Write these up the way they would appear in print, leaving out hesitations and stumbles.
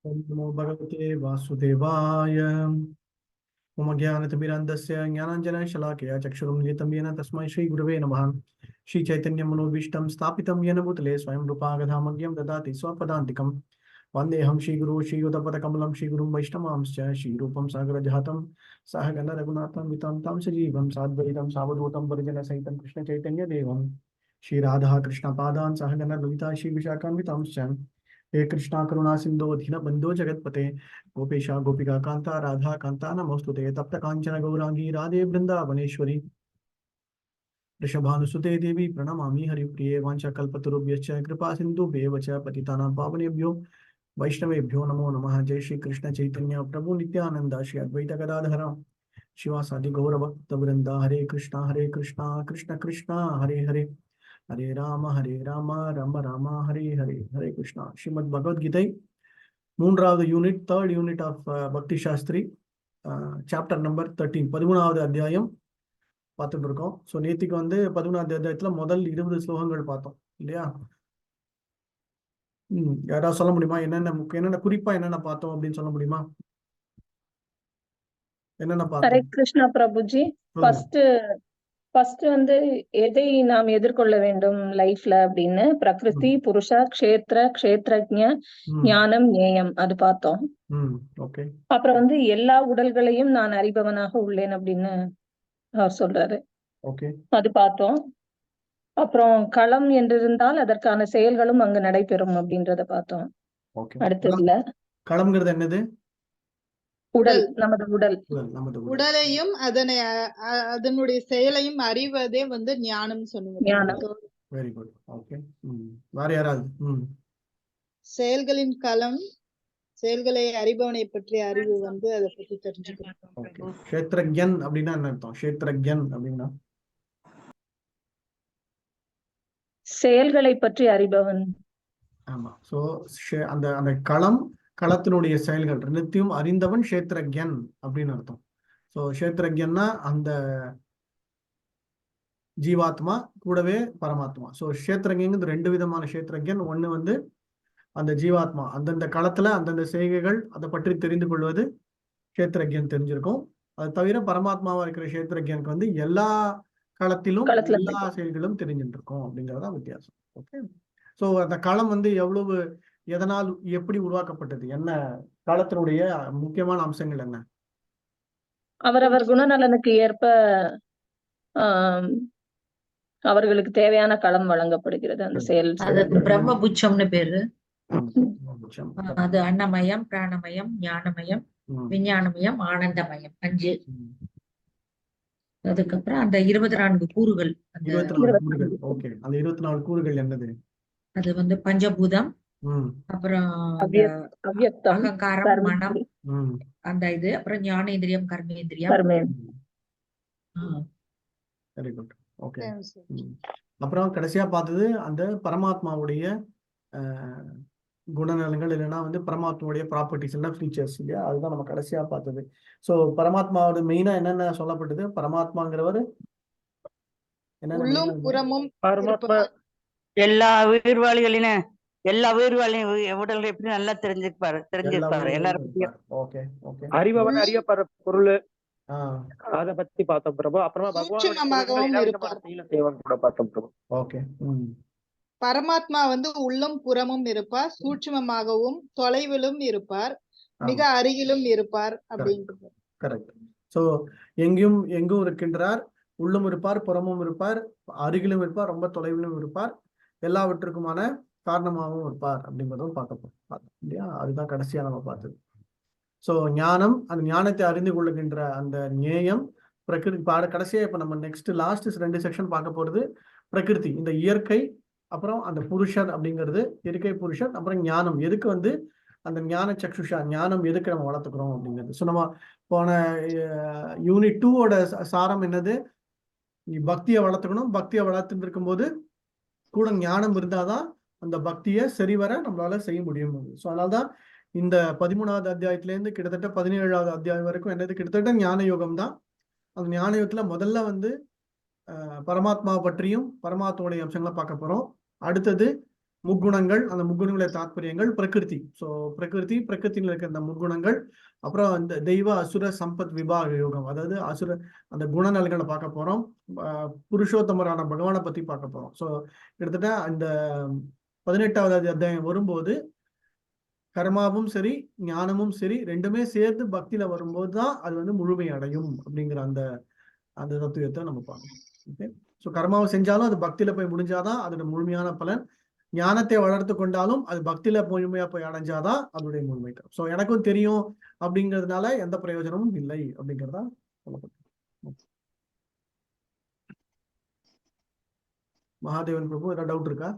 ओम नमो भगवते वासुदेवाय। ओम ज्ञानतिमिरन्धस्य ज्ञानाञ्जनशलाकया चक्षुरुन्मिलितं येन तस्मै श्रीगुरवे नमः। श्रीचैतन्यमनोभीष्टं स्थापितं येन भूतले स्वयं रूपा गदामग्यं ददाति स्वपदान्तिकं। वन्देऽहं श्रीगुरुं श्रीयुतपदकमलं श्रीगुरुं वैष्णवांश्च श्रीरूपं सागरजातं सहगण रघुनाथं वितं तं सजीवं साद्वैतं सावधूतं परिजनसहितं कृष्णचैतन्यदेवं श्रीराधा कृष्णपादान् सहगण ललिता श्रीविशाखान्वितांश्च। हे कृष्णा करुणा सिंधु दीन बंधो जगतपते गोपेशा गोपिका कांता राधा कांता नमोस्तुते तप्त कांचन गौरांगी राधे वृंदावनेश्वरी वृषभानुसुते देवी प्रणमामि हरिप्रिये वाञ्छाकल्पतरुभ्यश्च कृपा सिन्धुभ्येव च पतितानां पावनेभ्यो वैष्णवेभ्यो नमो नमः। जय श्री कृष्ण चैतन्य प्रभु नित्यानंद श्री अद्वैत गदाधर शिवासादि गौरभक्त वृंदा हरे कृष्णा कृष्ण कृष्णा हरे हरे हरे राम राम राम हरे हरे हरे कृष्णा। श्रीमद् भगवद गीதை மூன்றாவது யூனிட், தேர்ட் யூனிட் ஆஃப் பக்தி சாஸ்திரி, சாப்டர் நம்பர் 13, 13வது அத்தியாயம் பார்த்துட்டு இருக்கோம். ஸோ நேத்திக்கு 13வது அத்தியாயத்துல முதல் 20 ஸ்லோகங்கள் பார்த்தோம் இல்லையா? யாராவது சொல்ல முடியுமா என்னென்ன குறிப்பா என்னென்ன பார்த்தோம் அப்படின்னு சொல்ல முடியுமா? என்னென்ன ஹரே பார்த்தோம்? கிருஷ்ணா பிரபுஜி. ஃபர்ஸ்ட் எதை நாம் எதிர்கொள்ள வேண்டும் லைஃப்ல அப்படின்னு பிரகிருதி, புருஷா, க்ஷேத்ர, க்ஷேத்ரஜ்ஞ, ஞானம், ஞேயம் அது பார்த்தோம். ஓகே. அப்புறம் எல்லா உடல்களையும் நான் அறிபவனாக உள்ளேன் அப்படின்னு அவர் சொல்றாரு. ஓகே, அது பார்த்தோம். அப்புறம் களம் என்றிருந்தால் அதற்கான செயல்களும் அங்கு நடைபெறும் அப்படின்றத பார்த்தோம். அடுத்ததுல களம்ங்கிறது என்னது? உடல், நமது உடல். உடலையும் அதனுடைய செயலையும் அறிவதே ஞானம் சொன்னீங்க. Very good. ஓகே. வேற யாராவது? செயல்களின் களம், செயல்களை அறிபவனை பற்றிய அறிவு அதை பத்தி தெரிஞ்சுக்கணும். க்ஷேத்ரஜ்ஞன் அப்படின்னா என்ன அர்த்தம்? க்ஷேத்ரஜ்ஞன் அப்படின்னா செயல்களை பற்றி அறிபவன். ஆமா. சோ அந்த அந்த களத்தினுடைய செயல்கள் ரெண்டுத்தையும் அறிந்தவன் க்ஷேத்ரஜ்ஞன் அப்படின்னு அர்த்தம். ஸோ க்ஷேத்ரஜ்ஞன்னா அந்த ஜீவாத்மா கூடவே பரமாத்மா. ஸோ க்ஷேத்ரஜ்ஞங்கிறது ரெண்டு விதமான க்ஷேத்ரஜ்ஞன். ஒன்று அந்த ஜீவாத்மா அந்தந்த களத்துல அந்தந்த செய்கைகள் அதை பற்றி தெரிந்து கொள்வது க்ஷேத்ரஜ்ஞன் தெரிஞ்சிருக்கும். அது தவிர பரமாத்மாவா இருக்கிற க்ஷேத்ரஜ்ஞனுக்கு எல்லா களத்திலும் எல்லா செயல்களும் தெரிஞ்சுட்டு இருக்கும் அப்படிங்கறதான் வித்தியாசம். ஓகே. ஸோ அந்த களம் எவ்வளவு, எதனால், எப்படி உருவாக்கப்பட்டது, என்ன காலத்தினுடைய முக்கியமான அம்சங்கள் என்ன? அவரவர் குணநலனுக்கு ஏற்ப அவர்களுக்கு தேவையான களம் வழங்கப்படுகிறது. அந்த செயல் பிரம்மபுச்சம்னு பேரு. அது அன்னமயம், பிராணமயம், ஞானமயம், விஞ்ஞானமயம், ஆனந்தமயம் 5. அதுக்கப்புறம் அந்த 24 கூறுகள். 24 கூறுகள். ஓகே. அந்த 24 கூறுகள் என்னது? அது பஞ்சபூதம், அப்புறம் அகங்காரம், மனம், அந்த இது, அப்புறம் ஞானேந்திரியம், கர்மேந்திரியம். Very good. ஓகே. அப்புறம் கடைசியா பார்த்தது அந்த பரமாத்மாவுடைய குணநலங்கள், இல்லைன்னா பரமாத்மாவுடைய ப்ராப்பர்ட்டிஸ், இல்லைன்னா ஃபீச்சர்ஸ் இல்லையா? அதுதான் நம்ம கடைசியா பார்த்தது. ஸோ பரமாத்மாவோட மெயினா என்னென்ன சொல்லப்பட்டது? பரமாத்மாங்கிறவர் உள்ளும் புறமும் எல்லா உயிர்வாளிகளின் உடல்களை எப்படி நல்லா தெரிஞ்சிருப்பாரு எல்லாரும். ஓகே. ஓகே. அறிபவன் அறியப்படுற பொருள், அத பத்தி பார்த்தோம் பிரபு. அப்புறமா ஓகே. பரமாத்மா உள்ளும் புறமும் இருப்பார், சூட்சுமமாகவும் தொலைவிலும் இருப்பார், மிக அருகிலும் இருப்பார் அப்படின்றது. கரெக்ட். சோ எங்கும் இருக்கின்றார், உள்ளும் இருப்பார், புறமும் இருப்பார், அருகிலும் இருப்பார், ரொம்ப தொலைவிலும் இருப்பார், எல்லாவற்றுக்குமான காரணமாகவும் இருப்பார் அப்படிங்கிறதும் பார்க்கப்போம் இல்லையா? அதுதான் கடைசியா நம்ம பார்த்தது. ஸோ ஞானம், அந்த ஞானத்தை அறிந்து கொள்ளுகின்ற அந்த ஞேயம், பிரகிருதி. கடைசியா இப்ப நம்ம லாஸ்ட் 2 செக்ஷன் பார்க்க போறது பிரகிருதி, இந்த இயற்கை, அப்புறம் அந்த புருஷர் அப்படிங்கிறது, இயற்கை புருஷர், அப்புறம் ஞானம். எதுக்கு அந்த ஞான சக்ஷுஷா, ஞானம் எதுக்கு நம்ம வளர்த்துக்கிறோம் அப்படிங்கிறது. ஸோ நம்ம போன யூனிட் 2ஓட சாரம் என்னது? நீ பக்தியை வளர்த்துக்கணும். பக்தியை வளர்த்துட்டு இருக்கும்போது கூட ஞானம் இருந்தாதான் அந்த பக்தியை சரிவர நம்மளால செய்ய முடியும். ஸோ அதனால்தான் இந்த 13வது அத்தியாயத்திலேருந்து கிட்டத்தட்ட 17வது அத்தியாயம் வரைக்கும் என்னது, கிட்டத்தட்ட ஞான யோகம் தான். அந்த ஞான யோகத்துல முதல்ல பரமாத்மா பற்றியும் பரமாத்மாவுடைய அம்சங்களை பார்க்க போறோம். அடுத்தது முக்குணங்கள், அந்த முக்குணங்கள தாத்பரியங்கள், பிரகிருதி. ஸோ பிரகிருத்தியில் இருக்கிற அந்த முக்குணங்கள், அப்புறம் இந்த தெய்வ அசுர சம்பத் விபாக யோகம், அதாவது அசுர அந்த குணநலங்களை பார்க்க போறோம். புருஷோத்தமரான பகவானை பத்தி பார்க்க போறோம். ஸோ கிட்டத்தட்ட இந்த 18வது அத்தியாயம் வரும்போது கர்மாவும் சரி ஞானமும் சரி ரெண்டுமே சேர்ந்து பக்தியில வரும்போது தான் அது வந்து முழுமை அடையும் அப்படிங்கிற அந்த அந்த தத்துவத்தை நம்ம பார்க்கணும். ஓகே, ஸோ கர்மாவை செஞ்சாலும் அது பக்தியில போய் முடிஞ்சாதான் அதோட முழுமையான பலன். ஞானத்தை வளர்த்து கொண்டாலும் அது பக்தியில முழுமையா போய் அடைஞ்சாதான் அதனுடைய முழுமை தரும். ஸோ எனக்கும் தெரியும் அப்படிங்கிறதுனால எந்த பிரயோஜனமும் இல்லை அப்படிங்கிறதா சொல்லப்பட்டது. மகாதேவன் பிரபு, ஏதாவது டவுட் இருக்கா?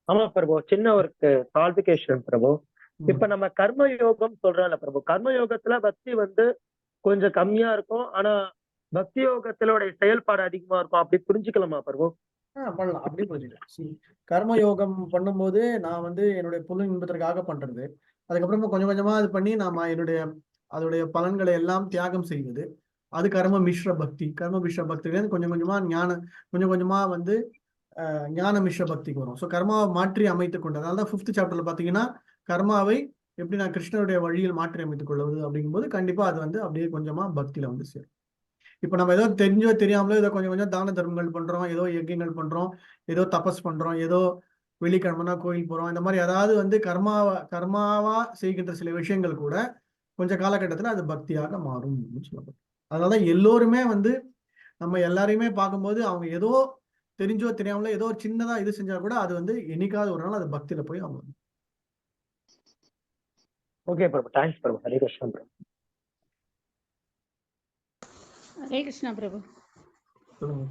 ஆமா பிரபு, சின்ன ஒரு குவாலிபிகேஷன் பிரபு. இப்ப நம்ம கர்ம யோகம் சொல்றோம்ல பிரபு, கர்ம யோகத்துல பக்தி வந்து கொஞ்சம் கம்மியா இருக்கும், ஆனா பக்தி யோகத்திலோட செயல்பாடு அதிகமா இருக்கும், அப்படி புரிஞ்சுக்கலாமா பிரபு? பண்ணலாம், அப்படி புரிஞ்சுக்கலாம். கர்ம யோகம் பண்ணும்போது நான் வந்து என்னுடைய புல இன்பத்திற்காக பண்றது, அதுக்கப்புறமா கொஞ்சம் கொஞ்சமா அது பண்ணி நாம அதோடைய பலன்களை எல்லாம் தியாகம் செய்வது, அது கர்ம மிஸ்ர பக்தி. கர்ம மிஸ்ர பக்தியிலேருந்து கொஞ்சம் கொஞ்சமா கொஞ்சம் கொஞ்சமா வந்து ஞான மிஸ்ர பக்திக்கு வரும். ஸோ கர்மாவை மாற்றி அமைத்துக் கொண்டு, அதனால தான் 5th சாப்டர்ல பாத்தீங்கன்னா கர்மாவை எப்படி நான் கிருஷ்ணனுடைய வழியில் மாற்றி அமைத்துக் கொள்வது அப்படிங்கும்போது கண்டிப்பா அது வந்து அப்படியே கொஞ்சமா பக்தியில வந்து சேரும். இப்ப நம்ம ஏதோ தெரிஞ்சோ தெரியாமலோ ஏதோ கொஞ்சம் கொஞ்சம் தான தர்மங்கள் பண்றோம், ஏதோ யஜ்யங்கள் பண்றோம், ஏதோ தபஸ் பண்றோம், ஏதோ வெள்ளிக்கிழமைனா கோயில் போறோம், இந்த மாதிரி ஏதாவது வந்து கர்மாவா செய்கின்ற சில விஷயங்கள் கூட கொஞ்ச காலகட்டத்துல அது பக்தியாக மாறும் அப்படின்னு சொல்லப்படும். அதனாலதான் எல்லோருமே வந்து நம்ம எல்லாரையுமே பார்க்கும்போது அவங்க ஏதோ தெரிஞ்சோ தெரியாமலோ ஏதோ ஒரு சின்னதா இது செஞ்சா கூட அது வந்து என்னைக்காவது ஒரு நாள் அது பக்தியில போய் அவங்க. ஓகே பிரபு, தேங்க்ஸ் பிரபு. ஹரே கிருஷ்ணா பிரபு. ஹரே கிருஷ்ணா பிரபு. சொல்லுங்க.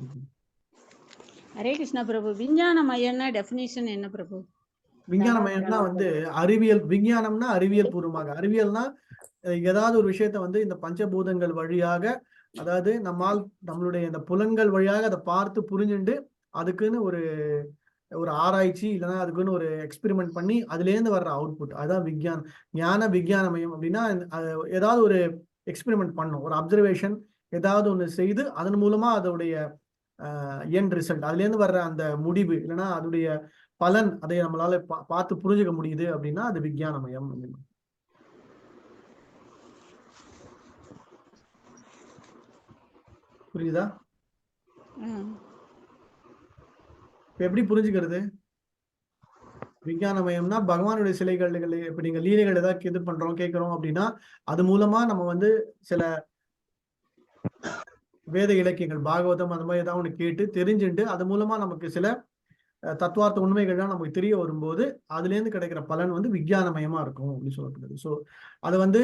ஹரே கிருஷ்ணா பிரபு. விஞ்ஞானமயம்னா டெஃபினிஷன் என்ன பிரபு? விஞ்ஞானமயம்னா வந்து அறிவியல். விஞ்ஞானம்னா அறிவியல் பூர்வமாக, அறிவியல்னா ஏதாவது ஒரு விஷயத்த வந்து இந்த பஞ்சபூதங்கள் வழியாக, அதாவது நம்மளுடைய இந்த புலன்கள் வழியாக அதை பார்த்து புரிஞ்சுண்டு அதுக்குன்னு ஒரு ஆராய்ச்சி இல்லைன்னா அதுக்குன்னு ஒரு எக்ஸ்பெரிமெண்ட் பண்ணி அதுலேருந்து வர்ற அவுட்புட், அதான் ஞான விஞ்ஞானமயம். அப்படின்னா ஏதாவது ஒரு எக்ஸ்பெரிமெண்ட் பண்ணும், ஒரு அப்சர்வேஷன் ஏதாவது ஒன்று செய்து அதன் மூலமா அதோடைய எண்ட் ரிசல்ட், அதுலேருந்து வர்ற அந்த முடிவு இல்லைன்னா அதோடைய பலன், அதை நம்மளால பார்த்து புரிஞ்சுக்க முடியுது அப்படின்னா அது விஞ்ஞானமயம். புரியுதா? எப்படி புரிஞ்சுக்கிறது? விஞ்ஞானமயம்னா பகவானுடைய சிலைகள், இப்ப நீங்க லீலைகள் ஏதாவது இது பண்றோம் கேட்கிறோம் அப்படின்னா அது மூலமா நம்ம வந்து சில வேத இலக்கியங்கள், பாகவதம் அந்த மாதிரி ஏதாவது ஒண்ணு கேட்டு தெரிஞ்சுட்டு அது மூலமா நமக்கு சில தத்துவார்த்த உண்மைகள்லாம் நமக்கு தெரிய வரும்போது அதுல இருந்து கிடைக்கிற பலன் வந்து விஞ்ஞானமயமா இருக்கும் அப்படின்னு சொல்லப்படுது. ஸோ அது வந்து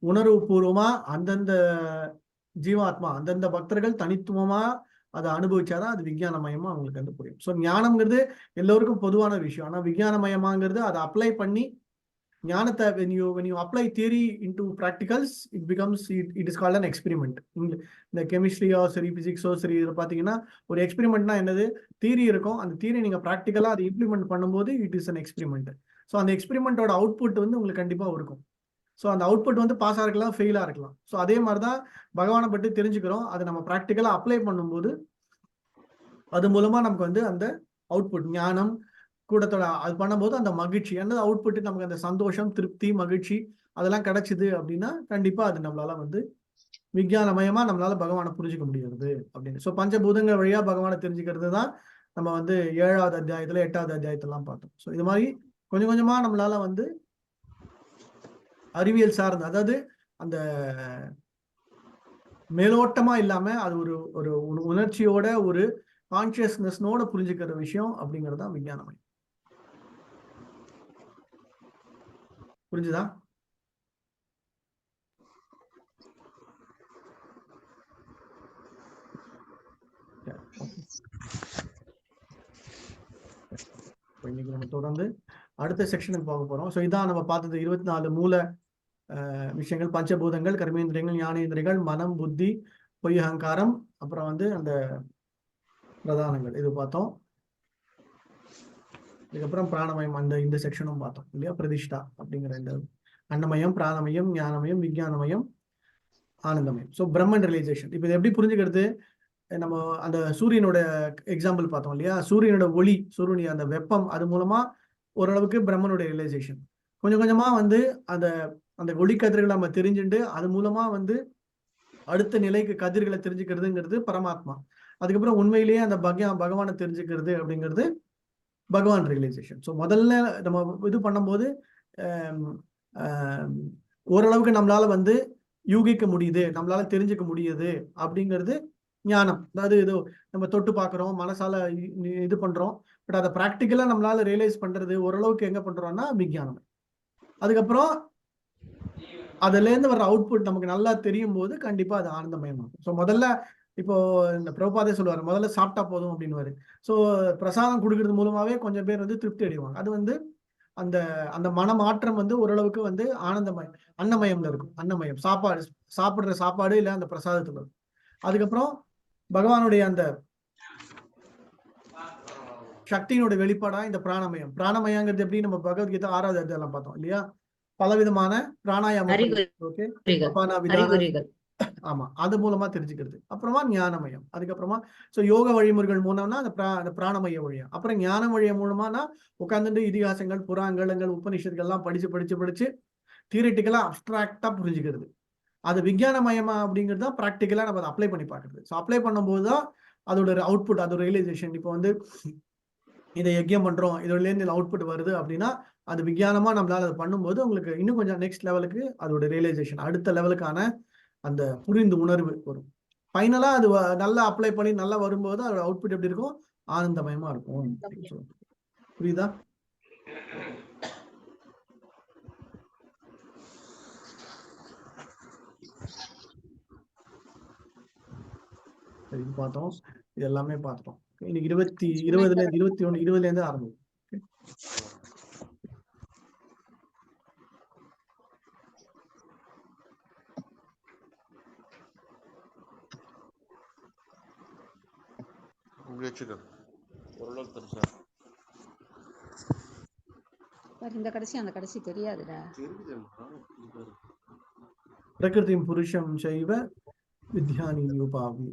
உணர்வு பூர்வமா அந்தந்த ஜீவாத்மா, அந்தந்த பக்தர்கள் தனித்துவமா அதை அனுபவிச்சாதான் அது விஞ்ஞானமயமா அவங்களுக்கு வந்து புரியும். ஸோ ஞானம்ங்கிறது எல்லோருக்கும் பொதுவான விஷயம். ஆனா விஞ்ஞானமயமாங்கிறது அதை அப்ளை பண்ணி ஞானத்தை when you apply theory into practicals it is called an experiment. இந்த கெமிஸ்ட்ரியோ சரி பிசிக்ஸோ சரி இதில் பார்த்தீங்கன்னா ஒரு எக்ஸ்பெரிமெண்ட்னா என்னது, தியரி இருக்கும், அந்த தியரி நீங்க ப்ராக்டிக்கலா அதை இம்ப்ளிமெண்ட் பண்ணும்போது it is an experiment. So அந்த எக்ஸ்பெரிமெண்டோட அவுட்புட் வந்து உங்களுக்கு கண்டிப்பா இருக்கும். ஸோ அந்த அவுட்புட் வந்து பாஸா இருக்கலாம், ஃபெயிலா இருக்கலாம். ஸோ அதே மாதிரி தான் பகவானை பற்றி தெரிஞ்சுக்கிறோம், அதை நம்ம ப்ராக்டிக்கலா அப்ளை பண்ணும்போது அது மூலமா நமக்கு வந்து அந்த அவுட்புட் ஞானம் கூடத்தோட அது பண்ணும்போது அந்த மகிழ்ச்சி, அந்த அவுட்புட் நமக்கு அந்த சந்தோஷம், திருப்தி, மகிழ்ச்சி அதெல்லாம் கிடைச்சிது அப்படின்னா கண்டிப்பா அது நம்மளால வந்து விஞ்ஞானமயமா நம்மளால பகவானை புரிஞ்சுக்க முடியாது அப்படின்னு. ஸோ பஞ்சபூதங்கள் வழியா பகவானை தெரிஞ்சுக்கிறது தான் நம்ம வந்து 7வது அத்தியாயத்துல 8வது அத்தியாயத்தெல்லாம் பார்த்தோம். ஸோ இது மாதிரி கொஞ்சம் கொஞ்சமா நம்மளால வந்து அறிவியல் சார்ந்து, அதாவது அந்த மேலோட்டமா இல்லாம அது ஒரு உணர்ச்சியோட ஒரு கான்சியஸ்னஸ்னோட புரிஞ்சுக்கிற விஷயம் அப்படிங்கிறது தான் விஞ்ஞானமயம். புரிஞ்சுதா? இன்னைக்கு நம்ம தொடர்ந்து அடுத்த செக்ஷனுக்கு போக போறோம். ஸோ இதான் நம்ம பார்த்தது 24 மூல விஷயங்கள், பஞ்சபூதங்கள், கர்மேந்திரியங்கள், ஞானேந்திரியங்கள், மனம், புத்தி, பொய், அகங்காரம், அப்புறம் வந்து அந்த பிரதானங்கள் இது பார்த்தோம். இதுக்கப்புறம் பிராணமயம் இந்த செக்ஷனும் பார்த்தோம் இல்லையா, பிரதிஷ்டா அப்படிங்கிற இந்த அன்னமயம், பிராணமயம், ஞானமயம், விஞ்ஞானமயம், ஆனந்தமயம். ஸோ பிரம்மன் ரியலைசேஷன். இப்போ இது எப்படி புரிஞ்சுக்கிறது? நம்ம அந்த சூரியனோட எக்ஸாம்பிள் பார்த்தோம் இல்லையா, சூரியனோட ஒளி, சூரியனுடைய அந்த வெப்பம், அது மூலமா ஓரளவுக்கு பிரம்மனுடைய ரியலைசேஷன். கொஞ்சம் கொஞ்சமா வந்து அந்த அந்த ஒளிக்கதிர்களை நம்ம தெரிஞ்சுட்டு அது மூலமா வந்து அடுத்த நிலைக்கு கதிர்களை தெரிஞ்சுக்கிறதுங்கிறது பரமாத்மா. அதுக்கப்புறம் உண்மையிலேயே அந்த பகவானை தெரிஞ்சுக்கிறது அப்படிங்கிறது பகவான் ரியலைசேஷன். ஸோ முதல்ல நம்ம இது பண்ணும்போது ஓரளவுக்கு நம்மளால வந்து யூகிக்க முடியுது, நம்மளால தெரிஞ்சுக்க முடியுது அப்படிங்கிறது ஞானம். அதாவது இது நம்ம தொட்டு பார்க்குறோம், மனசால இது பண்றோம், பட் அதை ப்ராக்டிக்கலா நம்மளால ரியலைஸ் பண்றது ஓரளவுக்கு எங்க பண்றோம்னா விஞ்ஞானம். அதுக்கப்புறம் அதுல இருந்து வர அவுட்புட் நமக்கு நல்லா தெரியும் போது கண்டிப்பா அது ஆனந்தமயமாகும். ஸோ முதல்ல இப்போ இந்த பிரபுபாதே சொல்லுவாரு, முதல்ல சாப்பிட்டா போதும் அப்படின்னு. ஸோ பிரசாதம் கொடுக்கறது மூலமாவே கொஞ்சம் பேர் வந்து திருப்தி அடைவாங்க. அது வந்து அந்த அந்த மனமாற்றம் வந்து ஓரளவுக்கு வந்து ஆனந்தமயம், அன்னமயம்ல இருக்கும். அன்னமயம் சாப்பாடு, சாப்பிடுற சாப்பாடு இல்ல அந்த பிரசாதத்துல. அதுக்கப்புறம் பகவானுடைய அந்த சக்தியினுடைய வெளிப்பாடா இந்த பிராணமயம். பிராணமயங்கிறது எப்படி நம்ம பகவத்கீதை 6வது அத்தியாயம் பார்த்தோம் இல்லையா, பலவிதமான பிராணாயாம. ஓகே, அறிகுறிகள். ஆமா, அது மூலமா தெரிஞ்சுக்கிறது. அப்புறமா ஞானமயம். அதுக்கப்புறமா சோ யோக வழிமுறைகள் மூலம்னா அந்த பிராணமய வழியா. அப்புறம் ஞான வழிய மூலமானா உட்கார்ந்துட்டு இதிகாசங்கள், புராணங்கள், உபநிஷத்துகள் எல்லாம் படிச்சு தியரிட்டிக்கலா அப்டிராக்டா புரிஞ்சுக்கிறது. அது விஞ்ஞானமயமா அப்படிங்கிறது தான் ப்ராக்டிக்கலா நம்ம அதை அப்ளை பண்ணி பார்க்கறது. ஸோ அப்ளை பண்ணும்போது தான் அதோட அவுட்புட், அதோட ரியலைசேஷன். இப்போ வந்து இதை யஜ்யம் பண்றோம், இதோட இருந்து அவுட்புட் வருது அப்படின்னா அது விஞ்ஞானமா நம்மளால அதை பண்ணும்போது உங்களுக்கு இன்னும் கொஞ்சம் நெக்ஸ்ட் லெவலுக்கு அதோட ரியலைசேஷன், அடுத்த லெவலுக்கான அந்த புரிந்து உணர்வு வரும். ஃபைனலா அது நல்லா அப்ளை பண்ணி நல்லா வரும்போது அதோட அவுட்புட் எப்படி இருக்கும், ஆனந்தமயமா இருக்கும். புரியுதா? சரி, பார்த்தோம். இது எல்லாமே பார்த்தோம். இன்னைக்கு 20 இருந்து ஆரம்பிக்கும். இந்த கடைசி அந்த கடைசி தெரியாதுடா. பிரகிருதிம் புருஷம் செய்வ வித்யானி உபாவி.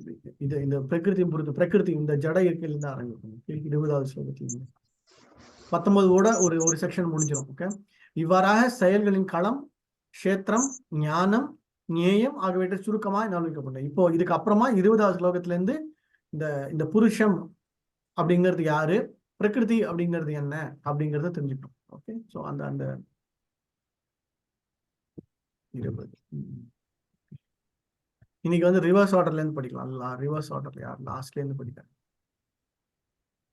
இந்த பிரகிருதி இந்த ஜட இயற்கையில இருந்து ஆரம்பிக்கும். 20வது ஸ்லோகத்தில் 19ஓட ஒரு செக்ஷன் முடிஞ்சிடும். ஓகே, இவ்வாறாக செயல்களின் களம், கஷேத்திரம், ஞானம், ஞேயம் ஆகியவற்றை சுருக்கமாக நிர்ணயிக்கப்பட்டது. இப்போ இதுக்கு அப்புறமா 20வது ஸ்லோகத்துல இருந்து இந்த புருஷம் அப்படிங்கிறது யாரு, பிரகிருதி அப்படிங்கிறது என்ன அப்படிங்கறத தெரிஞ்சுக்கணும். ஓகே, ஸோ அந்த 20 இன்னைக்கு வந்து ரிவர்ஸ் ஆர்டர்ல இருந்து படிக்கலாம். ரிவர்ஸ் ஆர்டர்ல யார் லாஸ்ட்ல இருந்து படிக்கலாம்?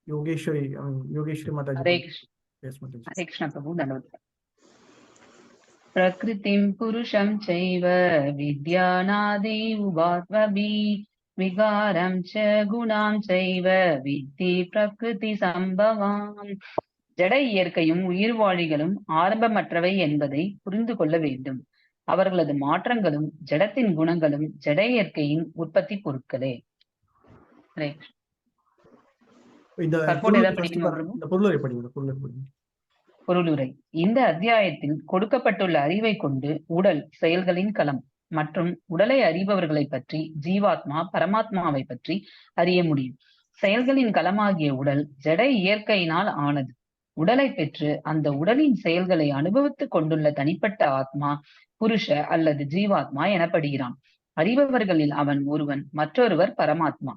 யோகேஸ்வரி மாதாஜி. हरे कृष्ण प्रभु धन्यवाद। प्रकृतिं पुरुषं चैव विद्यानादि उभात्मभिः विकारं च गुणां चैव विद्धि प्रकृति संभवाम्। ஜட இயற்கையும் உயிர்வாழிகளும் ஆரம்பமற்றவை என்பதை புரிந்து கொள்ள வேண்டும். அவர்களது மாற்றங்களும் ஜடத்தின் குணங்களும் ஜட இயற்கையின் உற்பத்தி பொருட்களே. பொருளுரை. இந்த அத்தியாயத்தில் கொடுக்கப்பட்டுள்ள அறிவை கொண்டு உடல் செயல்களின் களம் மற்றும் உடலை அறிபவர்களை பற்றி, ஜீவாத்மா பரமாத்மாவை பற்றி அறிய முடியும். செயல்களின் களமாகிய உடல் ஜட இயற்கையினால் ஆனது. உடலை பெற்று அந்த உடலின் செயல்களை அனுபவித்துக் கொண்டுள்ள தனிப்பட்ட ஆத்மா புருஷ அல்லது ஜீவாத்மா எனப்படுகிறான். அறிபவர்களில் அவன் ஒருவன், மற்றொருவர் பரமாத்மா.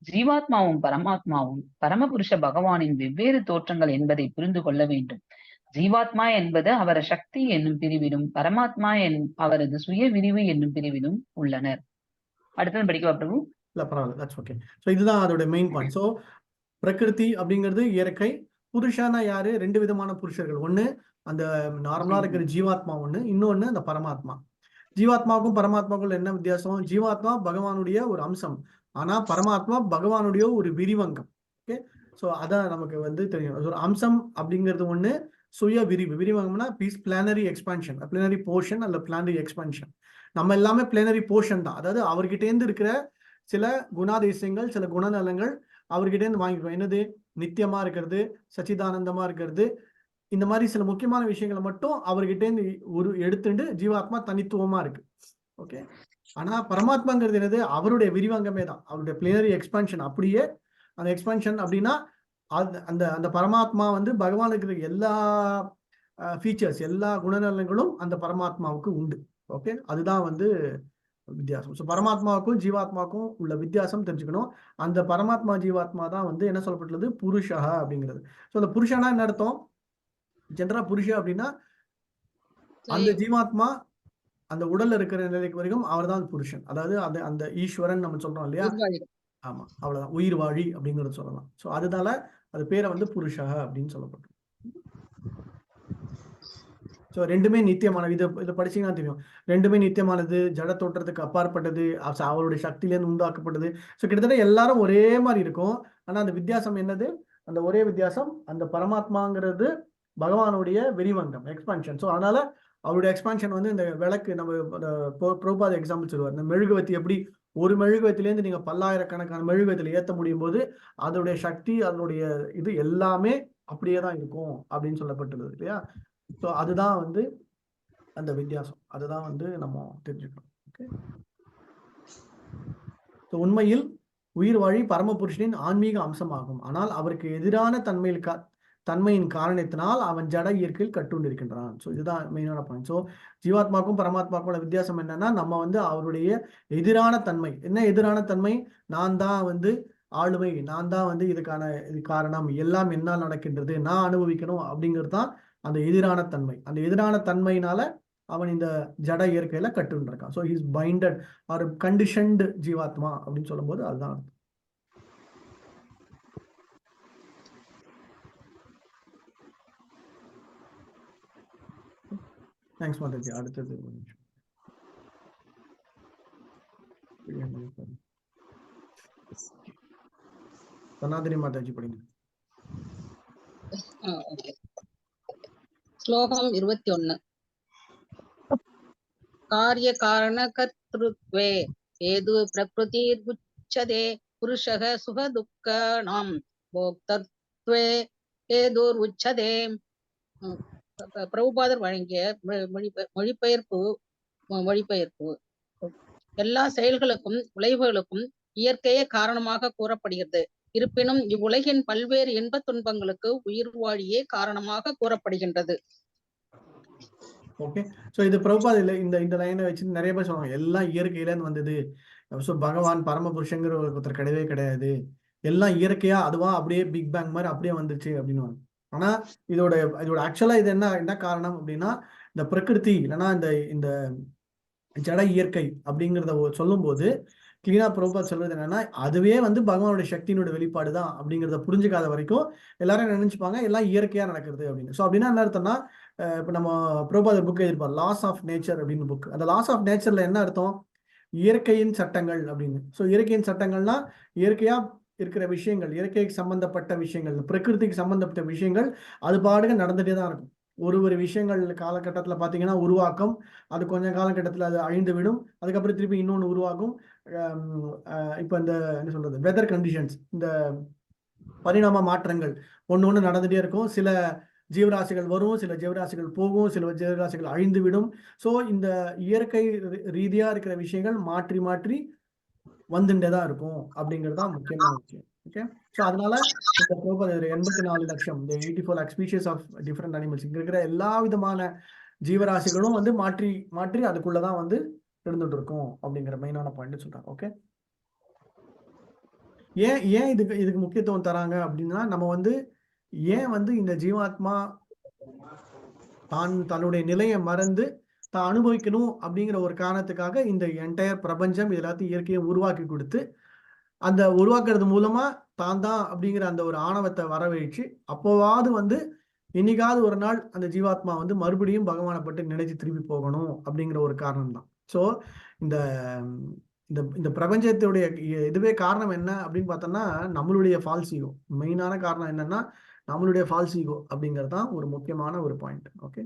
ஜீவாத்மாவும் பரமாத்மாவும் பரமபுருஷ பகவானின் வெவ்வேறு தோற்றங்கள் என்பதை புரிந்து கொள்ள வேண்டும். ஜீவாத்மா என்பது அவரது சக்தி என்னும் பிரிவிலும், பரமாத்மா அவரது சுய விரிவு என்னும் பிரிவிலும் உள்ளனர். அடுத்தது படிக்கவா பிரபு? இல்ல பரவாயில்ல, தட்ஸ் ஓகே. ஸோ இதுதான் அதோட மெயின் பாயிண்ட். ஸோ பிரகிருதி அப்படிங்கிறது இயற்கை. புருஷனா யாரு? 2 விதமான புருஷர்கள். ஒண்ணு அந்த நார்மலா இருக்கிற ஜீவாத்மா, ஒண்ணு இன்னொன்னு அந்த பரமாத்மா. ஜீவாத்மாவுக்கும் பரமாத்மாவுக்கும் என்ன வித்தியாசம்? ஜீவாத்மா பகவானுடைய ஒரு அம்சம், ஆனா பரமாத்மா பகவானுடைய ஒரு விரிவங்கம். ஓகே, ஸோ அதான் நமக்கு வந்து தெரியும். ஒரு அம்சம் அப்படிங்கிறது ஒண்ணு, சுய விரிவங்கம்னா பிளானரி எக்ஸ்பான்ஷன், பிளானரி போர்ஷன் அல்ல பிளானரி எக்ஸ்பான்ஷன். நம்ம எல்லாமே பிளானரி போர்ஷன் தான். அதாவது அவர்கிட்ட இருந்து இருக்கிற சில குணாதிசயங்கள், சில குணநலங்கள் அவர்கிட்ட இருந்து வாங்கிக்கிறோம். என்னது? நித்தியமா இருக்கிறது, சச்சிதானந்தமா இருக்கிறது, இந்த மாதிரி சில முக்கியமான விஷயங்களை மட்டும் அவர்கிட்ட இருந்து எடுத்துட்டு ஜீவாத்மா தனித்துவமா இருக்கு. ஓகே, ஆனா பரமாத்மாங்கிறது என்னது, அவருடைய விரிவாங்கமே தான், அவருடைய பிளேனரி எக்ஸ்பான்ஷன். அப்படியே அந்த எக்ஸ்பான்ஷன் அப்படின்னா அந்த அந்த பரமாத்மா வந்து பகவானுக்கு இருக்க எல்லா ஃபீச்சர்ஸ், எல்லா குணநலன்களும் அந்த பரமாத்மாவுக்கு உண்டு. ஓகே, அதுதான் வந்து வித்தியாசம். ஸோ பரமாத்மாவுக்கும் ஜீவாத்மாவுக்கும் உள்ள வித்தியாசம் தெரிஞ்சுக்கணும். அந்த பரமாத்மா ஜீவாத்மா தான் வந்து என்ன சொல்லப்பட்டுள்ளது, புருஷா அப்படிங்கிறது. ஸோ அந்த புருஷனா என்ன அர்த்தம், ஜென்ரலா புருஷா அப்படின்னா அந்த ஜீவாத்மா அந்த உடல்ல இருக்கிற நிலைக்கு வரைக்கும் அவர் தான் புருஷன். அதாவது அந்த அந்த ஈஸ்வரன் நம்ம சொல்றோம் இல்லையா, ஆமா அவ்வளவுதான், உயிர் வாழி அப்படிங்கறது சொல்லலாம். ஸோ அதனால அது பேரை வந்து புருஷா அப்படின்னு சொல்லப்பட்டது. ஸோ ரெண்டுமே நித்தியமானது. இதை படிச்சீங்கன்னா தெரியும், ரெண்டுமே நித்தியமானது, ஜட தோற்றத்துக்கு அப்பாற்பட்டது, அவருடைய சக்தியிலேருந்து உண்டாக்கப்பட்டது. ஸோ கிட்டத்தட்ட எல்லாரும் ஒரே மாதிரி இருக்கும். ஆனா அந்த வித்தியாசம் என்னது, அந்த ஒரே வித்தியாசம் அந்த பரமாத்மாங்கிறது பகவானுடைய விரிவங்கம், எக்ஸ்பான்ஷன். ஸோ அதனால அவருடைய எக்ஸ்பான்ஷன் வந்து இந்த விளக்கு, நம்ம பிரபுபாத எக்ஸாம்பிள் சொல்லுவார், இந்த மெழுகுவத்தி எப்படி ஒரு மெழுகுவத்திலேருந்து நீங்க பல்லாயிரக்கணக்கான மெழுகுவத்தில ஏற்ற முடியும் போது அதனுடைய சக்தி, அதனுடைய இது எல்லாமே அப்படியே தான் இருக்கும் அப்படின்னு சொல்லப்பட்டுள்ளது இல்லையா. ஸோ அதுதான் வந்து அந்த வித்தியாசம், அதுதான் வந்து நம்ம தெரிஞ்சுக்கணும். ஓகே, ஸோ உண்மையில் உயிர் வாழி பரமபுருஷனின் ஆன்மீக அம்சமாகும். ஆனால் அவருக்கு எதிரான தன்மையின் காரணத்தினால் அவன் ஜட இயற்கையில் கட்டுண்டிருக்கின்றான். ஸோ இதுதான் மெயினான பாயிண்ட். ஸோ ஜீவாத்மாக்கும் பரமாத்மாக்கும் வித்தியாசம் என்னன்னா, நம்ம வந்து அவருடைய எதிரான தன்மை என்ன, எதிரான தன்மை, நான் தான் வந்து ஆளுமை, நான் தான் வந்து இதுக்கான இது காரணம், எல்லாம் என்னால் நடக்கின்றது, நான் அனுபவிக்கணும் அப்படிங்கிறது தான் அந்த எதிரான தன்மை. அந்த எதிரான தன்மையினால அவன் இந்த ஜட இயற்கையில கட்டுன்னு இருக்கான். So he's binded or conditioned ஜீவாத்மா அப்படின்னு சொல்லும் போது அதுதான் அர்த்தம். தேங்க்ஸ் மாதாஜி. அடுத்தது தனாதிரி மாதாஜி படிங்க. ஸ்லோகம் 21. காரிய காரண கர்த்ருத்வே ஏது பிரகிருதிர் உச்சதே புருஷக சுக துக்கானாம் போக்தத்வே ஏதோர் உச்சதே. பிரபுபாதர் வழங்கிய மொழிபெயர்ப்பு. எல்லா செயல்களுக்கும் விளைவுகளுக்கும் இயற்கையே காரணமாக கூறப்படுகிறது. இருப்பினும் இவ்வுலகின் பல்வேறு இன்பத் துன்பங்களுக்கு உயிர் வாழியே காரணமாக கூறப்படுகின்றது. ஓகே, ஸோ இது பிரபுபாத இந்த லைனை வச்சு நிறைய பேர் சொல்லுவாங்க, எல்லாம் இயற்கையில இருந்து வந்தது. ஸோ பகவான் பரமபுருஷங்கிற ஒருத்தர் கிடையவே கிடையாது, எல்லாம் இயற்கையா அதுவா அப்படியே பிக் பேங் மாதிரி அப்படியே வந்துச்சு அப்படின்னு. ஆனா இதோட ஆக்சுவலா இது என்ன காரணம் அப்படின்னா, இந்த பிரகிருதி இல்லைன்னா இந்த ஜட இயற்கை அப்படிங்கிறத சொல்லும் போது கிளீனா பிரபுபாத் சொல்றது என்னன்னா, அதுவே வந்து பகவானுடைய சக்தியினுடைய வெளிப்பாடு தான் அப்படிங்கிறத புரிஞ்சுக்காத வரைக்கும் எல்லாரும் நினைச்சுப்பாங்க எல்லாம் இயற்கையா நடக்கிறது அப்படின்னு. ஸோ அப்படின்னா என்ன அர்த்தம்னா, இப்போ நம்ம பிரபுபாத் புக் எழுதிருப்பார், லாஸ் ஆஃப் நேச்சர் அப்படின்னு புக். அந்த லாஸ் ஆஃப் நேச்சர்ல என்ன அர்த்தம், இயற்கையின் சட்டங்கள் அப்படின்னு. ஸோ இயற்கையின் சட்டங்கள்னா இயற்கையா இருக்கிற விஷயங்கள், இயற்கைக்கு சம்பந்தப்பட்ட விஷயங்கள், பிரகிருதிக்கு சம்பந்தப்பட்ட விஷயங்கள் அது பாடுக நடந்துட்டே தான் இருக்கும். ஒரு விஷயங்கள் காலகட்டத்தில் பார்த்தீங்கன்னா உருவாக்கம், அது கொஞ்சம் காலகட்டத்தில் அது அழிந்து விடும், அதுக்கப்புறம் திருப்பி இன்னொன்று உருவாகும். இப்போ இந்த என்ன சொல்றது, வெதர் கண்டிஷன்ஸ், இந்த பரிணாம மாற்றங்கள் ஒன்று நடந்துட்டே இருக்கும். சில ஜீவராசிகள் வரும், சில ஜீவராசிகள் போகும், சில ஜீவராசிகள் அழிந்து விடும். ஸோ இந்த இயற்கை ரீதியா இருக்கிற விஷயங்கள் மாற்றி மாற்றி வந்துட்டே தான் இருக்கும் அப்படிங்கிறது தான் முக்கியமான விஷயம். ஓகே, ஸோ அதனால இந்த 84 லட்சம், இந்த 84 lakh species of different animals, இங்க இருக்கிற எல்லா விதமான ஜீவராசிகளும் வந்து மாற்றி மாற்றி அதுக்குள்ளதான் வந்து இருந்துட்டு இருக்கும் அப்படிங்கிற மெயினான பாயிண்ட் சொல்றாங்க. ஓகே, ஏன் இதுக்கு முக்கியத்துவம் தராங்க அப்படின்னா, நம்ம வந்து ஏன் வந்து இந்த ஜீவாத்மா தன்னுடைய நிலையை மறந்து தான் அனுபவிக்கணும் அப்படிங்கிற ஒரு காரணத்துக்காக இந்த என்டையர் பிரபஞ்சம் எல்லாத்தையும் இயற்கையை உருவாக்கி கொடுத்து, அந்த உருவாக்குறது மூலமா தான் அப்படிங்கிற அந்த ஒரு ஆணவத்தை வரவழைச்சு, அப்போவாவது வந்து என்னைக்காவது ஒரு நாள் அந்த ஜீவாத்மா வந்து மறுபடியும் பகவானை பட்டு நினைச்சு திரும்பி போகணும் அப்படிங்கிற ஒரு காரணம் தான். ஸோ இந்த இந்த பிரபஞ்சத்துடைய இதுவே காரணம் என்ன அப்படின்னு பார்த்தோம்னா, நம்மளுடைய ஃபால்ஸ் ஈகோ. மெயினான காரணம் என்னன்னா நம்மளுடைய ஃபால்ஸ் ஈகோ அப்படிங்கிறது தான் ஒரு முக்கியமான ஒரு பாயிண்ட். ஓகே,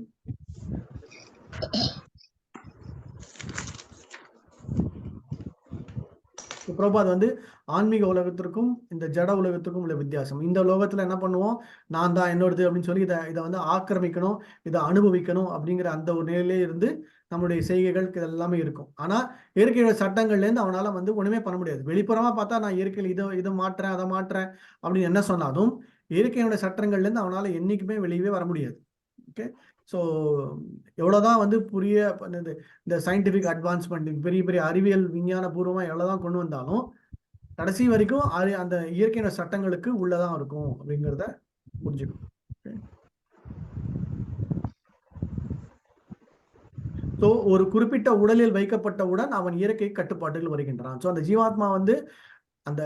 பிரபுபாத் வந்து ஆன்மீக உலகத்திற்கும் இந்த ஜட உலகத்துக்கும் உள்ள வித்தியாசம். இந்த உலகத்துல என்ன பண்ணுவோம், நான் தான் என்னோடது அப்படின்னு சொல்லி இதை வந்து ஆக்கிரமிக்கணும், இதை அனுபவிக்கணும் அப்படிங்கிற அந்த ஒரு நிலையிலே இருந்து நம்மளுடைய செய்கைகள் எல்லாமே இருக்கும். ஆனா இயற்கையோட சட்டங்கள்ல இருந்து அவனால வந்து ஒண்ணுமே பண்ண முடியாது. வெளிப்புறமா பார்த்தா நான் இயற்கையில் இதை மாற்றுறேன் அதை மாற்றுறேன் அப்படின்னு என்ன சொன்னாலும் இயற்கையோட சட்டங்கள்ல இருந்து அவனால என்னைக்குமே வெளியவே வர முடியாது. ஓகே, ஸோ எவ்வளவுதான் வந்து இந்த சயின்டிபிக் அட்வான்ஸ்மெண்ட், பெரிய பெரிய அறிவியல் விஞ்ஞான பூர்வமா எவ்வளவுதான் கொண்டு வந்தாலும் கடைசி வரைக்கும் அந்த இயற்கையோட சட்டங்களுக்கு உள்ளதான் இருக்கும் அப்படிங்கிறத புரிஞ்சுக்கணும். ஸோ ஒரு குறிப்பிட்ட உடலில் வைக்கப்பட்டவுடன் அவன் இயற்கை கட்டுப்பாட்டில் வருகின்றான். ஸோ அந்த ஜீவாத்மா வந்து அந்த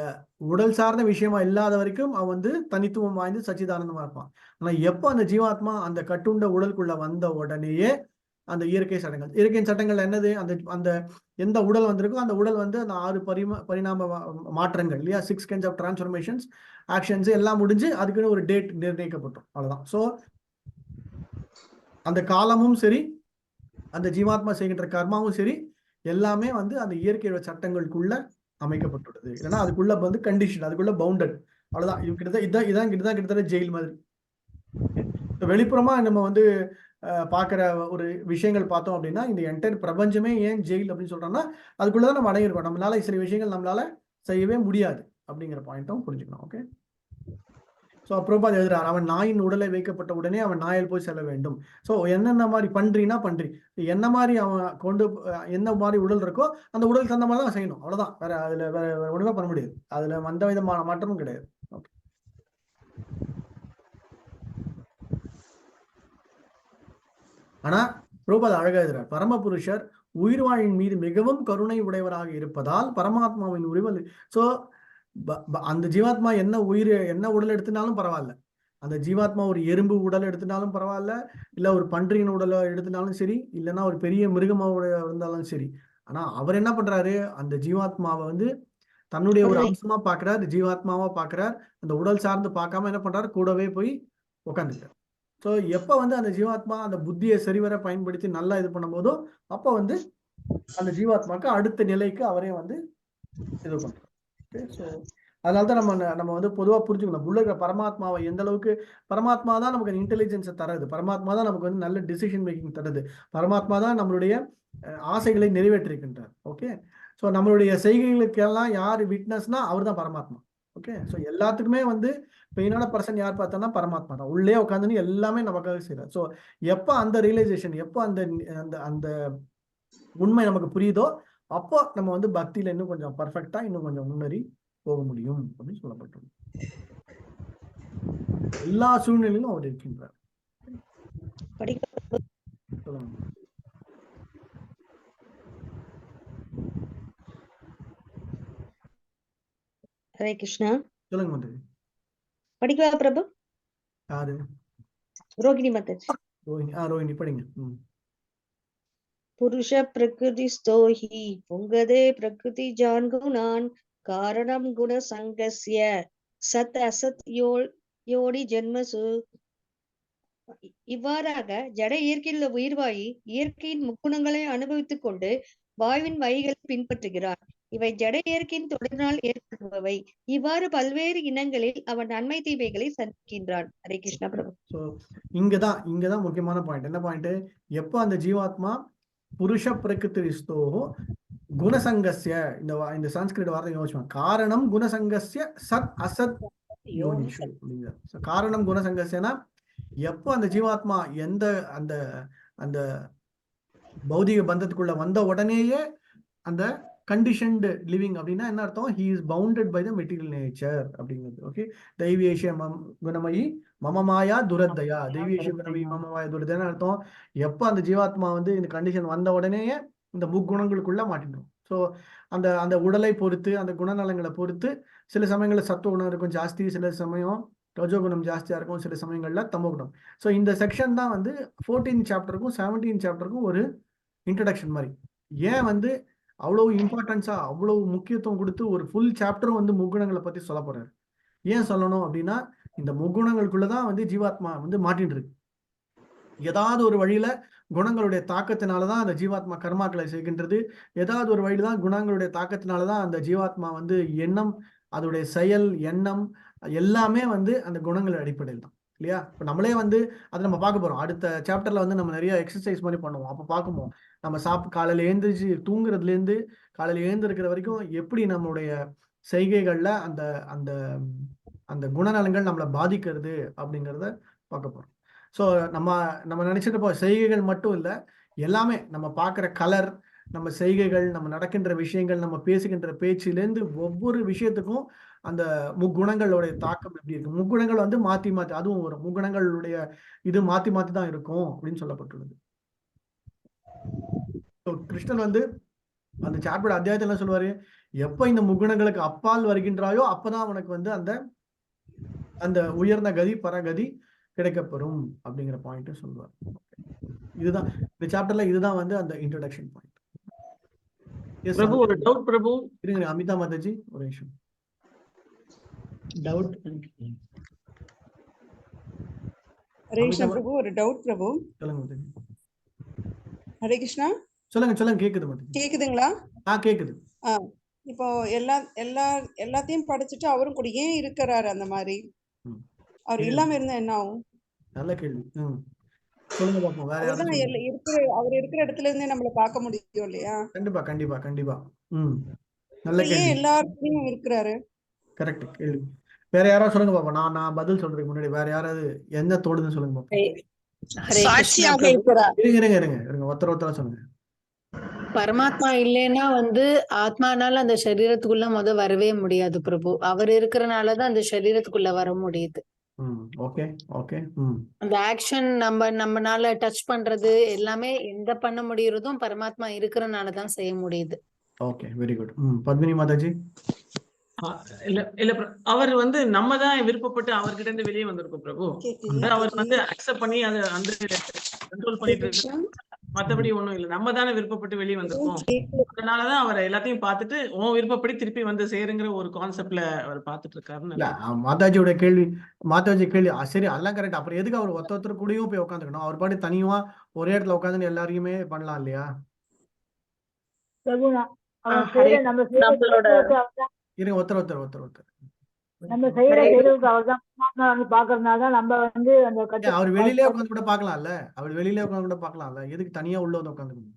உடல் சார்ந்த விஷயமா இல்லாத வரைக்கும் அவன் வந்து தனித்துவம் வாய்ந்து சச்சிதானந்தமா இருப்பான். ஆனா எப்போ அந்த ஜீவாத்மா அந்த கட்டுண்ட உடலுக்குள்ள வந்த உடனேயே அந்த இயற்கை சட்டங்கள் என்னது, அந்த எந்த உடல் வந்திருக்கோ அந்த உடல் வந்து அந்த 6 பரிணாம மாற்றங்கள் இல்லையா, 6 kinds ஆஃப் டிரான்ஸ்ஃபர்மேஷன்ஸ், ஆக்ஷன்ஸ் எல்லாம் முடிஞ்சு அதுக்குன்னு ஒரு டேட் நிர்ணயிக்கப்பட்டோம். அவ்வளவுதான். ஸோ அந்த காலமும் சரி, அந்த ஜீவாத்மா செய்கின்ற கர்மாவும் சரி, எல்லாமே வந்து அந்த இயற்கையோட சட்டங்களுக்குள்ள அமைக்கப்பட்டுள்ளது. இல்லைன்னா அதுக்குள்ள வந்து கண்டிஷன், அதுக்குள்ள பவுண்டட். அவ்வளவுதான். இதான் கிட்டத்தட்ட ஜெயில் மாதிரி. வெளிப்புறமா நம்ம வந்து பார்க்குற ஒரு விஷயங்கள் பார்த்தோம் அப்படின்னா இந்த என்டையர் பிரபஞ்சமே ஏன் ஜெயில் அப்படின்னு சொல்றோம்னா அதுக்குள்ளதான் நம்ம அடங்கியிருக்கோம். நம்மளால சில விஷயங்கள் நம்மளால செய்யவே முடியாது அப்படிங்கிற பாயிண்ட்டும் புரிஞ்சுக்கணும். ஓகே, ஸோ அப்புறம் எழுதுறாரு, அவன் நாயின் உடலை வைக்கப்பட்ட உடனே அவன் நாயில் போய் செல்ல வேண்டும். ஸோ என்னென்ன மாதிரி பன்றினா பன்றி, என்ன மாதிரி அவன் என்ன மாதிரி உடல் இருக்கோ அந்த உடலுக்கு தகுந்த மாதிரி தான் செய்யணும். அவ்வளவுதான். வேற ஒண்ணுமே பண்ண முடியாது. அதுல எந்த விதமான மாற்றமும் கிடையாது. ஓகே, ஆனா பிரபுபாத் அழகா எழுதுறார், பரமபுருஷர் உயிர்வாழின் மீது மிகவும் கருணை உடையவராக இருப்பதால் பரமாத்மாவின் உரிமை. ஸோ அந்த ஜீவாத்மா என்ன உடல் எடுத்தினாலும் பரவாயில்ல, அந்த ஜீவாத்மா ஒரு எறும்பு உடல் எடுத்தினாலும் பரவாயில்ல, இல்ல ஒரு பன்றியின் உடலை எடுத்தினாலும் சரி, இல்லைன்னா ஒரு பெரிய மிருகமாக இருந்தாலும் சரி. ஆனா அவர் என்ன பண்றாரு, அந்த ஜீவாத்மாவை வந்து தன்னுடைய ஒரு அம்சமா பாக்குறாரு, ஜீவாத்மாவா பாக்குறார். அந்த உடல் சார்ந்து பார்க்காம என்ன பண்றாரு, கூடவே போய் உட்காந்துட்டார். ஸோ எப்போ வந்து அந்த ஜீவாத்மா அந்த புத்தியை சரிவர பயன்படுத்தி நல்லா இது பண்ணும் போதோ அப்போ வந்து அந்த ஜீவாத்மாக்கு அடுத்த நிலைக்கு அவரே வந்து இது பண்றாரு. ஸோ அதனால்தான் நம்ம வந்து பொதுவாக புரிஞ்சுக்கணும், உள்ள இருக்கிற பரமாத்மாவை எந்த அளவுக்கு, பரமாத்மா தான் நமக்கு இன்டெலிஜென்ஸை தருது, பரமாத்மா தான் நமக்கு வந்து நல்ல டிசிஷன் மேக்கிங் தருது, பரமாத்மா தான் நம்மளுடைய ஆசைகளை நிறைவேற்றிருக்கின்றார். ஓகே, ஸோ நம்மளுடைய செய்கைகளுக்கெல்லாம் யார் விட்னஸ்னா அவர் தான் பரமாத்மா. ஓகே, ஸோ எல்லாத்துக்குமே வந்து பெயினான பர்சன் யார் பார்த்தோம்னா பரமாத்மா தான். உள்ளே உட்காந்துன்னு எல்லாமே நமக்காக செய்யறார். ஸோ எப்போ அந்த ரியலைசேஷன், எப்போ அந்த அந்த உண்மை நமக்கு புரியுதோ அப்போ நம்ம வந்து பக்தியில இன்னும் கொஞ்சம் பர்ஃபெக்டா இன்னும் கொஞ்சம் முன்னேறி போக முடியும் அப்படின்னு சொல்லப்பட்டோம். எல்லா சூழ்நிலையிலும் அவர் இருக்கின்றார். சொல்லுங்க. ஹரே கிருஷ்ணா. சொல்லுங்க மந்திரி. படிக்கவா பிரபு? யாரு? ரோகிணி மாதாஜி. ரோஹிணி படிங்க. புருஷ பிரகிருதி ஸ்தோஹி பொங்கதே பிரகிருதி ஜான் குணான் காரணம் குண சங்கஸ்ய சத் அசத் யோடி ஜென்மசு. இவ்வாறாக ஜட இயற்கையில் உள்ள உயிர்வாயி இயற்கையின் முக்குணங்களை அனுபவித்துக் கொண்டு வாயுவின் வகைகளை பின்பற்றுகிறார். இவை ஜட இயற்கையின் தொடரினால் ஏற்படுபவை. இவ்வாறு பல்வேறு இனங்களில் அவன் நன்மை தீமைகளை சந்திக்கின்றான். ஹரே கிருஷ்ணா பிரபு. சோ இங்கதான் முக்கியமான பாயிண்ட். என்ன பாயிண்ட்? எப்போ அந்த ஜீவாத்மா புருஷ பிரகிருதிஸ்தோஹோ குணசங்கஸ்ய, இந்த சான்ஸ்கிரிட் வார்த்தை யோசிப்பாங்க, காரணம் குணசங்கஸ்ய சத் அசத் யோனிஷு அப்படிங்கிற. காரணம் குணசங்கஸ்யனா எப்போ அந்த ஜீவாத்மா எந்த அந்த அந்த பௌதிக பந்தத்துக்குள்ள வந்த உடனேயே அந்த கண்டிஷன்டு லிவிங் அப்படின்னா என்ன அர்த்தம்? He is bounded by the material nature அப்படிங்கிறது. ஓகே, தெய்வீஷ குணமயி மமமாயா துரத்தயா, தெய்வீஷ குணமயி மமமாயா துரத்தையான அர்த்தம். எப்போ அந்த ஜீவாத்மா வந்து இந்த கண்டிஷன் வந்த உடனேயே இந்த முக்குணங்களுக்குள்ள மாட்டிடும். ஸோ அந்த அந்த உடலை பொறுத்து, அந்த குணநலங்களை பொறுத்து சில சமயங்களில் சத்துவ குணம் இருக்கும் ஜாஸ்தி, சில சமயம் ரஜோகுணம் ஜாஸ்தியா இருக்கும், சில சமயங்கள்ல தமோகுணம். ஸோ இந்த செக்ஷன் தான் வந்து 14 சாப்டருக்கும் 17 சாப்டருக்கும் ஒரு இன்ட்ரடக்ஷன் மாதிரி. ஏன் வந்து அவ்வளவு இம்பார்ட்டன்ஸா அவ்வளவு முக்கியத்துவம் கொடுத்து ஒரு ஃபுல் சாப்டரும் வந்து முக்குணங்களை பத்தி சொல்ல போறாரு. ஏன் சொல்லணும் அப்படின்னா, இந்த முக்குணங்களுக்குள்ளதான் வந்து ஜீவாத்மா வந்து மாட்டின்னு இருக்கு. ஏதாவது ஒரு வழியில குணங்களுடைய தாக்கத்தினாலதான் அந்த ஜீவாத்மா கர்மாக்களை செய்கின்றது. ஏதாவது ஒரு வழியில தான் குணங்களுடைய தாக்கத்தினாலதான் அந்த ஜீவாத்மா வந்து எண்ணம் அதோடைய செயல், எண்ணம் எல்லாமே வந்து அந்த குணங்கள் அடிப்படையில் தான் இல்லையா? இப்போ நம்மளே வந்து அதை நம்ம பார்க்க போறோம். அடுத்த சாப்டர்ல வந்து நம்ம நிறைய எக்ஸசைஸ் மாதிரி பண்ணுவோம். அப்போ பார்க்கும்போது நம்ம காலையில எழுந்திரிச்சு தூங்குறதுலேருந்து காலையில எழுந்திருக்கிற வரைக்கும் எப்படி நம்மளுடைய செய்கைகள்ல அந்த அந்த அந்த குணநலங்கள் நம்மளை பாதிக்கிறது அப்படிங்கிறத பார்க்க போறோம். ஸோ நம்ம நம்ம நினைச்சிட்டு இருப்போம் செய்கைகள் மட்டும் இல்லை, எல்லாமே நம்ம பார்க்குற கலர், நம்ம செய்கைகள், நம்ம நடக்கின்ற விஷயங்கள், நம்ம பேசுகின்ற பேச்சிலேருந்து ஒவ்வொரு விஷயத்துக்கும் அந்த முக்குணங்களுடைய தாக்கம் எப்படி இருக்கு. முக்குணங்கள் வந்து மாத்தி மாத்தி அதுவும் வரும். முக்குணங்களுடைய இது மாத்தி மாத்தி தான் இருக்கும் அப்படின்னு சொல்லப்பட்டுள்ளது. கிருஷ்ணன் வந்து அந்த சாப்டர் அத்தியாயத்துல என்ன சொல்லுவாரு, எப்ப இந்த முக்குணங்களுக்கு அப்பால் வருகின்றாயோ அப்பதான் அவனுக்கு வந்து அந்த அந்த உயர்ந்த கதி பரகதி கிடைக்கப்பெறும் அப்படிங்கிற பாயிண்ட் சொல்லுவார். இதுதான் இந்த சாப்டர்ல இதுதான் வந்து அந்த இன்ட்ரோடக்ஷன் பாயிண்ட். பிரபு ஒரு டவுட் பிரபு. இருங்க அமிதா மாதாஜி ஒரு நிமிஷம். டவுட் ஹரே கிருஷ்ணா பிரபு, ஒரு டவுட் பிரபு. சொல்லுங்க மாதாஜி. ஹரே கிருஷ்ணா. சொல்லுங்க கேக்குது மாதாஜி. கேக்குதுங்களா? கேக்குது. இப்போ எல்லாத்தையும் படிச்சுட்டு அவரும் கூட ஏன் இருக்கிறாரு அந்த மாதிரி? அவர் இல்லாம இருந்தா என்ன ஆகும்? நல்ல கேள்வி. சொல்லுங்க பாப்போம். வேற அவர்தான் அவர் இருக்கிற இடத்துல இருந்தே நம்மள பார்க்க முடியும் இல்லையா? கண்டிப்பா கண்டிப்பா கண்டிப்பா. நல்ல கேள்வி. ஏன் எல்லாருக்கும் இருக்கிறாரு? கரெக்ட் கேள்வி. வேற யாராவது சொல்லுங்க பாப்போம். நான் பதில் சொல்றதுக்கு முன்னாடி வேற யாராவது என்ன தோடுதுன்னு சொல்லுங்க பாப்போம். சாட்சியாக இருக்கிறார். இருங்க ஒருத்தரா சொல்லுங்க. பரமாத்மா இல்லைன்னா வந்து ஆத்மானால அந்த சரீரத்துக்குள்ள வரவே முடியாது பிரபு. அவர் இருக்கிறனாலதான் அந்த சரீரத்துக்குள்ள வர முடியுது. அந்த ஆக்ஷன் நம்மனால டச் பண்றது எல்லாமே எந்த பண்ண முடியறதும் பரமாத்மா இருக்கிறனாலதான் செய்ய முடியுது. Okay, very good. Padmini Mataji. இல்ல அவர் வந்து நம்ம தான் விருப்பப்பட்டு அவர்கிட்ட இருந்து வெளியே வந்திருக்கோம் பிரபு. அவர் வந்து அக்செப்ட் பண்ணி அதை வந்து கண்ட்ரோல் பண்ணிட்டு இருக்காரு. மத்தபடி ஒண்ணும் இல்ல, நம்ம தானே விருப்பப்பட்டு வெளியே வந்திருக்கோம். அதனாலதான் அவர் எல்லாத்தையும் பார்த்துட்டு உன் விருப்பப்படி திருப்பி வந்து சேருங்கிற ஒரு கான்செப்ட்ல அவர் பார்த்துட்டு இருக்காருன்னு. மாதாஜி கேள்வி சரி, அதெல்லாம் கரெக்ட். அப்புறம் எதுக்கு அவர் ஒருத்தர் கூடயும் போய் உட்காந்துக்கணும்? அவர் பாட்டு தனியா ஒரே இடத்துல உட்காந்து எல்லாரையுமே பண்ணலாம் இல்லையா? இருங்க ஒருத்தர் நம்ம செய்யற செயலுக்கு அவர்தான் வந்து பாக்குறதுனால நம்ம வந்து அந்த அவர் வெளியிலே உட்காந்து கூட பாக்கலாம்ல. எதுக்கு தனியா உள்ள வந்து உட்காந்துக்கணும்?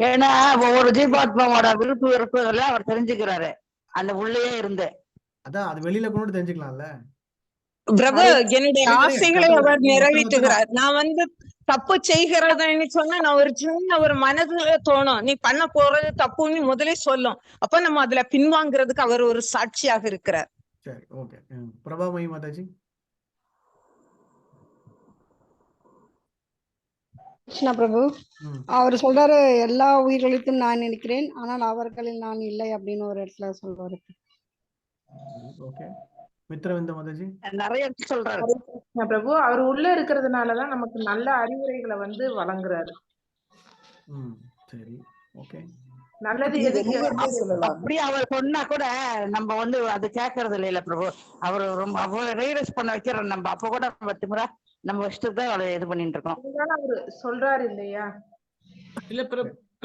ஏன்னா ஒவ்வொரு ஜீவாத்மாவோட விருப்பு வெறுப்புகளை அவர் தெரிஞ்சுக்கிறாரு அந்த உள்ளே இருந்து. அதான் அது வெளியில கொண்டு தெரிஞ்சுக்கலாம்ல. பிரபு, என்னுடைய ஆசைகளை அவர் நிறைவேற்றுகிறார். நான் வந்து தப்பு செய்கிறதுன்னு சொன்னா நான் ஒரு சின்ன ஒரு மனதுல தோணும், நீ பண்ண போறது தப்புன்னு முதலே சொல்லும். அப்ப நம்ம அதுல பின்வாங்கிறதுக்கு அவர் ஒரு சாட்சியாக இருக்கிறார். சரி, ஓகே. பிரபாமயி மாதாஜி. கிருஷ்ணா பிரபு, அவர் சொல்றாரு எல்லா உயிர்களுக்கும் நான் இருக்கிறேன், ஆனால் அவர்களில் நான் இல்லை அப்படின்னு ஒரு இடத்துல சொல்றாரு. ஓகே. மித்ரவிந்த மாதாஜி. நிறைய சொல்றாரு பிரபு. அவர் உள்ள இருக்கிறதுனாலதான் நமக்கு நல்ல அறிவுரைகளை வந்து வழங்குறாரு. சரி, ஓகே. நல்லது எதுக்கு அப்படி அவர் சொன்னா கூட நம்ம வந்து அது கேட்கறது இல்ல பிரபு. அவர் ரொம்ப ரியலைஸ் பண்ண வைக்கிறோம். நம்ம அப்ப கூட திமுறா நம்ம இஷ்டத்துக்கு தான் அவளை இது பண்ணிட்டு இருக்கோம். அவரு சொல்றாரு இல்லையா? இல்ல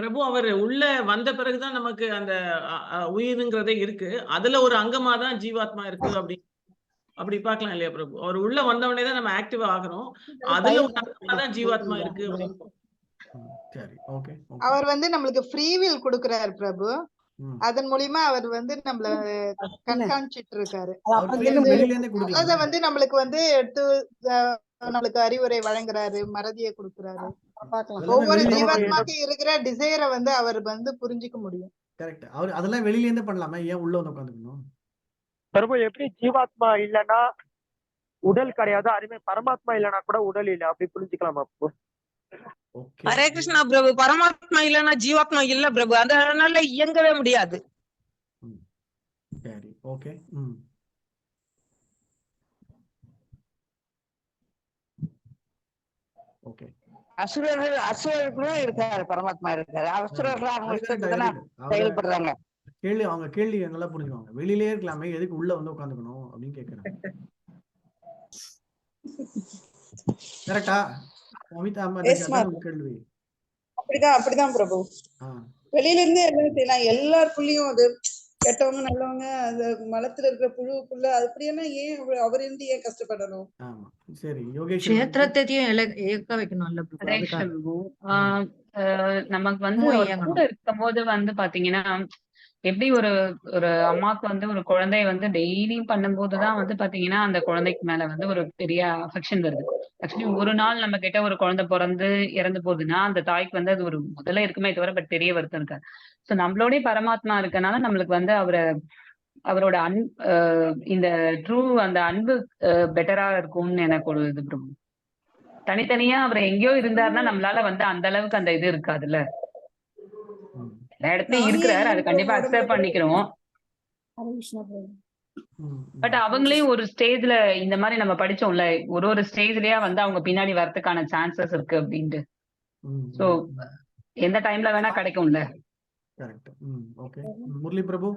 பிரபு, அவர் உள்ள வந்த பிறகுதான் நமக்கு அந்த உயிருங்கிறதே இருக்கு. அதுல ஒரு அங்கமா தான் ஜீவாத்மா இருக்கு அப்படி பார்க்கலாம் இல்லையா பிரபு? அவர் உள்ள வந்தவனே தான் நம்ம ஆக்டிவ் ஆகிறோம். அதுல ஒரு அங்கமா தான் ஜீவாத்மா இருக்கு அப்படின்னு. சரி, ஓகே. அவர் வந்து நம்மளுக்கு ஃப்ரீ வில் கொடுக்கிறார் பிரபு. அதன் மூலியமா அவர் வந்து நம்மள கண்காணிச்சிட்டு இருக்காரு. அத வந்து நம்மளுக்கு வந்து எடுத்து நம்மளுக்கு அறிவுரை வழங்குறாரு, மறதியை கொடுக்கிறாரு. ஒவ்வொரு ஜீவாத்மாக்கு இருக்கிற டிசைரை வந்து அவர் வந்து புரிஞ்சுக்க முடியும். கரெக்ட். அவர் அதெல்லாம் வெளியில இருந்து பண்ணலாமே, ஏன் உள்ள வந்து உட்காந்துக்கணும்? பிரபு, எப்படி ஜீவாத்மா இல்லைன்னா உடல் கிடையாது, அதுமே பரமாத்மா இல்லைன்னா கூட உடல் இல்லை, அப்படி புரிஞ்சுக்கலாமா பிரபு? ஹரே கிருஷ்ணா பிரபு. பரமாத்மா இல்லைன்னா ஜீவாத்மா இல்ல பிரபு, அதனால இயங்கவே முடியாது. சரி, ஓகே. ஓகே. அசுரர்களும் இருக்காரு, பரமாத்மா இருக்காரு. அசுரர்கள் அவங்க செயல்படுறாங்க. அவங்க கேள்வி நல்லா புரிஞ்சுவாங்க. வெளியிலே இருக்கலாமே, எதுக்கு உள்ள வந்து உட்காந்துக்கணும் அப்படின்னு கேக்குறாங்க. கரெக்டா? கேள்வி அப்படிதான் பிரபு. வெளியில இருந்து எல்லாம் செய்யலாம், எல்லாருக்குள்ளயும் அது கெட்டவங்க நல்லவங்க அந்த மலத்துல இருக்கிற புழுவுக்குள்ள அப்படியெல்லாம் ஏன் அவர் இருந்து ஏன் கஷ்டப்படணும்? ஆமா சரி யோகேஸ்வரி க்ஷேத்திரத்தையும் இயக்க வைக்கணும்ல பிரபு, ஹரே அதுக்காக கிருஷ்ண பிரபு. நமக்கு வந்து இன்னமும் அவர் கூட இயங்கணும். இருக்கும் போது வந்து பாத்தீங்கன்னா எப்படி ஒரு ஒரு அம்மாக்கு வந்து ஒரு குழந்தைய வந்து டெய்லியும் பண்ணும்போதுதான் வந்து பாத்தீங்கன்னா அந்த குழந்தைக்கு மேல வந்து ஒரு பெரிய அஃபெக்ஷன் வருது. ஆக்சுவலி ஒரு நாள் நம்ம கிட்ட ஒரு குழந்தை பிறந்து இறந்து போகுதுன்னா அந்த தாய்க்கு வந்து அது ஒரு முதல்ல இருக்குமே தவிர பட் பெரிய வருத்தம் இருக்காது. சோ நம்மளோடய பரமாத்மா இருக்கனால நம்மளுக்கு வந்து அவரோட இந்த ட்ரூ அந்த அன்பு பெட்டரா இருக்கும்னு எனக்கு ஒரு இது பிரபு. தனித்தனியா அவர் எங்கேயோ இருந்தாருன்னா நம்மளால வந்து அந்த அளவுக்கு அந்த இது இருக்காதுல்ல. எல்லா இடத்துலயும் நாங்க இருக்கிறாரு, அது இல்லைன்ற கண்டிப்பா உடம்புல அக்செப்ட் கூட பண்ணிக்கிறோம். பட் அவங்களையும் ஒரு ஸ்டேஜ்ல இந்த மாதிரி நம்ம படிச்சோம்ல, ஒரு ஸ்டேஜ்லயா வந்து அவங்க பின்னாடி வரதுக்கான சான்சஸ் இருக்கு அப்படின்ட்டு. சோ எந்த டைம்ல வேணா கிடைக்கும்ல. கரெக்ட். ஓகே முரளி பிரபு,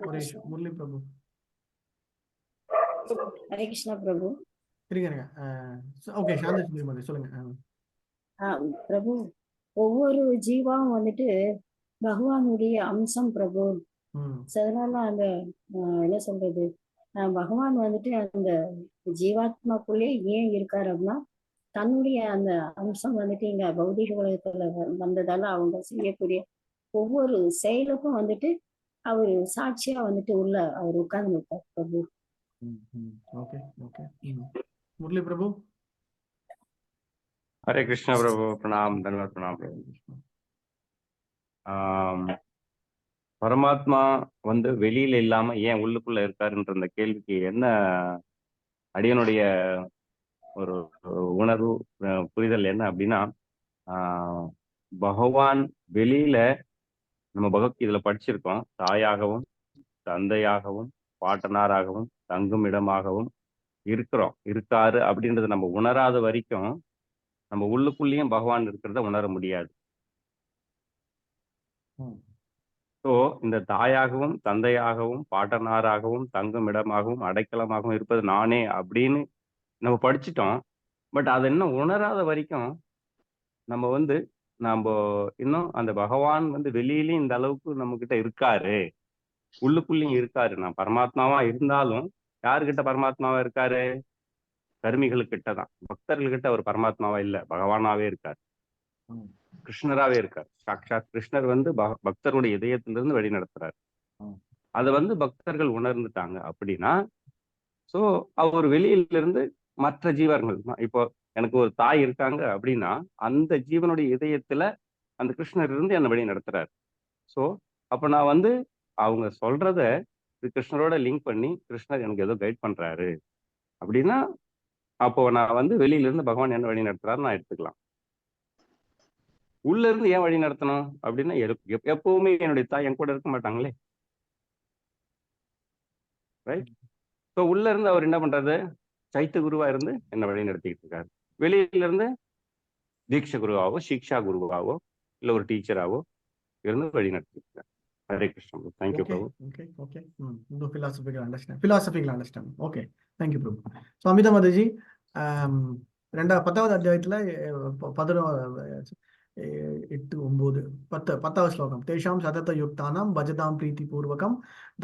முரளி பிரபு. ஹரே கிருஷ்ணா பிரபு. இருங்க ஓகே சாந்தி சுந்தரி சொல்லுங்க. பிரபு, ஒவ்வொரு ஜீவாவும் வந்துட்டு பகவானுடைய அம்சம் பிரபு. அதனால அந்த என்ன சொல்றது, பகவான் வந்துட்டு அந்த ஜீவாத்மாக்குள்ளே ஏன் இருக்காரு அப்படின்னா தன்னுடைய அந்த அம்சம் வந்துட்டு இங்க பௌதிக உலகத்துல வந்ததால அவங்க செய்யக்கூடிய ஒவ்வொரு செயலுக்கும் வந்துட்டு அவரு சாட்சியா வந்துட்டு உள்ள அவர் உட்கார்ந்து இருக்கார் பிரபு. ஓகே ஓகே முரளி பிரபு. हरे कृष्णा प्रभु, प्रणाम, धन्यवाद, प्रणाम प्रभु. பரமாத்மா வந்து வெளியில இல்லாம ஏன் உள்ளுக்குள்ள இருக்காருன்ற அந்த கேள்விக்கு என்ன அடியனுடைய ஒரு உணர்வு புரிதல் என்ன அப்படின்னா, பகவான் வெளியில நம்ம பகவத்கீதையில படிச்சிருக்கோம், தாயாகவும் தந்தையாகவும் பாட்டனாராகவும் தங்கும் இடமாகவும் இருக்காரு அப்படின்றத நம்ம உணராத வரைக்கும் நம்ம உள்ளுக்குள்ளேயும் பகவான் இருக்கிறத உணர முடியாது. ஸோ இந்த தாயாகவும் தந்தையாகவும் பாட்டனாராகவும் தங்கும் இடமாகவும் அடைக்கலமாகவும் இருப்பது நானே அப்படின்னு நம்ம படிச்சிட்டோம். பட் அதை இன்னும் உணராத வரைக்கும் நம்ம இன்னும் அந்த பகவான் வந்து வெளியிலயும் இந்த அளவுக்கு நம்ம கிட்ட இருக்காரு, உள்ளுக்குள்ளேயும் இருக்காரு. நான் பரமாத்மாவா இருந்தாலும் யாருக்கிட்ட பரமாத்மாவா இருக்காரு? கர்மிகளுக்கிட்ட தான். பக்தர்கள்கிட்ட அவர் பரமாத்மாவா இல்ல, பகவானாவே இருக்கார், கிருஷ்ணராவே இருக்கார். சாட்சாத் கிருஷ்ணர் வந்து பக்தருடைய இதயத்திலிருந்து வழி நடத்துறாரு. அதை வந்து பக்தர்கள் உணர்ந்துட்டாங்க அப்படின்னா, சோ அவர் வெளியில இருந்து மற்ற ஜீவர்கள், இப்போ எனக்கு ஒரு தாய் இருக்காங்க அப்படின்னா அந்த ஜீவனுடைய இதயத்துல அந்த கிருஷ்ணர் இருந்து என்னை வழி நடத்துறாரு. சோ அப்ப நான் வந்து அவங்க சொல்றத கிருஷ்ணரோட லிங்க் பண்ணி கிருஷ்ணர் எனக்கு ஏதோ கைட் பண்றாரு அப்படின்னா, அப்போ நான் வந்து வெளியில இருந்து பகவான் என்ன வழி நடத்துறாரு நான் எடுத்துக்கலாம். உள்ள இருந்து ஏன் வழி நடத்தணும் அப்படின்னா, எப்பவுமே என்னுடைய தாய் என் கூட இருக்க மாட்டாங்களே, ரைட்? ஸோ உள்ள இருந்து அவர் என்ன பண்றாரு? சைத்த குருவா இருந்து என்ன வழி நடத்திக்கிட்டு இருக்காரு. வெளியில இருந்து தீட்ச குருவாவோ சிக்ஷா குருவாவோ இல்ல ஒரு டீச்சராவோ இருந்து வழி நடத்திட்டு இருக்காரு. Hare Krishna. Thank you Prabhu. Okay philosophical understanding. Okay thank you Prabhu. So Amita Mataji, 10வது அத்தியாயத்துல 10வது ஸ்லோகம், தேஷாம் சதத யுக்தானாம் பஜதாம் பிரீத்தி பூர்வகம்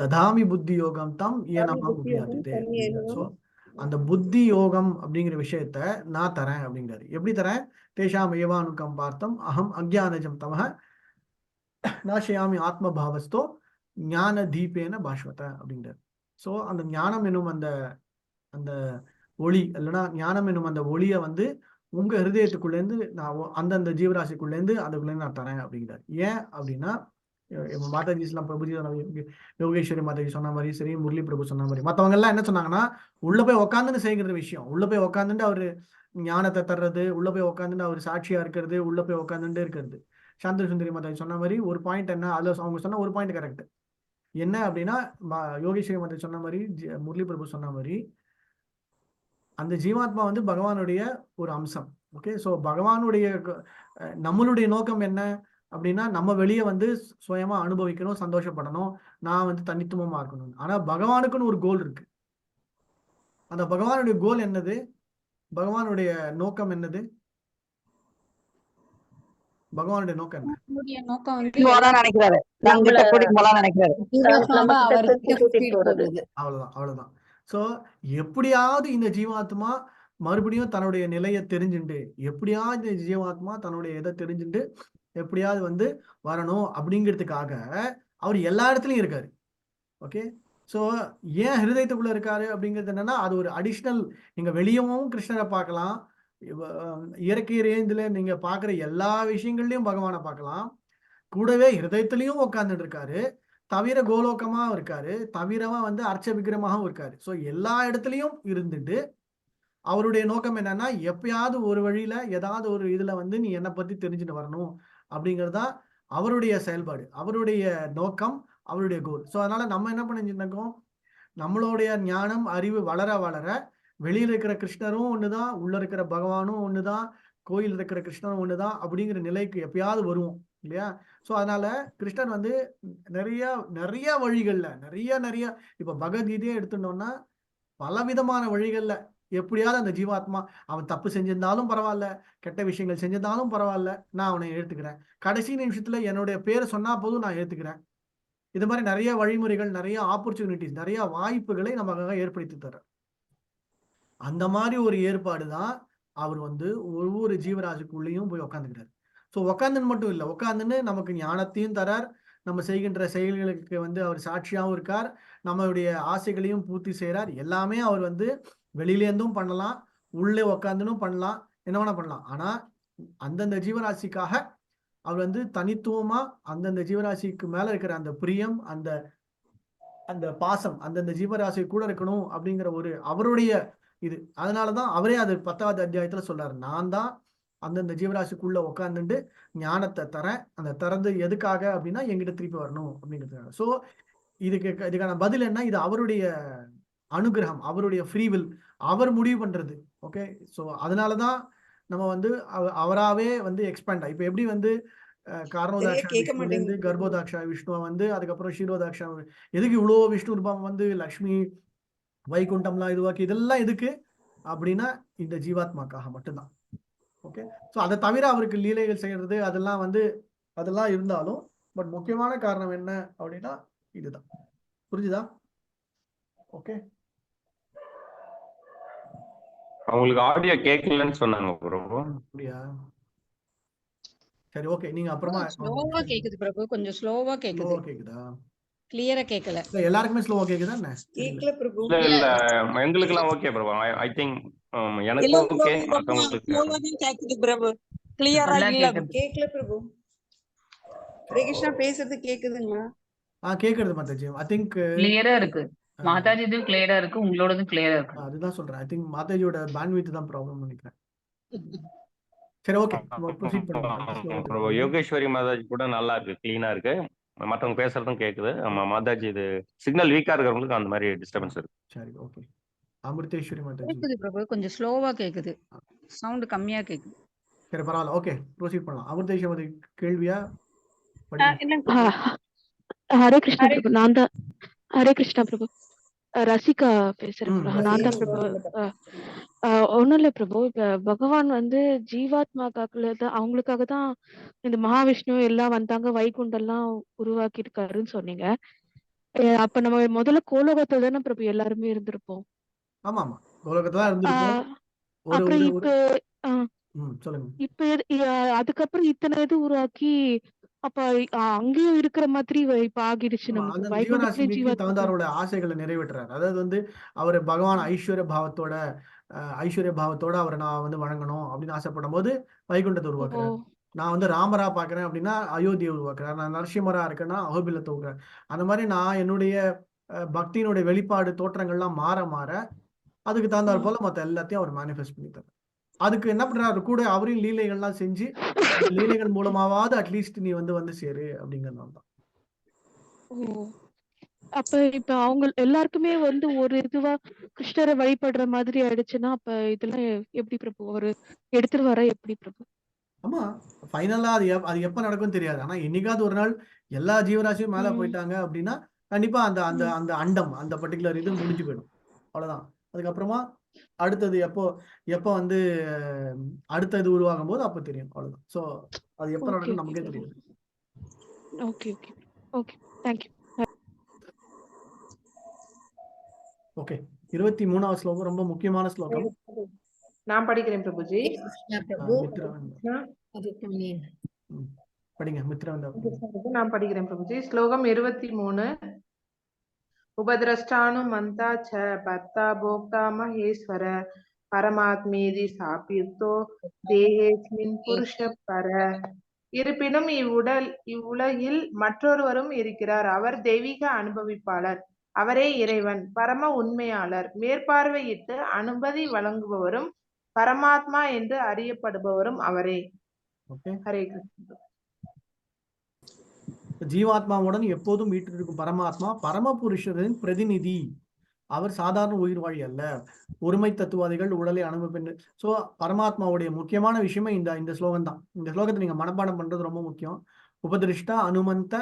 ததாமி புத்தி யோகம் தம் ஏனமாம் உபயாதிதே. ஸோ அந்த புத்தி யோகம் அப்படிங்கிற விஷயத்த நான் தரேன் அப்படிங்கிறாரு. எப்படி தரேன்? தேஷாம் ஏவானுக்கம் பார்த்தம் அகம் அக்ஞானஜம் தமஹ நாஷயாமி ஆத்மபாவஸ்தோ ஞான தீபேன பாஷ்வத அப்படிங்கிறார். ஸோ அந்த ஞானம் என்னும் அந்த ஒளி இல்லைன்னா ஞானம் என்னும் அந்த ஒளியை வந்து உங்க ஹிருதயத்துக்குள்ளேருந்து நான் அந்தந்த ஜீவராசிக்குள்ளேருந்து அதுக்குள்ளேருந்து நான் தரேன் அப்படிங்கிறார். ஏன் அப்படின்னா, மாதாஜிஸ்லாம் பிரபுஜி யோகேஸ்வரி மாதாஜி சொன்ன மாதிரி சரி, முரளி பிரபு சொன்ன மாதிரி மற்றவங்க எல்லாம் என்ன சொன்னாங்கன்னா, உள்ள போய் உட்காந்துன்னு செய்கிற விஷயம், உள்ள போய் உட்காந்துட்டு அவரு ஞானத்தை தர்றது, உள்ள போய் உட்காந்துட்டு அவர் சாட்சியா இருக்கிறது, உள்ள போய் உட்காந்துட்டு இருக்கிறது. சாந்தி சுந்தரி மாதாஜி சொன்ன மாதிரி ஒரு பாயிண்ட் என்ன, அதுல அவங்க சொன்ன ஒரு பாயிண்ட் கரெக்ட். என்ன அப்படின்னா, யோகேஸ்வரி மாதாஜி சொன்ன மாதிரி முரளி பிரபு சொன்ன மாதிரி அந்த ஜீவாத்மா வந்து பகவானுடைய ஒரு அம்சம். ஓகே, ஸோ பகவானுடைய நம்மளுடைய நோக்கம் என்ன அப்படின்னா, நம்ம வெளியே வந்து சுயமா அனுபவிக்கணும், சந்தோஷப்படணும், நான் வந்து தனித்துவமா இருக்கணும். ஆனா பகவானுக்குன்னு ஒரு கோல் இருக்கு. அந்த பகவானுடைய கோல் என்னது? பகவானுடைய நோக்கம் என்னது? பகவானுடைய நோக்கம் என்ன? அவருடைய நோக்கம் வந்து போலாம்னு நினைக்கிறாரு, நம்மள தங்கிட்ட கூட்டிட்டு போலாம்னு நினைக்கிறாரு. நம்ம கிட்ட திருப்பி கூட்டிட்டு போறது. அவ்வளவுதான். சோ எப்படியாவது இந்த ஜீவாத்மா மறுபடியும் தன்னுடைய நிலையை தெரிஞ்சுண்டு, எப்படியாவது இந்த ஜீவாத்மா தன்னுடைய இதை தெரிஞ்சுண்டு எப்படியாவது வந்து வரணும் அப்படிங்கிறதுக்காக அவர் எல்லா இடத்துலயும் இருக்காரு. ஓகே, ஸோ ஏன் ஹிருதயத்துக்குள்ள இருக்காரு அப்படிங்கிறது என்னன்னா, அது ஒரு அடிஷ்னல். நீங்க வெளியவும் கிருஷ்ணரை பார்க்கலாம், இயற்கை ரேஞ்சில் நீங்க பார்க்குற எல்லா விஷயங்கள்லயும் பகவானை பார்க்கலாம், கூடவே ஹிருதயத்திலையும் உட்காந்துட்டு இருக்காரு, தவிர கோலோகமா இருக்காரு, தவிரமா வந்து அர்ச்ச விக்கிரமாகவும் இருக்காரு. ஸோ எல்லா இடத்துலையும் இருந்துட்டு அவருடைய நோக்கம் என்னன்னா, எப்பயாவது ஒரு வழியில ஏதாவது ஒரு இதுல வந்து நீ என்னை பத்தி தெரிஞ்சுட்டு வரணும் அப்படிங்கிறதா அவருடைய செயல்பாடு, அவருடைய நோக்கம், அவருடைய கோல். ஸோ அதனால நம்ம என்ன பண்ணிருக்கோம், நம்மளுடைய ஞானம் அறிவு வளர வளர வெளியில இருக்கிற கிருஷ்ணரும் ஒண்ணுதான், உள்ள இருக்கிற பகவானும் ஒண்ணுதான், கோயில் இருக்கிற கிருஷ்ணரும் ஒண்ணுதான் அப்படிங்கிற நிலைக்கு எப்பயாவது வருவோம் இல்லையா? ஸோ அதனால கிருஷ்ணன் வந்து நிறைய நிறைய வழிகள்ல நிறைய இப்ப பகவத்கீதையே எடுத்துட்டோம்னா பலவிதமான வழிகள்ல எப்படியாவது அந்த ஜீவாத்மா அவன் தப்பு செஞ்சிருந்தாலும் பரவாயில்ல, கெட்ட விஷயங்கள் செஞ்சிருந்தாலும் பரவாயில்ல, நான் அவனை ஏற்றுக்கிறேன், கடைசி நிமிஷத்துல என்னுடைய பேரை சொன்னா போதும் நான் ஏத்துக்கிறேன். இது மாதிரி நிறைய வழிமுறைகள், நிறைய ஆப்பர்ச்சுனிட்டிஸ், நிறைய வாய்ப்புகளை நமக்காக ஏற்படுத்தி தர அந்த மாதிரி ஒரு ஏற்பாடு தான் அவர் வந்து ஒவ்வொரு ஜீவராசிக்குள்ளேயும் போய் உக்காந்துக்கிறார். ஸோ உக்காந்துன்னு மட்டும் இல்லை, உக்காந்துன்னு நமக்கு ஞானத்தையும் தரார், நம்ம செய்கின்ற செயல்களுக்கு வந்து அவர் சாட்சியாகவும் இருக்கார், நம்மளுடைய ஆசைகளையும் பூர்த்தி செய்கிறார். எல்லாமே அவர் வந்து வெளியிலேருந்தும் பண்ணலாம், உள்ளே உக்காந்துனும் பண்ணலாம், என்ன வேணா பண்ணலாம். ஆனா அந்தந்த ஜீவராசிக்காக அவர் வந்து தனித்துவமா அந்தந்த ஜீவராசிக்கு மேல இருக்கிற அந்த பிரியம், அந்த அந்த பாசம் அந்தந்த ஜீவராசி கூட இருக்கணும் அப்படிங்கிற ஒரு அவருடைய இது. அதனாலதான் அவரே அது 10வது அத்தியாயத்துல சொல்றாரு, நான் தான் அந்தந்த ஜீவராசிக்குள்ள உட்காந்துட்டு ஞானத்தை தரேன், அந்த திறந்து எதுக்காக அப்படின்னா எங்கிட்ட திருப்பி வரணும் அப்படிங்கிறதுக்காக. ஸோ இதுக்கான பதில் என்ன, இது அவருடைய அனுகிரகம், அவருடைய ஃப்ரீவில், அவர் முடிவு பண்றது. ஓகே, ஸோ அதனாலதான் நம்ம வந்து அவராவே வந்து எக்ஸ்பேண்ட் இப்ப எப்படி வந்து காரணோதாட்சா விஷ்ணுலேருந்து கர்ப்போதாட்சா விஷ்ணுவை வந்து அதுக்கப்புறம் ஷீரோதாட்சா, எதுக்கு இவ்வளோ விஷ்ணு ரூபம் வந்து லக்ஷ்மி வைகுண்டம்லாம் இதுவாக்கி, இதெல்லாம் எதுக்கு அப்படின்னா இந்த ஜீவாத்மாக்காக மட்டும்தான். ஓகே, ஸோ அதை தவிர அவருக்கு லீலைகள் செய்யறது அதெல்லாம் வந்து அதெல்லாம் இருந்தாலும் பட் முக்கியமான காரணம் என்ன அப்படின்னா இதுதான். புரிஞ்சுதா? ஓகே, அவங்களுக்கு ஆடியோ கேட்கலன்னு சொன்னாங்க பிரபு. அப்படியா? சரி, ஓகே, நீங்க அப்புறமா. ஸ்லோவா கேக்குது பிரபு, கொஞ்சம் ஸ்லோவா கேக்குது. ஸ்லோவா கேக்குதா? கிளியரா கேக்கல. எல்லாருக்குமே ஸ்லோவா கேக்குதா என்ன? கேக்கல பிரபு. இல்ல எங்களுக்கு எல்லாம் ஓகே பிரபு. ஐ திங்க் எனக்கு ஓகே, மத்தவங்களுக்கு ஸ்லோவா தான் கேக்குது பிரபு, கிளியரா இல்ல. கேக்கல பிரபு. ஹரே கிருஷ்ணா பேசுறது கேக்குதுங்களா? கேக்குறது மாதாஜி. ஐ திங்க் கிளியரா இருக்கு, மாதாஜிதும் கிளியரா இருக்கு, உங்களோடதும் கிளியரா இருக்கு. அதுதான் சொல்றேன், ஐ திங்க் மாதாஜியோட பேண்ட்வித் தான் ப்ராப்ளம் நினைக்கிறேன். சரி, ஓகே, ப்ரொசீட் பண்ணுங்க. யோகேஸ்வரி மாதாஜி கூட நல்லா இருக்கு, கிளீனா இருக்கு, மத்தவங்க பேசுறதும் கேக்குது. மாதாஜி இது சிக்னல் வீக்கா இருக்கிறவங்களுக்கு அந்த மாதிரி டிஸ்டர்பன்ஸ் இருக்கு. சரி, ஓகே. அமிர்தேஸ்வரி மாதாஜி கேக்குது பிரபு, கொஞ்சம் ஸ்லோவா கேக்குது, சவுண்ட் கம்மியா கேக்குது. சரி, பரவாயில்ல, ஓகே, ப்ரொசீட் பண்ணலாம். அமிர்தேஸ்வரி கேள்வியா? ஹரே கிருஷ்ணா பிரபு, நான் தான். ஹரே கிருஷ்ணா பிரபு, ரசிகா பேசுறேன் பிரபு, நான் தான் பிரபு. ஒண்ணும் இல்ல பிரபு, இப்ப பகவான் வந்து ஜீவாத்மாக்கள் அவங்களுக்காக தான் இந்த மகாவிஷ்ணு எல்லாம் வந்தாங்க, வைகுண்டம் எல்லாம் உருவாக்கி இருக்காருன்னு சொன்னீங்க. அப்ப நம்ம முதல்ல கோலோகத்துல தானே பிரபு எல்லாருமே இருந்திருப்போம். ஆமா ஆமா, கோலோகத்துல இருந்திருப்போம். அப்புறம் சொல்லுங்க. இப்ப அதுக்கப்புறம் இத்தனை இது உருவாக்கி அப்ப அங்கேயும் இருக்கிற மாதிரி இப்ப ஆகிடுச்சு நமக்கு. ஜீவராசிக்கு தகுந்தாரோட ஆசைகளை நிறைவேற்றுறாரு. அதாவது வந்து அவர் பகவான் ஐஸ்வர்ய பாவத்தோட அவரை நான் வந்து வணங்கணும் அப்படின்னு ஆசைப்படும் போது வைகுண்டத்தை உருவாக்குறாரு. நான் வந்து ராமரா பாக்குறேன் அப்படின்னா அயோத்தியை உருவாக்குறாரு. நான் நரசிம்மரா இருக்கேன்னா அகோபிலத்தை உருவாக்குறாரு. அந்த மாதிரி நான் என்னுடைய பக்தியினுடைய வெளிப்பாடு தோற்றங்கள்லாம் மாற மாற அதுக்கு தகுந்தாற் போல மற்ற எல்லாத்தையும் அவர் மேனிஃபெஸ்ட் பண்ணி தர்றாரு. அதுக்கு என்ன பண்றாரு, கூட அவரையும் லீலைகள்லாம் செஞ்சு லீலைகள் மூலமாவது அட்லீஸ்ட் நீ வந்து சேரு அப்படிங்கறதுனால தான். அப்ப இப்ப அவங்க எல்லாருக்குமே வந்து ஒரு இதுவா கிருஷ்ணரை வழிபடுற மாதிரி ஆயிடுச்சுன்னா அப்ப இதெல்லாம் எப்படி பிரபு அவரு எடுத்துட்டு வர எப்படி பிரபு? ஆமா, ஃபைனலா அது எப்ப நடக்கும் தெரியாது. ஆனா என்னைக்காவது ஒரு நாள் எல்லா ஜீவராசியும் மேல போயிட்டாங்க அப்படின்னா கண்டிப்பா அந்த அந்த அந்த அண்டம் அந்த பர்டிகுலர் இது முடிஞ்சு போயிடும், அவ்வளவுதான். அதுக்கப்புறமா அடுத்தது எப்போ எப்போ வந்து அடுத்தது உருவாகும் போது அப்போ தெரியும், அவ்வளவுதான். ஸோ அது எப்போ ஓகே நடக்கும் ஓகே நமக்கே பிரபு. தெரியாது. Okay okay okay, thank you. Okay, 23வது ஸ்லோகம் ரொம்ப முக்கியமான ஸ்லோகம். நான் படிக்கிறேன் பிரபுஜி. மித்ரா படிங்க, மித்ரா நான் படிக்கிறேன் பிரபுஜி. ஸ்லோகம் 23. உபதிரஷ்டானுமந்தா ச பர்த்தா போக்தா மகேஸ்வர பரமாத்மேதி சாபியுக்தோ தேஹேஸ்மின் புருஷ பர. இருப்பினும் இவ்வுலகில் மற்றொருவரும் இருக்கிறார். அவர் தெய்வீக அனுபவிப்பாளர். அவரே இறைவன், பரம உண்மையாளர், மேற்பார்வையிட்டு அனுமதி வழங்குபவரும் பரமாத்மா என்று அறியப்படுபவரும் அவரே. ஹரே கிருஷ்ணா. ஜீவாத்மாவுடன் எப்போதும் வீற்றிருக்கும் பரமாத்மா பரமபுருஷரின் பிரதிநிதி. அவர் சாதாரண உயிர் வாழி அல்ல. ஒருமை தத்துவாதிகள் உடலை அனுபவிப்பு. ஸோ பரமாத்மாவுடைய முக்கியமான விஷயமே இந்த ஸ்லோகம் தான். இந்த ஸ்லோகத்தை நீங்க மனப்பாடம் பண்றது ரொம்ப முக்கியம். உபதிருஷ்டா அனுமந்த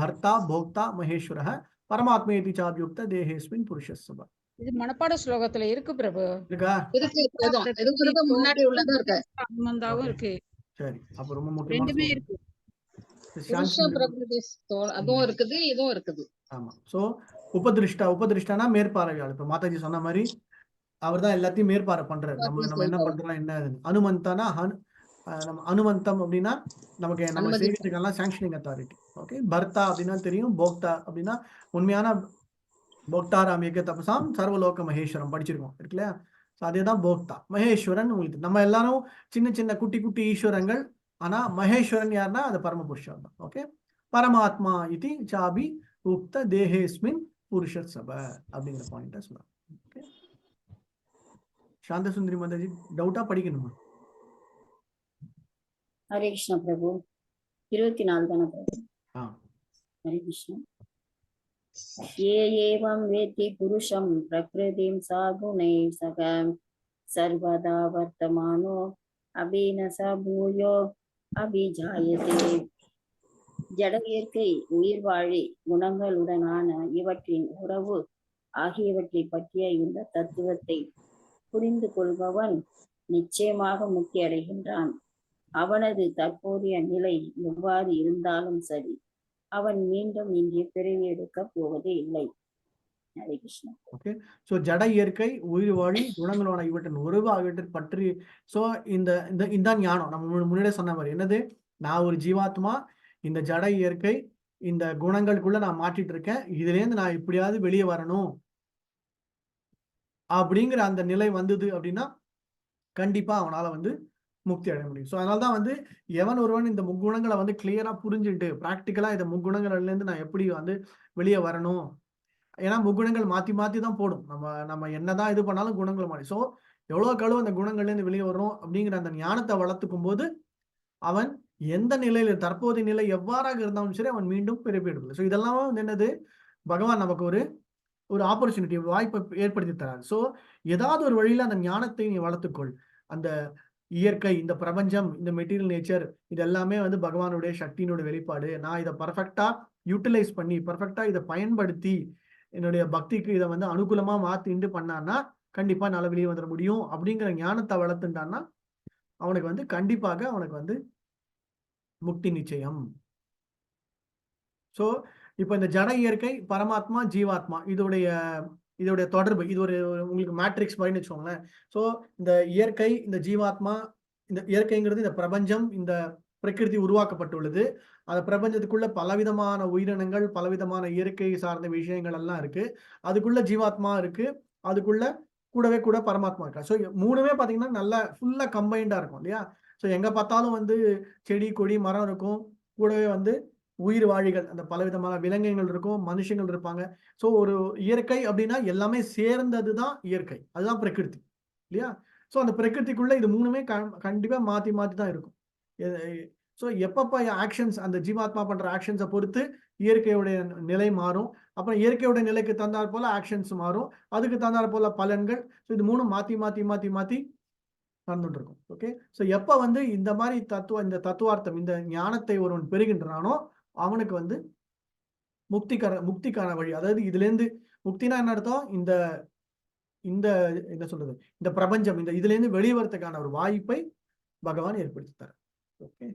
பர்த்தா போக்தா மகேஸ்வர பரமாத்மேதி சாபியுக்த தேஹேஸ்மின் புருஷஸ்ஸப. இது மனப்பாட ஸ்லோகத்துல இருக்கு பிரபு. இருக்கா? இருக்கு, முன்னாடி உள்ளதா இருக்கு, அனுமந்தாவும் இருக்கு. சரி, அப்ப ரொம்ப முக்கியமான ரெண்டுமே இருக்கு. புருஷ பிரகிருதி அதுவும் இருக்குது, இதுவும் இருக்குது. ஆமா. சோ உபதிருஷ்டானா மேற்பார்வையாளர். இப்ப மாதாஜி சொன்ன மாதிரி அவர் தான் எல்லாத்தையும் மேற்பார்வை பண்றாரு. நம்ம என்ன பண்றோம், என்ன அனுமந்தானா நம்ம அனுமந்தம் அப்படின்னா நமக்கு நம்ம செய்யறதுக்கெல்லாம் சாங்ஷனிங் அத்தாரிட்டி. ஓகே, பர்த்தா அப்படின்னா தெரியும். போக்தா அப்படின்னா உண்மையான போக்தாராம் ஏக தபசாம் சர்வலோக மகேஸ்வரம் படிச்சிருக்கோம் இருக்கு இல்லையா? அதேதான் போக்தா. மகேஸ்வரன் உங்களுக்கு நம்ம எல்லாரும் சின்ன சின்ன குட்டி குட்டி ஈஸ்வரங்கள். ஆனா மகேஸ்வரன் யாருன்னா அது பரமபுருஷன் தான். ஓகே, பரமாத்மா இது சாபி உக்த தேஹேஸ்மின் புருஷர் சப அப்படிங்கிற பாயிண்ட சொல்றாங்க. ஓகே, சாந்த சுந்தரி மாதாஜி டவுட்டா படிக்கணுமா? ஹரே கிருஷ்ணா பிரபு. 24 தானே பிரபு? ஹரே கிருஷ்ணா. ये एवं वेत्ति पुरुषं प्रकृतिं सगुणैः सह सर्वदा वर्तमानो अभिनस भूयो अभिजायते. ஜட இயற்கை, உயிர் வாழி குணங்களுடனான இவற்றின் உறவு ஆகியவற்றை பற்றிய இந்த தத்துவத்தை புரிந்து கொள்பவன் நிச்சயமாக முக்தி அடைகின்றான். அவனது தற்போதைய நிலை எவ்வாறு இருந்தாலும் சரி, அவன் மீண்டும் இங்கே பிறவி எடுக்க போவதே இல்லை. ஹரே கிருஷ்ணா. ஓகே, சோ ஜட இயற்கை, உயிர் வாழி குணங்களோட இவற்றின் உறவு ஆகியவற்றை பற்றி. சோ இந்த ஞானம் நம்ம முன்னாடியே சொன்ன மாதிரி என்னது, நான் ஒரு ஜீவாத்மா, இந்த ஜட இயற்கை இந்த குணங்களுக்குள்ள நான் மாற்றிட்டு இருக்கேன், இதுல இருந்து நான் எப்படியாவது வெளியே வரணும் அப்படிங்கிற அந்த நிலை வந்தது அப்படின்னா கண்டிப்பா அவனால வந்து முக்தி அடைய முடியும். ஸோ அதனால்தான் வந்து எவன் ஒருவன் இந்த முக்குணங்களை வந்து கிளியரா புரிஞ்சுட்டு பிராக்டிக்கலா இந்த முக்குணங்கள்ல இருந்து நான் எப்படி வந்து வெளியே வரணும். ஏன்னா முக்குணங்கள் மாத்தி மாத்தி தான் போடும். நம்ம என்னதான் இது பண்ணாலும் குணங்கள் மாறி. ஸோ எவ்வளவுக்கு எவ்வளவு அந்த குணங்கள்ல இருந்து வெளியே வரணும் அப்படிங்கிற அந்த ஞானத்தை வளர்த்துக்கும் போது அவன் எந்த நிலையில தற்போதைய நிலை எவ்வாறாக இருந்தாலும் சரி அவன் மீண்டும் பிறப்பி எடுக்கல. ஸோ இதெல்லாம் வந்து என்னது, பகவான் நமக்கு ஒரு ஆப்பர்ச்சுனிட்டி, வாய்ப்பை ஏற்படுத்தி தராரு. ஸோ ஏதாவது ஒரு வழியில அந்த ஞானத்தை நீ வளர்த்துக்கொள். அந்த இயற்கை, இந்த பிரபஞ்சம், இந்த மெட்டீரியல் நேச்சர், இது எல்லாமே வந்து பகவானுடைய சக்தியினுடைய வெளிப்பாடு. நான் இதை பர்ஃபெக்டா யூட்டிலைஸ் பண்ணி பர்ஃபெக்டா இதை பயன்படுத்தி என்னுடைய பக்திக்கு இதை வந்து அனுகூலமா மாத்திண்டு பண்ணான்னா கண்டிப்பா நல்ல வெளியே வந்துட முடியும் அப்படிங்கிற ஞானத்தை வளர்த்துட்டான்னா அவனுக்கு வந்து கண்டிப்பாக அவனுக்கு வந்து முக்தி நிச்சயம். சோ இப்ப இந்த ஜட இயற்கை, பரமாத்மா, ஜீவாத்மா இதோடைய தொடர்பு, இது ஒரு உங்களுக்கு மேட்ரிக்ஸ் மாதிரி வச்சுக்கோங்களேன். ஸோ இந்த இயற்கை, இந்த ஜீவாத்மா, இந்த இயற்கைங்கிறது இந்த பிரபஞ்சம், இந்த பிரகிருதி உருவாக்கப்பட்டுள்ளது. அந்த பிரபஞ்சத்துக்குள்ள பலவிதமான உயிரினங்கள், பலவிதமான இயற்கை சார்ந்த விஷயங்கள் எல்லாம் இருக்கு. அதுக்குள்ள ஜீவாத்மா இருக்கு, அதுக்குள்ள கூடவே கூட பரமாத்மா இருக்கா. ஸோ மூணுமே பாத்தீங்கன்னா நல்லா ஃபுல்லா கம்பைண்டா இருக்கும் இல்லையா? ஸோ எங்க பார்த்தாலும் வந்து செடி கொடி மரம் இருக்கும், கூடவே வந்து உயிர் வாழிகள், அந்த பலவிதமான விலங்குகள் இருக்கும், மனுஷங்கள் இருப்பாங்க. ஸோ ஒரு இயற்கை அப்படின்னா எல்லாமே சேர்ந்ததுதான் இயற்கை, அதுதான் பிரகிருதி இல்லையா? ஸோ அந்த பிரகிருதிக்குள்ள இது மூணுமே கண்டிப்பா மாத்தி மாத்தி தான் இருக்கும். ஸோ எப்பப்ப ஆக்ஷன்ஸ், அந்த ஜீவாத்மா பண்ற ஆக்ஷன்ஸை பொறுத்து இயற்கையுடைய நிலை மாறும். அப்புறம் இயற்கையுடைய நிலைக்கு தந்தாற் போல ஆக்ஷன்ஸ் மாறும், அதுக்கு தந்தாற் போல பலன்கள். ஸோ இது மூணும் மாத்தி மாத்தி மாத்தி மாத்தி நடந்துட்டு இருக்கும். ஓகே, ஸோ எப்ப வந்து இந்த மாதிரி இந்த தத்துவார்த்தம், இந்த ஞானத்தை ஒருவன் பெறுகின்றானோ அவனுக்கு வந்து முக்திக்கான வழி. அதாவது இதுல இருந்து முக்தினா என்ன அர்த்தம், இந்த இந்த என்ன சொல்றது, இந்த பிரபஞ்சம் இந்த இதுல இருந்து வெளிவரத்துக்கான ஒரு வாய்ப்பை பகவான் ஏற்படுத்தி தர. ஓகே.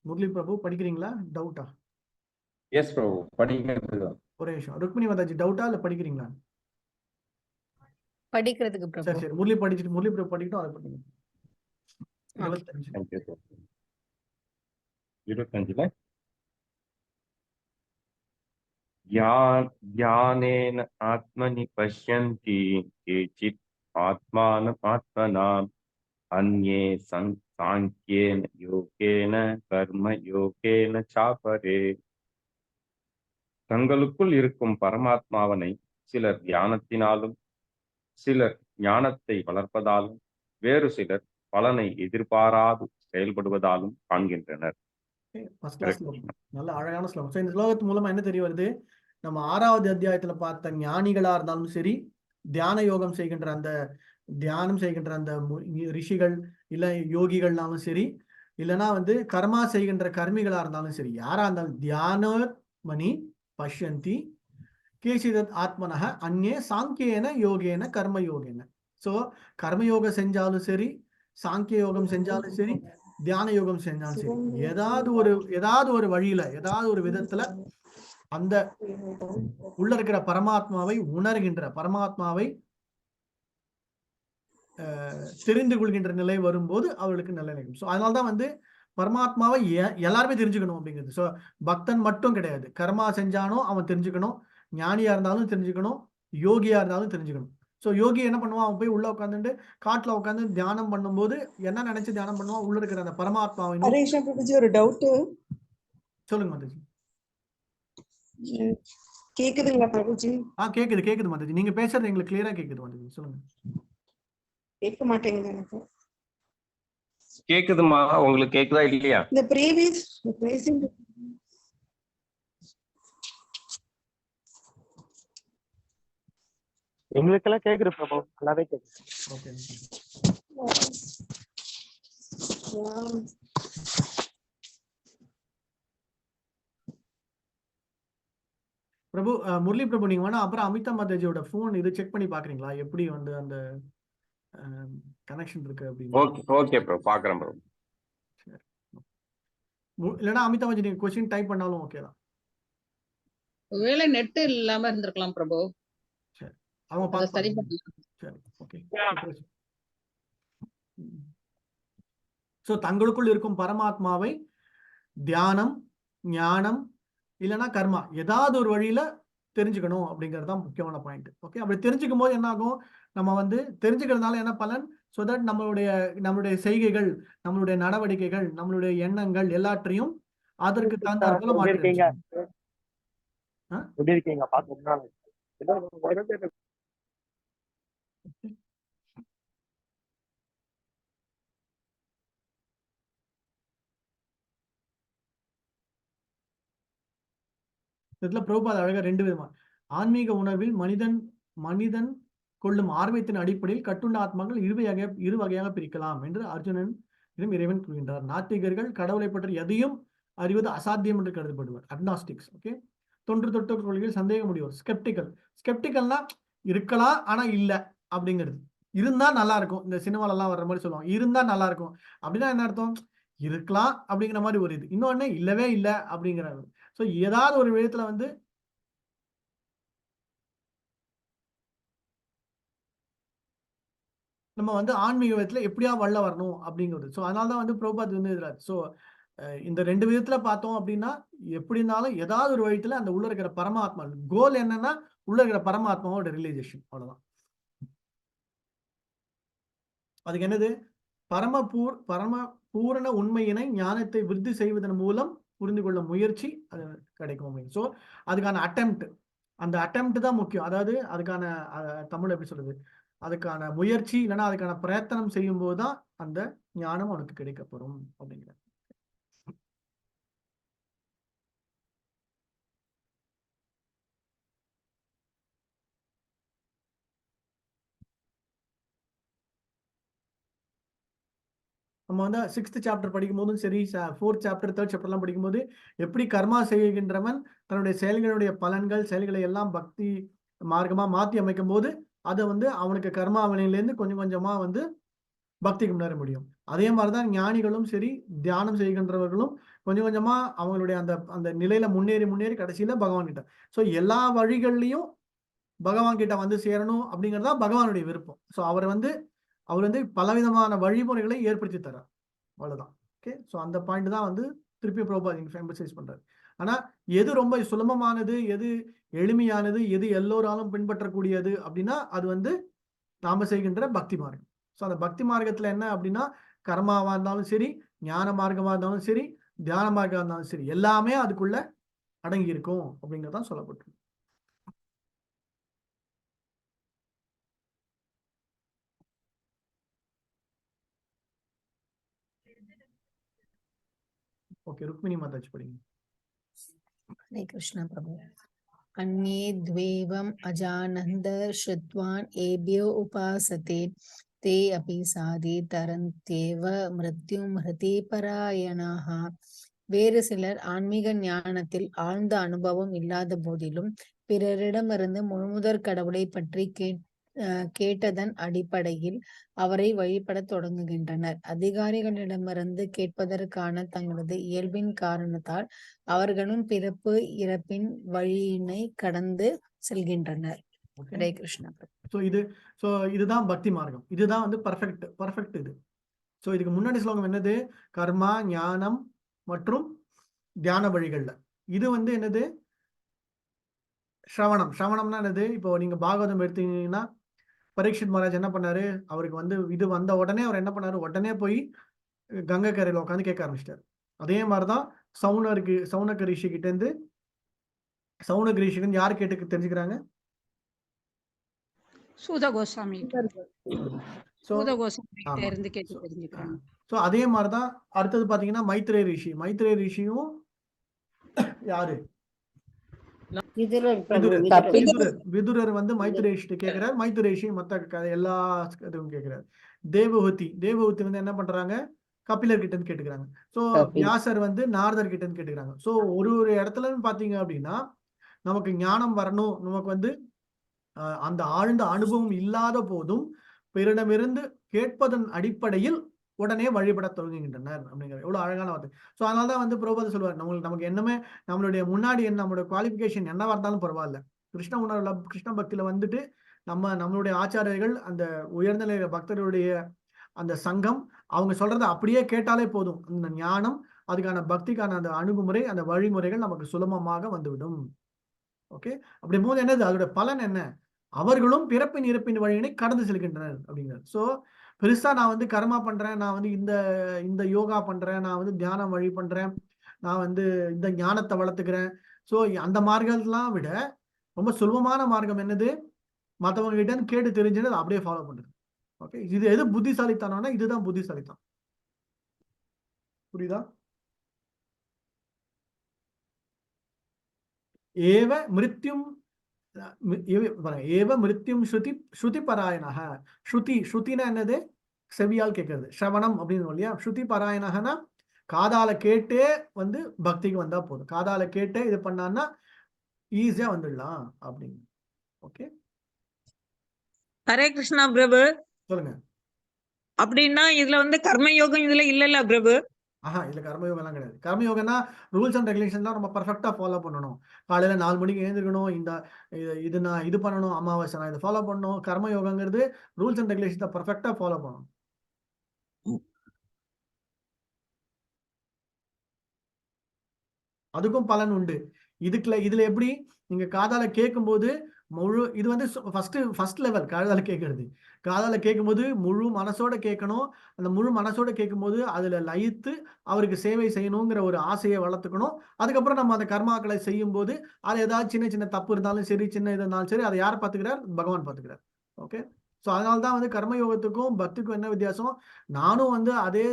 முரளி பிரபு படிக்கிறீங்களா? டவுட்டா? எஸ் பிரபு, படிக்கிறது. ஒரே நிமிஷம். ருக்மிணி மாதாஜி டவுட்டா இல்ல படிக்கிறீங்களா? படிக்கிறதுக்கு பிரபு. சரி சரி, முரளி படிச்சுட்டு முரளி பிரபு படிக்கட்டும், அதை பண்ணுங்க. 25. 25ல ஞானேன ஆத்மனி பஷ்யந்தி கேசித் ஆத்மானம் ஆத்மனாம் அன்யே சாங்கியேன யோகேன கர்ம யோகேன சாபரே. தங்களுக்குள் இருக்கும் பரமாத்மாவனை சிலர் தியானத்தினாலும் சிலர் ஞானத்தை வளர்ப்பதாலும் வேறு சிலர் பலனை எதிர்பாராது செயல்படுவதாலும் காண்கின்றனர். நல்ல அழகான ஸ்லோகம். இந்த ஸ்லோகத்து மூலமா என்ன தெரிய வருது? நம்ம 6வது அத்தியாயத்துல பார்த்த ஞானிகளா இருந்தாலும் சரி, தியான யோகம் செய்கின்ற அந்த தியானம் செய்கின்ற அந்த ரிஷிகள் இல்ல யோகிகள்னாலும் சரி, இல்லைன்னா கர்மா செய்கின்ற கர்மிகளா இருந்தாலும் சரி, யாரா இருந்தாலும் தியான மணி பஷ்யந்தி கேசிதத் ஆத்மனக அந்நே சாங்கியேன யோகேன கர்ம யோகேன. சோ கர்மயோகம் செஞ்சாலும் சரி, சாங்கிய யோகம் செஞ்சாலும் சரி, தியான யோகம் செஞ்சாலும் சரி, ஏதாவது ஒரு வழியில ஏதாவது ஒரு விதத்துல அந்த உள்ள இருக்கிற பரமாத்மாவை உணர்கின்ற, பரமாத்மாவை தெரிந்து கொள்கின்ற நிலை வரும்போது அவர்களுக்கு நல்ல நிலை. ஸோ அதனால்தான் பரமாத்மாவை எல்லாருமே தெரிஞ்சுக்கணும் அப்படிங்கிறது. ஸோ பக்தன் மட்டும் கிடையாது, கர்மா செஞ்சானோ அவன் தெரிஞ்சுக்கணும், ஞானியா இருந்தாலும் தெரிஞ்சுக்கணும், யோகியா இருந்தாலும் தெரிஞ்சுக்கணும். ஸோ யோகி என்ன பண்ணுவான்? அவன் போய் உள்ள உட்காந்துட்டு காட்டுல உட்காந்து தியானம் பண்ணும்போது என்ன நினைச்சு தியானம் பண்ணுவான்? உள்ள இருக்கிற அந்த பரமாத்மாவை. ஒரு டவுட். சொல்லுங்க மாதாஜி. கேக்குதுங்களா பிரபுஜி? கேக்குது மாதாஜி. நீங்க பேசுறது எங்களுக்கு கிளியரா கேக்குது மாதாஜி. சொல்லுங்க. கேட்க மாட்டேங்குது எனக்கு. கேக்குதுமா? உங்களுக்கு கேக்குதா இல்லையா? இந்த ப்ரீவியஸ் பேசிங் எங்களுக்கெல்லாம் கேக்குது பிரபு, நல்லாவே கேக்குது. ஓகே. பிரபு, முரளி பிரபு, நீங்க வேணா அப்புறம் அமிதா மாதாஜியோட போன் இது செக் பண்ணி பாக்குறீங்களா, எப்படி அந்த கனெக்ஷன் இருக்கு அப்படின்னு? ஓகே ப்ரோ, பாக்குறேன் ப்ரோ. இல்லைன்னா அமிதா மாதாஜி நீங்க क्वेश्चन டைப் பண்ணாலும் ஓகே தான். ஒருவேளை நெட் இல்லாம இருந்திருக்கலாம் பிரபு. சரி, அவங்க பாத்து சரி. சரி, ஓகே. சோ தங்களுக்குள் இருக்கும் பரமாத்மாவை தியானம், ஞானம் இல்லைன்னா கர்மா ஏதாவது ஒரு வழியில தெரிஞ்சுக்கணும் அப்படிங்கிறது தான் முக்கியமான பாயிண்ட். ஓகே. அப்படி தெரிஞ்சுக்கும் போது என்ன ஆகும்? நம்ம தெரிஞ்சுக்கிறதுனால என்ன பலன்? சோ தட் நம்மளுடைய செய்கைகள், நம்மளுடைய நடவடிக்கைகள், நம்மளுடைய எண்ணங்கள் எல்லாத்தையும் அதற்கு தகுந்தாற்போல மாற்றி. எப்படி இருக்கீங்க? பாத்து இதுல பிரபுபாத் அழகா 2 விதமா ஆன்மீக உணர்வில் மனிதன் கொள்ளும் ஆர்வத்தின் அடிப்படையில் கட்டுண்ட ஆத்மாக்கள் இரு வகையாக பிரிக்கலாம் என்று அர்ஜுனன் இறைவன் கூறுகின்றார். நாத்திகர்கள் கடவுளை பற்றி எதையும் அறிவது அசாத்தியம் என்று கருதப்படுவார், அக்னாஸ்டிக்ஸ். ஓகே. தொன்று தொட்ட கொள்கையில் சந்தேகம் முடியும். ஸ்கெப்டிக்கல்னா இருக்கலாம் ஆனா இல்ல அப்படிங்கிறது. இருந்தா நல்லா இருக்கும், இந்த சினிமால எல்லாம் வர்ற மாதிரி சொல்லுவாங்க, இருந்தா நல்லா இருக்கும் அப்படின்னா என்ன அர்த்தம்? இருக்கலாம் அப்படிங்கிற மாதிரி ஒரு இது. இன்னொன்னு இல்லவே இல்லை அப்படிங்கிறாங்க. ஸோ ஏதாவது ஒரு விதத்துல நம்ம ஆன்மீக விதத்துல எப்படியா வல்ல வரணும் அப்படிங்கிறது. ஸோ அதனாலதான் பிரபுபாத் இதுல ஸோ இந்த 2 விதத்துல பார்த்தோம் அப்படின்னா, எப்படி இருந்தாலும் ஏதாவது ஒரு விதத்துல அந்த உள்ள இருக்கிற பரமாத்மா கோல் என்னன்னா உள்ள இருக்கிற பரமாத்மாவோட ரியலைசேஷன், அவ்வளவுதான். அதுக்கு என்னது? பரம பூரண உண்மையினை ஞானத்தை விருத்தி செய்வதன் மூலம் புரிந்து கொள்ள முயற்சி அது கிடைக்கும். ஸோ அதுக்கான அந்த அட்டெம்ப்ட் தான் முக்கியம். அதாவது அதுக்கான தமிழ் எப்படி சொல்றது, அதுக்கான முயற்சி இல்லைன்னா அதுக்கான பிரயத்தனம் செய்யும் போதுதான் அந்த ஞானம் அவனுக்கு கிடைக்கப்படும் அப்படிங்கிற. நம்ம 6th சாப்டர் படிக்கும் போதும் சரி, 4th சாப்டர் 3rd சாப்டர் எல்லாம் படிக்கும்போது எப்படி கர்மா செய்கின்றவன் தன்னுடைய செயல்களுடைய பலன்கள் செயல்களை எல்லாம் பக்தி மார்க்கமா மாற்றி அமைக்கும் போது அதை வந்து அவனுக்கு கர்மாவனையிலேருந்து கொஞ்சம் கொஞ்சமா வந்து பக்திக்கு முன்னேற முடியும். அதே மாதிரிதான் ஞானிகளும் சரி, தியானம் செய்கின்றவர்களும் கொஞ்சம் கொஞ்சமா அவங்களுடைய அந்த அந்த நிலையில முன்னேறி முன்னேறி கடைசியில பகவான் கிட்ட. ஸோ எல்லா வழிகள்லையும் பகவான் கிட்ட வந்து சேரணும் அப்படிங்கிறதா பகவானுடைய விருப்பம். ஸோ அவர் வந்து பலவிதமான வழிமுறைகளை ஏற்படுத்தி தர்றார். அவ்வளவுதான். ஓகே. ஸோ அந்த பாயிண்ட் தான் வந்து திருப்பி பிரபுபாத் எம்பசைஸ் பண்றாரு. ஆனா எது ரொம்ப சுலபமானது, எது எளிமையானது, எது எல்லோராலும் பின்பற்றக்கூடியது அப்படின்னா அது வந்து நாம செய்கின்ற பக்தி மார்க்கம். ஸோ அந்த பக்தி மார்க்கத்துல என்ன அப்படின்னா கர்மாவா இருந்தாலும் சரி, ஞான மார்க்கமா இருந்தாலும் சரி, தியான மார்க்கமா இருந்தாலும் சரி, எல்லாமே அதுக்குள்ள அடங்கி இருக்கும் அப்படிங்கறதான் சொல்லப்பட்டிருக்கு. ஓகே, ருக்மிணி மாதாஜி படிங்க. हरे कृष्ण प्रभु। अन्ये द्वेवम् अजानन्द श्रुत्वान् एभ्यो उपासते ते अपि साधि तरन्त्येव மிருத்யும் ஹிருதி பராயணாः. வேறு சிலர் ஆன்மீக ஞானத்தில் ஆழ்ந்த அனுபவம் இல்லாத போதிலும் பிறரிடமிருந்து முழுமுதற் கடவுளை பற்றி கேட்டதன் அடிப்படையில் அவரை வழிபட தொடங்குகின்றனர். அதிகாரிகளிடமிருந்து கேட்பதற்கான தங்களது இயல்பின் காரணத்தால் அவர்களும் பிறப்பு இறப்பின் வழியினை கடந்து செல்கின்றனர். ஹரே கிருஷ்ணா. இதுதான் பக்தி மார்க்கம். இதுதான் வந்து பர்ஃபெக்ட் இது. ஸோ இதுக்கு முன்னாடி ஸ்லோகம் என்னது? கர்மா, ஞானம் மற்றும் தியான வழிகள்ல இது வந்து என்னது? ஸ்ரவணம்னா என்னது? இப்போ நீங்க பாகவதம் எடுத்தீங்கன்னா பரீட்சித் மகாராஜ் என்ன பண்ணாரு? அவருக்கு வந்து இது வந்த உடனே அவர் என்ன பண்ணாரு? உடனே போய் கங்கை கரையில உட்காந்து கேட்க ஆரம்பிச்சிட்டாரு. அதே மாதிரிதான் சவுனக ரிஷி கிட்ட இருந்து யார் கேட்டு தெரிஞ்சுக்கிறாங்க? சூத கோஸ்வாமி அதே மாதிரிதான் அடுத்தது பாத்தீங்கன்னா மைத்ரே ரிஷியும் யாரு? விதுரர் வந்து மைத்ரேஷி கேட்கிறார். மைத்ரேஷி மத்த எல்லா இதுவும் கேட்கிறார். தேவஹூதி வந்து என்ன பண்றாங்க? கபிலர் கிட்ட இருந்து கேட்டுக்கிறாங்க. சோ வியாசர் வந்து நாரதர் கிட்ட இருந்து கேட்டுக்கிறாங்க. சோ ஒரு இடத்துல பாத்தீங்க அப்படின்னா நமக்கு ஞானம் வரணும், நமக்கு வந்து அந்த ஆழ்ந்த அனுபவம் இல்லாத போதும் பிறரிடமிருந்து கேட்பதன் அடிப்படையில் உடனே வழிபட தொடங்குகின்றனர் அப்படிங்கிற எவ்வளவு அழகான வார்த்தை. ஸோ அதனாலதான் வந்து பிரபுபாத சொல்லுவார், நமக்கு என்னமே நம்மளுடைய முன்னாடி நம்மளுடைய குவாலிபிகேஷன் என்னவா இருந்தாலும் பரவாயில்ல, கிருஷ்ண உணர்வுல கிருஷ்ண பக்தியில வந்துட்டு நம்மளுடைய ஆச்சாரியர்கள் அந்த உயர்ந்த நிலை பக்தர்களுடைய அந்த சங்கம் அவங்க சொல்றதை அப்படியே கேட்டாலே போதும். அந்த ஞானம், அதுக்கான பக்திக்கான அந்த அணுகுமுறை, அந்த வழிமுறைகள் நமக்கு சுலபமாக வந்துவிடும். ஓகே. அப்படி போது என்னது அதோட பலன் என்ன? அவர்களும் பிறப்பின் இறப்பின் வழியினை கடந்து செல்கின்றனர் அப்படிங்கிறார். ஸோ பெருசா நான் வந்து கர்மா பண்றேன், நான் வந்து இந்த யோகா பண்றேன், நான் வந்து தியானம் வழி பண்றேன், நான் வந்து இந்த ஞானத்தை வளர்த்துக்கிறேன். ஸோ அந்த மார்க்கெல்லாம் விட ரொம்ப சுலபமான மார்க்கம் என்னது? மற்றவங்க கிட்ட கேட்டு தெரிஞ்சது அப்படியே ஃபாலோ பண்றது. ஓகே. இது எது புத்திசாலித்தனம்னா இதுதான் புத்திசாலித்தனம். புரியுதா? ஏவ மிருத்யும் ஸ்ருதி பராயணக. ஸ்ருதினா என்னது? செவியால் கேட்கறது, ஸ்ரவணம் அப்படின்னு இல்லையா? ஸ்ருதி பராயணகனா காதால கேட்டே வந்து பக்திக்கு வந்தா போதும். காதால கேட்டே இது பண்ணான்னா ஈஸியா வந்துடலாம் அப்படின்னு. ஓகே. ஹரே கிருஷ்ணா பிரபு. சொல்லுங்க. அப்படின்னா இதுல வந்து கர்மயோகம் இதுல இல்லல்ல பிரபு? இதுல கர்மயோகம் எல்லாம் கிடையாது. கர்மயோகம்னா ரூல்ஸ் அண்ட் ரெகுலேஷன் தான் நம்ம பர்ஃபெக்டா ஃபாலோ பண்ணணும். காலையில 4 மணிக்கு எழுந்திருக்கணும், இது நான் இது பண்ணணும், அமாவாசை நான் இதை ஃபாலோ பண்ணணும். கர்மயோகங்கிறது ரூல்ஸ் அண்ட் ரெகுலேஷன் தான் பர்ஃபெக்டா ஃபாலோ பண்ணணும். அதுக்கும் பலன் உண்டு. இதுல எப்படி நீங்க காதால கேட்கும் போது இது வந்து ஃபர்ஸ்ட் லெவல் காதால கேட்கறது. காதால கேட்கும்போது முழு மனசோட கேட்கணும். அந்த முழு மனசோட கேட்கும்போது அதுல லயித்து அவருக்கு சேவை செய்யணுங்கிற ஒரு ஆசையை வளர்த்துக்கணும். அதுக்கப்புறம் நம்ம அந்த கர்மாக்களை செய்யும் போது அது ஏதாவது சின்ன சின்ன தப்பு இருந்தாலும் சரி, சின்ன இது இருந்தாலும் சரி, அதை யார் பார்த்துக்கிறார்? பகவான் பார்த்துக்கிறார். ஓகே. ஸோ அதனால்தான் வந்து கர்மயோகத்துக்கும் பக்திக்கும் என்ன வித்தியாசம்? நானும் வந்து அதே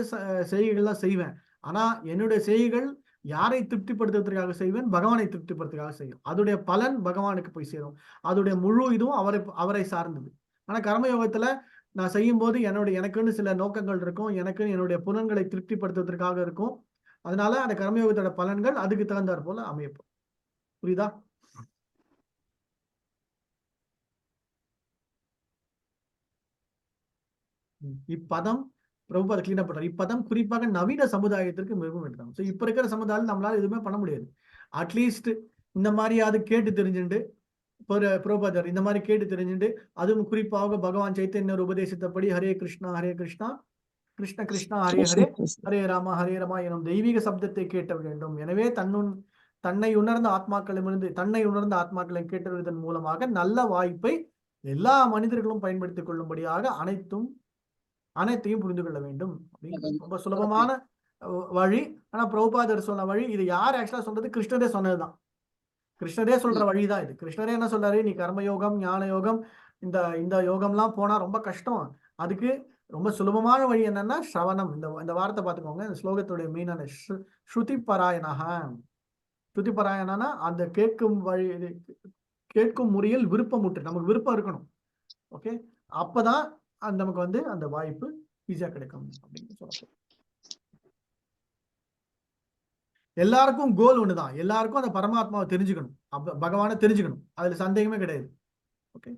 செய்கைகள் தான் செய்வேன். ஆனா என்னுடைய செய்கைகள் யாரை திருப்திப்படுத்துவதற்காக செய்வேன்? பகவானை திருப்திப்படுத்துவதற்காக செய்யும். அதோடைய பலன் பகவானுக்கு போய் சேரும். அதோடைய முழு இதுவும் அவரை சார்ந்தது. ஆனா கர்மயோகத்துல நான் செய்யும் போது எனக்குன்னு சில நோக்கங்கள் இருக்கும், எனக்கு என்னுடைய புலன்களை திருப்திப்படுத்துவதற்காக இருக்கும். அதனால அந்த கர்மயோகத்தோட பலன்கள் அதுக்கு தகுந்தாற் போல அமையப்படும். புரியுதா? இப்பதம் பிரபுபாத கிளீன் அப் பண்றாரு. இப்பதம் குறிப்பாக நவீன சமுதாயத்திற்கு மிகவும் எடுத்தாங்க. ஸோ இப்ப இருக்கிற சமுதாயம் நம்மளால எதுவுமே பண்ண முடியாது. அட்லீஸ்ட் இந்த மாதிரியாவது கேட்டு தெரிஞ்சுட்டு பிரபுபாதர் இந்த மாதிரி கேட்டு தெரிஞ்சுட்டு, அதுவும் குறிப்பாக பகவான் சைத்தன்யர் உபதேசித்தபடி ஹரே கிருஷ்ணா கிருஷ்ண கிருஷ்ணா ஹரே ஹரே ஹரே ராமா எனும் தெய்வீக சப்தத்தை கேட்ட வேண்டும். எனவே தன்னை உணர்ந்த ஆத்மாக்களை கேட்டதன் மூலமாக நல்ல வாய்ப்பை எல்லா மனிதர்களும் பயன்படுத்திக் கொள்ளும்படியாக அனைத்தையும் புரிந்து கொள்ள வேண்டும். ரொம்ப சுலபமான வழி. ஆனா பிரபுபாதர் சொன்ன வழி இது யார் ஆக்சுவலா சொல்றது? கிருஷ்ணரே சொன்னதுதான். கிருஷ்ணரே சொல்ற வழிதான் இது. கிருஷ்ணரே என்ன சொல்றாரு? நீ கர்மயோகம், ஞான யோகம், இந்த யோகம்லாம் போனா ரொம்ப கஷ்டம். அதுக்கு ரொம்ப சுலபமான வழி என்னன்னா ஸ்ரவணம். இந்த வார்த்தை பார்த்துக்கோங்க. இந்த ஸ்லோகத்துடைய மீனான ஸ்ருதி பராயணனா அந்த கேட்கும் முறையில் விருப்பமுற்று, நமக்கு விருப்பம் இருக்கணும். ஓகே, அப்பதான் நமக்கு வந்து அந்த வாய்ப்பு ஈஸியா கிடைக்கும் அப்படின்னு சொல்லலாம். எல்லாருக்கும் கோல் ஒண்ணுதான். எல்லாருக்கும் அந்த பரமாத்மாவை தெரிஞ்சுக்கணும், பகவானை தெரிஞ்சுக்கணும். அதுல சந்தேகமே கிடையாது. ஓகே,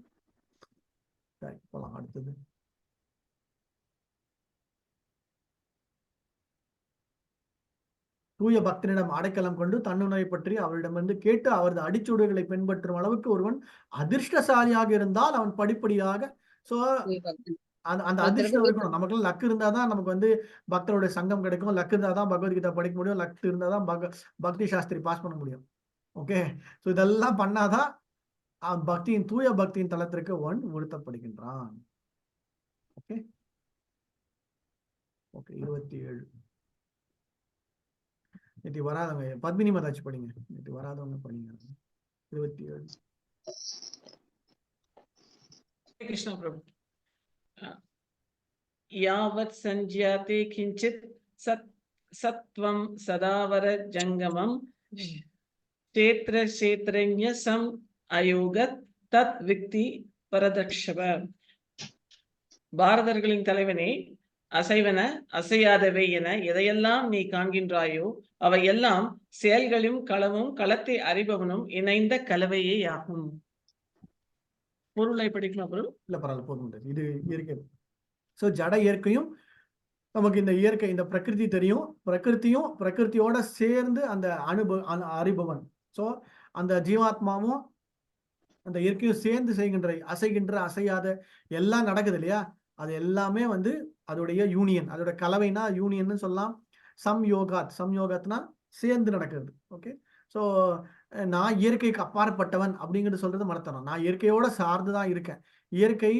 சரி போலாம் அடுத்தது. தூய பக்தனிடம் அடைக்கலம் கொண்டு தன்னுணரை பற்றி அவரிடமிருந்து கேட்டு அவரது அடிச்சுவடுகளை பின்பற்றும் அளவுக்கு ஒருவன் அதிர்ஷ்டசாலியாக இருந்தால் அவன் படிப்படியாக அந்த அதிர்ஷ்டம் இருக்கணும். நமக்கு லக்கு இருந்தாதான் நமக்கு வந்து பக்தருடைய சங்கம் கிடைக்கும். லக்கு இருந்தாதான் பகவத்கீதா படிக்க முடியும். லக்கு இருந்தாதான் பக்தி சாஸ்திரி பாஸ் பண்ண முடியும். ஓகே, ஸோ இதெல்லாம் பண்ணாதான் தூய பக்தியின் தளத்திற்கு ஒன் உறுத்தப்படுகின்றான். ஓகே ஓகே 27 நேற்று வராதவங்க பத்மினி மதாச்சு படிங்க. நேற்று வராதவங்க படிங்க. 27 கிருஷ்ணா பிரபு. யாவத் சஞ்சாதே கிஞ்சித் சத்வம் சதாவர ஜங்கமம் க்ஷேத்ரஞ சம் அயோகத் தத் விக்தி பரதக்ஷப. பாரதர்களின் தலைவனே, அசைவன அசையாதவை என எதையெல்லாம் நீ காண்கின்றாயோ அவையெல்லாம் செயல்களும் களமும் களத்தை அறிபவனும் இணைந்த கலவையே ஆகும். பொருளை படிக்கலாம் பொருள் இல்ல, பரவாயில்ல, போதும். இது இயற்கை. ஸோ ஜட இயற்கையும் நமக்கு இந்த இயற்கை, இந்த பிரகிருதி தெரியும். பிரகிருத்தியோட சேர்ந்து அந்த அறிபவன். ஸோ அந்த ஜீவாத்மாவும் அந்த இயற்கையும் சேர்ந்து அசைகின்ற அசையாத எல்லாம் நடக்குது இல்லையா? அது எல்லாமே வந்து அதோடைய யூனியன், அதோட கலவைனா யூனியன் சொல்லலாம். சம்யோகாத்னா சேர்ந்து நடக்கிறது. ஓகே, ஸோ நான் இயற்கைக்கு அப்பாற்பட்டவன் அப்படிங்கிறது சொல்றது மறத்தணும். நான் இயற்கையோட சார்ந்துதான் இருக்கேன். இயற்கை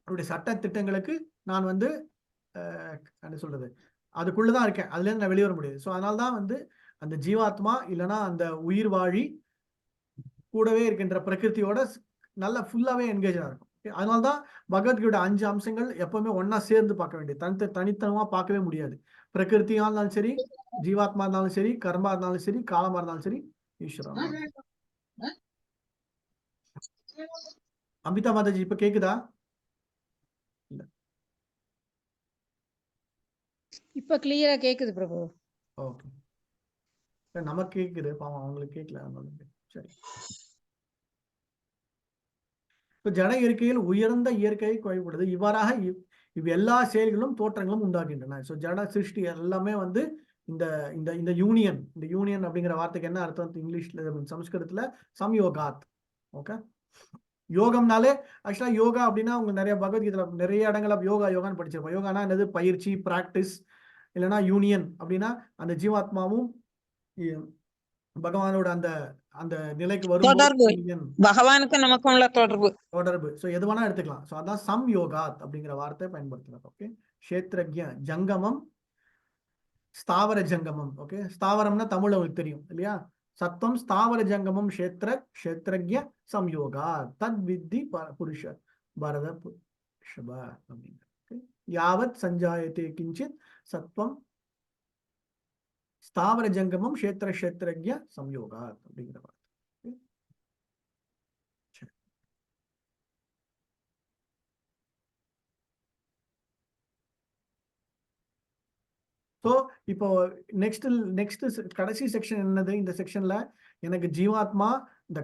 அவருடைய சட்ட திட்டங்களுக்கு நான் வந்து என்ன சொல்றது, அதுக்குள்ளதான் இருக்கேன். அதுல இருந்து நான் வெளியே வர முடியாது. ஸோ அதனால்தான் வந்து அந்த ஜீவாத்மா இல்லைன்னா அந்த உயிர் வாழி கூடவே இருக்கின்ற பிரகிருத்தியோட நல்லா ஃபுல்லாவே என்கேஜா இருக்கும். அதனால்தான் பகவத்கீதையோட 5 அம்சங்கள் எப்பவுமே ஒன்னா சேர்ந்து பார்க்க வேண்டியது. தனித்தனமா பார்க்கவே முடியாது. பிரகிருத்தியா இருந்தாலும் சரி, ஜீவாத்மா இருந்தாலும் சரி, கர்மா இருந்தாலும் சரி, காலமா இருந்தாலும் சரி, ஈஸ்வரா. அம்பிதா மாதாஜி இப்ப கேக்குதா? இல்ல, இப்ப கிளியரா கேக்குது பிரபு. ஓகே, நமக்கு கேக்குது, பாவம் அவங்களுக்கு கேட்கல. சரி, இப்ப ஜட இயற்கையில் உயர்ந்த இயற்கையை குறைபடுது. இவ்வாறாக எல்லா செயல்களும் தோற்றங்களும் உண்டாகின்றன. ஸோ ஜட சிருஷ்டி எல்லாமே வந்து இந்த யூனியன் அப்படிங்கிற வார்த்தைக்கு என்ன அர்த்தம் இங்கிலீஷ்ல, சமஸ்கிருதத்துல சம்யோகாத். ஓகே, யோகம்னாலே ஆக்சுவலா யோகா அப்படின்னா அவங்க நிறைய பகவத்கீதையில நிறைய இடங்கள்ல யோகான்னு படிச்சிருப்போம். யோகானா என்னது? பயிற்சி, பிராக்டிஸ். இல்லைன்னா யூனியன் அப்படின்னா அந்த ஜீவாத்மாவும் பகவானோட அந்த நிலைக்கு வரும் பகவானுக்கு நமக்கும் உள்ள தொடர்பு. சோ எது வேணா எடுத்துக்கலாம். சோ அதான் சம்யோகாத் அப்படிங்கிற வார்த்தை பயன்படுத்துறாங்க. ஓகே, க்ஷேத்ரஜ்ஞ ஜங்கமம், ஸ்தாவர ஜங்கமம். ஓகே, ஸ்தாவரம்னா தமிழ் உங்களுக்கு தெரியும் இல்லையா? சத்வம் ஸ்தாவர ஜங்கமம் க்ஷேத்ரஜ்ஞ சம்யோகா தத் வித்தி புருஷ பரத புருஷப அப்படிங்கிற. யாவத் சஞ்சாயத்தே கிஞ்சித் சத்வம் ஸ்தாவர ஜங்கமம் க்ஷேத்ரஜ்ஞ சம்யோகா அப்படிங்கிற வார்த்தை. ஸோ இப்போ நெக்ஸ்ட் கடைசி செக்ஷன் என்னது? இந்த செக்ஷன்ல எனக்கு ஜீவாத்மா, இந்த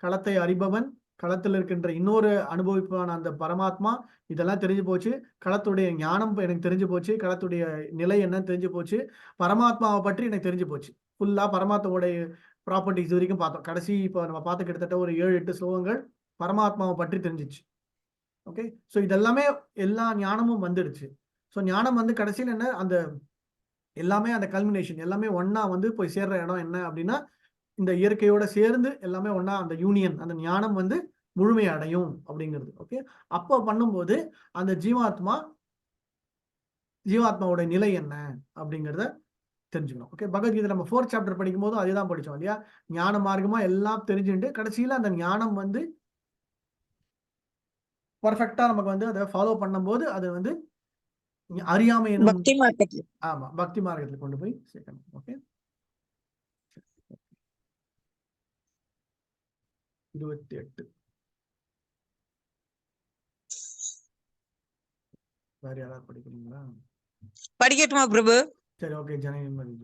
களத்தை அறிபவன், களத்தில் இருக்கின்ற இன்னொரு அனுபவிப்பான அந்த பரமாத்மா இதெல்லாம் தெரிஞ்சு போச்சு, களத்துடைய ஞானம் எனக்கு தெரிஞ்சு போச்சு, களத்துடைய நிலை என்னன்னு தெரிஞ்சு போச்சு, பரமாத்மாவை பற்றி எனக்கு தெரிஞ்சு போச்சு. ஃபுல்லா பரமாத்மாவுடைய ப்ராப்பர்ட்டிஸ் வரைக்கும் பார்த்தோம். கடைசி இப்போ நம்ம பார்த்து கிட்டத்தட்ட ஒரு 7-8 ஸ்லோகங்கள் பரமாத்மாவை பற்றி தெரிஞ்சிச்சு. ஓகே, ஸோ இதெல்லாமே எல்லா ஞானமும் வந்துடுச்சு. ஸோ ஞானம் வந்து கடைசியில் என்ன, அந்த எல்லாமே அந்த கல்மினேஷன் எல்லாமே ஒன்னா வந்து போய் சேர்ற இடம் என்ன அப்படின்னா, இந்த இயற்கையோட சேர்ந்து எல்லாமே ஒன்னா அந்த யூனியன், அந்த ஞானம் வந்து முழுமை அடையும் அப்படிங்கிறது. ஓகே, அப்போ பண்ணும்போது அந்த ஜீவாத்மாவோட நிலை என்ன அப்படிங்கிறத தெரிஞ்சுக்கணும். ஓகே, பகவத்கீதை நம்ம 4th சாப்டர் படிக்கும் போது அதுதான் படிச்சோம் இல்லையா, ஞான மார்க்கமா எல்லாம் தெரிஞ்சுட்டு கடைசியில அந்த ஞானம் வந்து பர்ஃபெக்டா நமக்கு வந்து அதை ஃபாலோ பண்ணும்போது அது வந்து அறியாமை பக்தி மார்க்கத்துல. ஆமா, பக்தி மார்க்கத்துல கொண்டு போய் சேர்க்கணும். ஓகே, 28 வேற யாராவது படிக்கிறீங்களா? படிக்கட்டுமா பிரபு? சரி, ஓகே.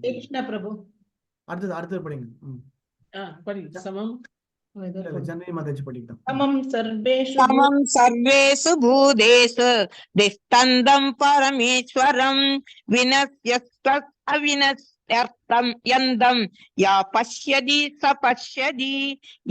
கிருஷ்ணா பிரபு அடுத்தது படிங்க. சமம் ஜனனி மாதாஜி படிக்கலாம். சமம் சர்வேஷு பூதேஷு திஷ்டந்தம் பரமேஸ்வரம் வினஸ்யஸ்தத் அவினஸ்யர்த்தம் யந்தம் யா பஷ்யதி ச பஷ்யதி.